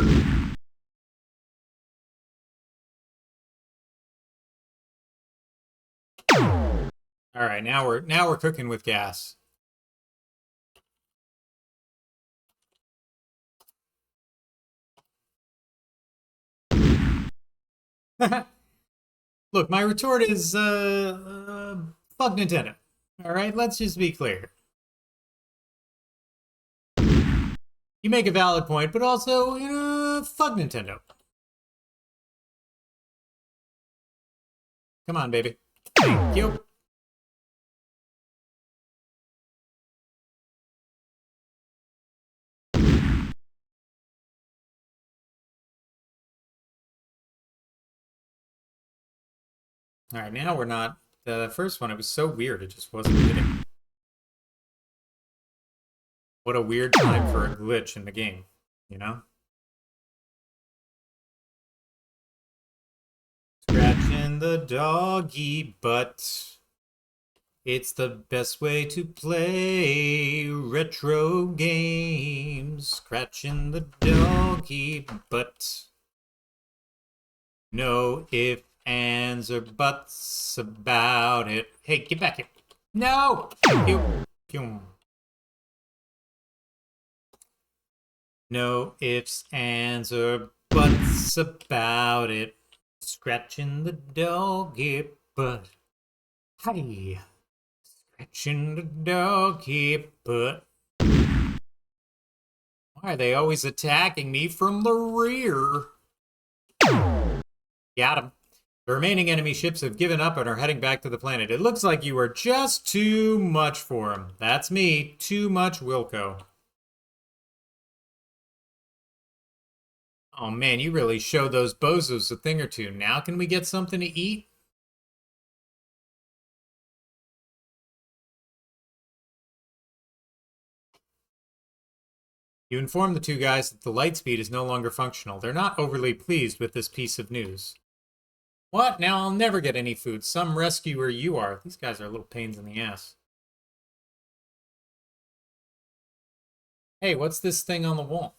All right, now we're cooking with gas. Look, my retort is fuck Nintendo. All right, let's just be clear. You make a valid point, but also, fuck Nintendo. Come on, baby. Thank you. Alright, now we're not... The first one, it was so weird, it just wasn't hitting. What a weird time for a glitch in the game, you know? Scratching the doggy butt. It's the best way to play retro games. Scratching the doggy butt. No ifs, ands, or buts about it. Hey, get back here. No! Pew. Pew. No ifs, ands, or buts about it. Scratching the doggy butt. Hi. Scratching the doggy butt. Why are they always attacking me from the rear? Got him. The remaining enemy ships have given up and are heading back to the planet. It looks like you are just too much for him. That's me. Too much Wilco. Oh man, you really showed those bozos a thing or two. Now can we get something to eat? You inform the two guys that the light speed is no longer functional. They're not overly pleased with this piece of news. What? Now I'll never get any food. Some rescuer you are. These guys are little pains in the ass. Hey, what's this thing on the wall?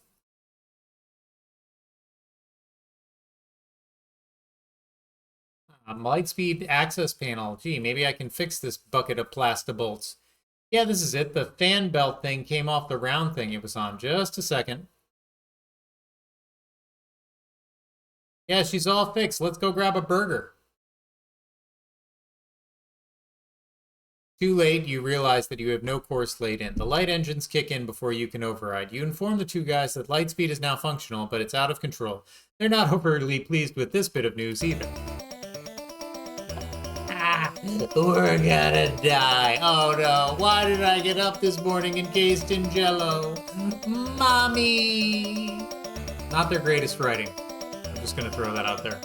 Lightspeed access panel. Gee, maybe I can fix this bucket of plastibolts. Yeah, this is it. The fan belt thing came off the round thing it was on. Just a second. Yeah, she's all fixed. Let's go grab a burger. Too late, you realize that you have no course laid in. The light engines kick in before you can override. You inform the two guys that Lightspeed is now functional, but it's out of control. They're not overly pleased with this bit of news either. We're gonna die. Oh no, why did I get up this morning encased in jello? Mommy! Not their greatest writing. I'm just gonna throw that out there.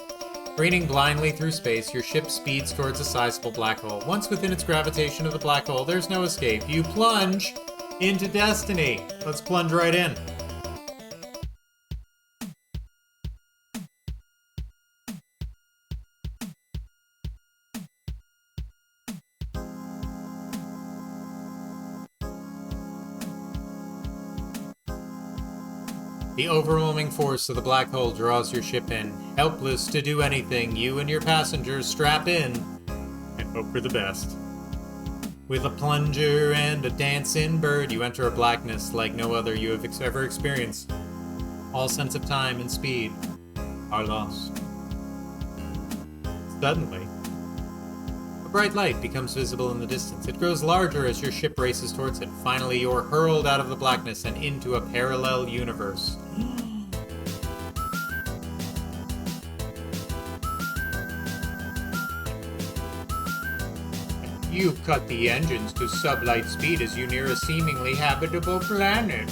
Careening blindly through space, your ship speeds towards a sizable black hole. Once within its gravitation of the black hole, there's no escape. You plunge into destiny. Let's plunge right in. The overwhelming force of the black hole draws your ship in. Helpless to do anything, you and your passengers strap in and hope for the best. With a plunger and a dancing bird, you enter a blackness like no other you have ever experienced. All sense of time and speed are lost. Suddenly, a bright light becomes visible in the distance. It grows larger as your ship races towards it. Finally, you're hurled out of the blackness and into a parallel universe. You cut the engines to sublight speed as you near a seemingly habitable planet.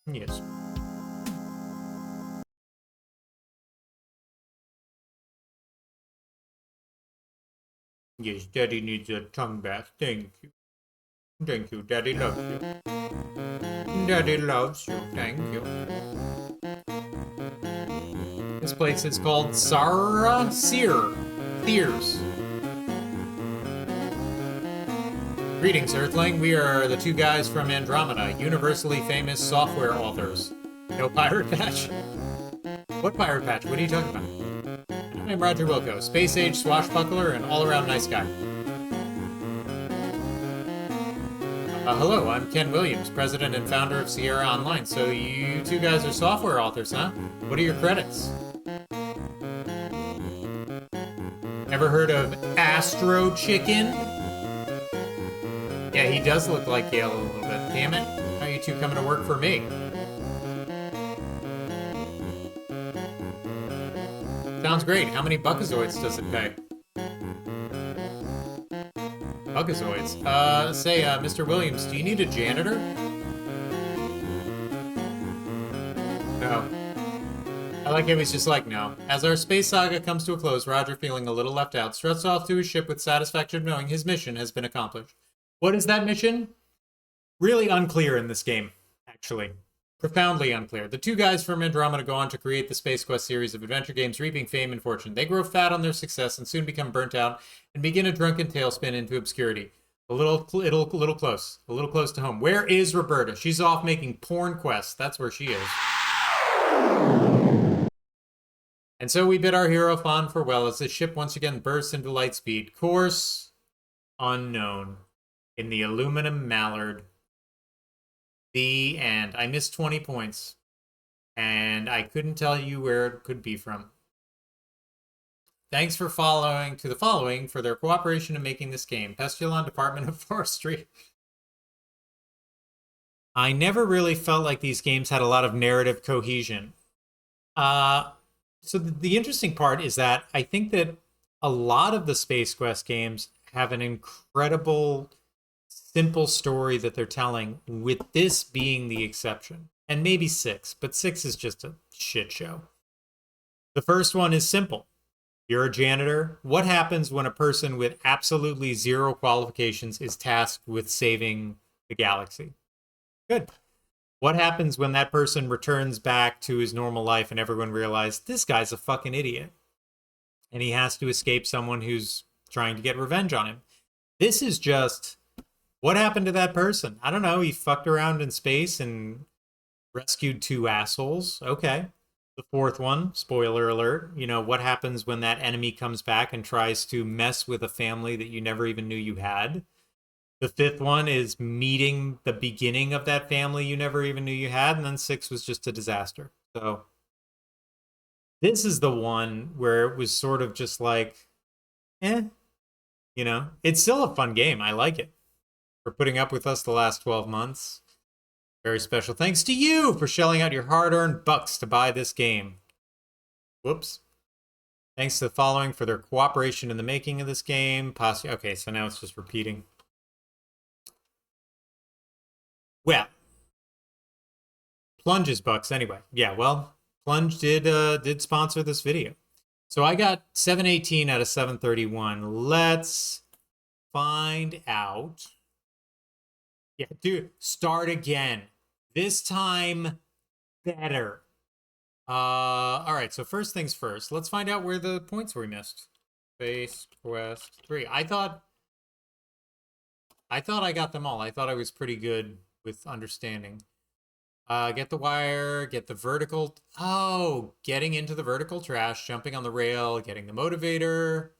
Yes. Yes, Daddy needs a tongue bath. Thank you. Thank you, Daddy loves you. Daddy loves you, thank you. This place is called Sierra Centennial. Greetings, Earthling. We are the two guys from Andromeda, universally famous software authors. No pirate patch? What pirate patch? What are you talking about? I'm Roger Wilco, space-age swashbuckler and all-around nice guy. Hello, I'm Ken Williams, president and founder of Sierra Online. So you two guys are software authors, huh? What are your credits? Ever heard of Astro Chicken? Yeah, he does look like Gale a little bit. Damn it. How are you two coming to work for me? Sounds great. How many Buckazoids does it pay? Buckazoids. Say, Mr. Williams, do you need a janitor? No. I like how he's just like, no. As our space saga comes to a close, Roger, feeling a little left out, struts off to his ship with satisfaction knowing his mission has been accomplished. What is that mission? Really unclear in this game, actually. Profoundly unclear. The two guys from Andromeda go on to create the Space Quest series of adventure games, reaping fame and fortune. They grow fat on their success and soon become burnt out and begin a drunken tailspin into obscurity. A little close to home. Where is Roberta? She's off making porn quests. That's where she is. And so we bid our hero fond farewell as the ship once again bursts into light speed. Course unknown. In the aluminum mallard. The end. I missed 20 points. And I couldn't tell you where it could be from. Thanks for following for their cooperation in making this game. Pestilon Department of Forestry. I never really felt like these games had a lot of narrative cohesion. So the interesting part is that I think that a lot of the Space Quest games have an incredible, simple story that they're telling, with this being the exception. And maybe 6, but 6 is just a shit show. The first one is simple. You're a janitor. What happens when a person with absolutely zero qualifications is tasked with saving the galaxy? Good. What happens when that person returns back to his normal life and everyone realizes this guy's a fucking idiot and he has to escape someone who's trying to get revenge on him? This is just, what happened to that person? I don't know. He fucked around in space and rescued 2 assholes. Okay. The fourth one, spoiler alert, what happens when that enemy comes back and tries to mess with a family that you never even knew you had? The fifth one is meeting the beginning of that family you never even knew you had. And then 6 was just a disaster. So this is the one where it was sort of just like, it's still a fun game. I like it. For putting up with us the last 12 months. Very special thanks to you for shelling out your hard-earned bucks to buy this game. Whoops. Thanks to the following for their cooperation in the making of this game. Okay, so now it's just repeating. Well, Plunge's bucks anyway. Yeah, well, Plunge did sponsor this video. So I got 718 out of 731. Let's find out. Yeah, dude, start again. This time, better. All right, so first things first. Let's find out where the points we missed. Space Quest 3. I thought I got them all. I thought I was pretty good with understanding. Get the wire, get the vertical. Oh, getting into the vertical trash, jumping on the rail, getting the motivator.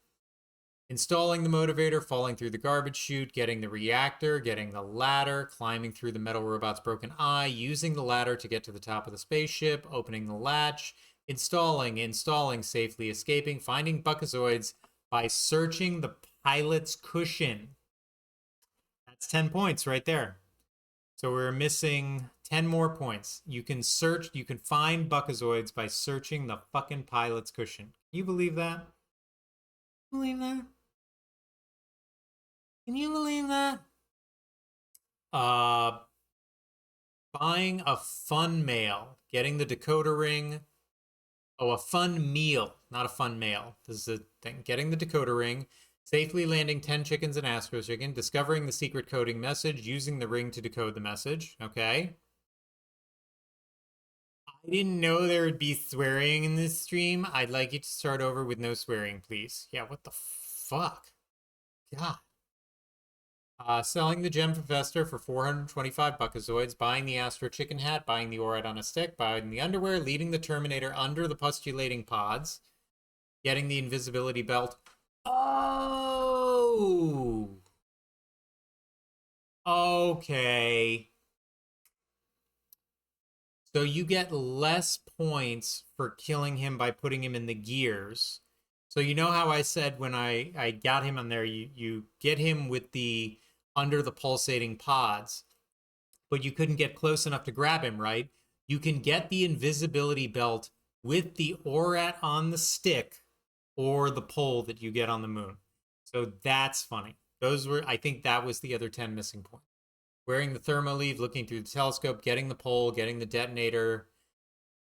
Installing the motivator, falling through the garbage chute, getting the reactor, getting the ladder, climbing through the metal robot's broken eye, using the ladder to get to the top of the spaceship, opening the latch, installing, safely escaping, finding Buckazoids by searching the pilot's cushion. That's 10 points right there. So we're missing 10 more points. You can find Buckazoids by searching the fucking pilot's cushion. Can you believe that? Believe that? Can you believe that? Buying a fun mail, getting the decoder ring. Oh, a fun meal, not a fun mail. This is the thing. Getting the decoder ring, safely landing 10 chickens in Astro Chicken, discovering the secret coding message, using the ring to decode the message. Okay. I didn't know there would be swearing in this stream. I'd like you to start over with no swearing, please. Yeah, what the fuck? God. Selling the gem professor for 425 Buckazoids, buying the Astro Chicken hat, buying the Orite on a stick, buying the underwear, leading the Terminator under the postulating pods, getting the invisibility belt. Oh! Okay. So you get less points for killing him by putting him in the gears. So you know how I said when I got him on there, you get him with the under the pulsating pods, but you couldn't get close enough to grab him, right? You can get the invisibility belt with the ORAT on the stick or the pole that you get on the moon. So that's funny. I think that was the other 10 missing points. Wearing the thermoleave, looking through the telescope, getting the pole, getting the detonator,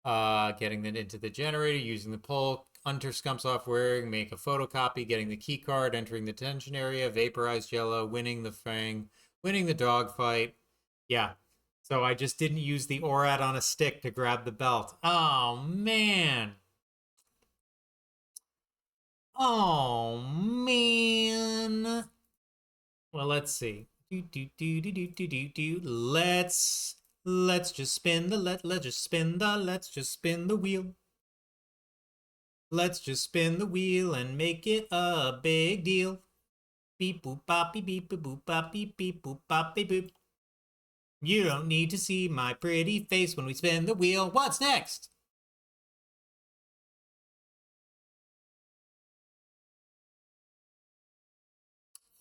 getting it into the generator, using the pole, Hunter scumps off wearing, make a photocopy, getting the key card, entering the detention area, vaporized yellow, winning the fang, winning the dogfight. Yeah. So I just didn't use the ORAT on a stick to grab the belt. Oh, man. Oh, man. Well, let's see. Let's just spin the wheel. Let's just spin the wheel and make it a big deal. Beep boop boppy beep boop boppy beep boop boppy boop. You don't need to see my pretty face when we spin the wheel. What's next?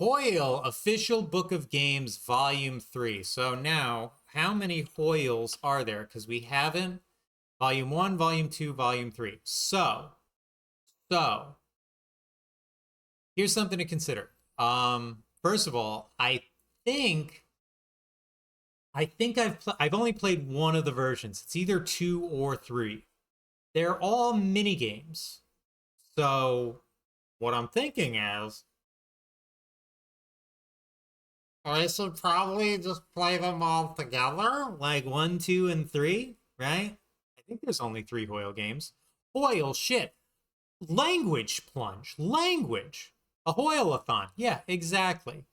Hoyle Official Book of Games Volume 3. So now, how many Hoyles are there? Because we haven't. Volume 1, Volume 2, Volume 3. So, here's something to consider. First of all, I think I've only played one of the versions. It's either 2 or 3. They're all mini games. So, what I'm thinking is I should probably just play them all together, like 1, 2, and 3, right? I think there's only 3 Hoyle games. Hoyle, shit. Language plunge. Language. A Hoyle-a-thon. Yeah, exactly.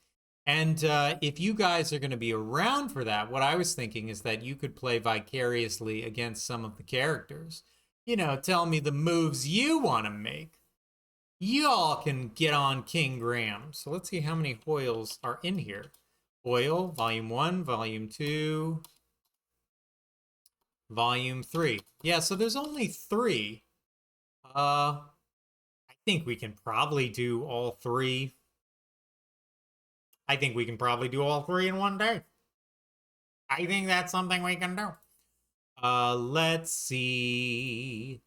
And if you guys are going to be around for that, what I was thinking is that you could play vicariously against some of the characters. You know, tell me the moves you want to make. Y'all can get on King Graham. So let's see how many Hoyles are in here. Hoyle, Volume 1, Volume 2, Volume 3. Yeah, so there's only 3. I think we can probably do all 3. I think we can probably do all 3 in one day. I think that's something we can do. Let's see.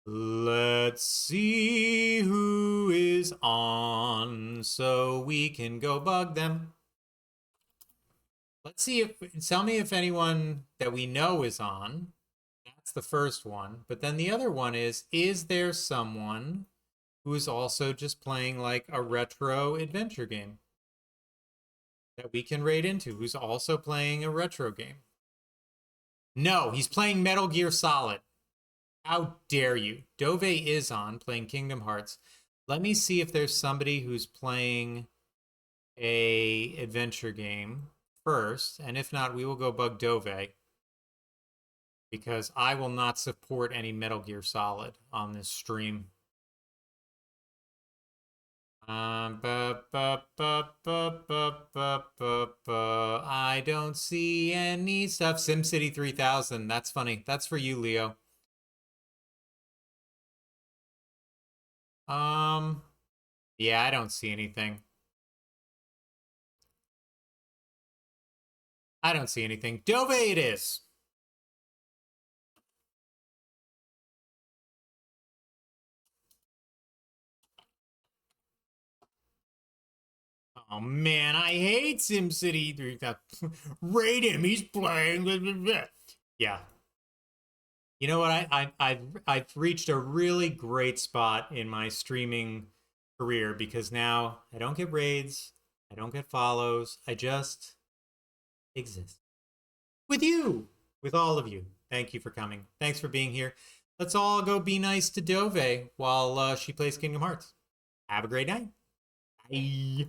Let's see who is on so we can go bug them. Let's see tell me if anyone that we know is on. That's the first one. But then the other one is there someone who is also just playing like a retro adventure game that we can raid into, who's also playing a retro game? No, he's playing Metal Gear Solid. How dare you? Dove is on, playing Kingdom Hearts. Let me see if there's somebody who's playing a adventure game first, and if not, we will go bug Dove, because I will not support any Metal Gear Solid on this stream. I don't see any stuff. SimCity 3000. That's funny. That's for you, Leo. Yeah, I don't see anything. I don't see anything. Dove it is. Oh man, I hate SimCity 3000. Raid him, he's playing. Yeah. You know what? I've reached a really great spot in my streaming career because now I don't get raids, I don't get follows, I just exist. With you, with all of you. Thank you for coming. Thanks for being here. Let's all go be nice to Dove while she plays Kingdom Hearts. Have a great night. Bye.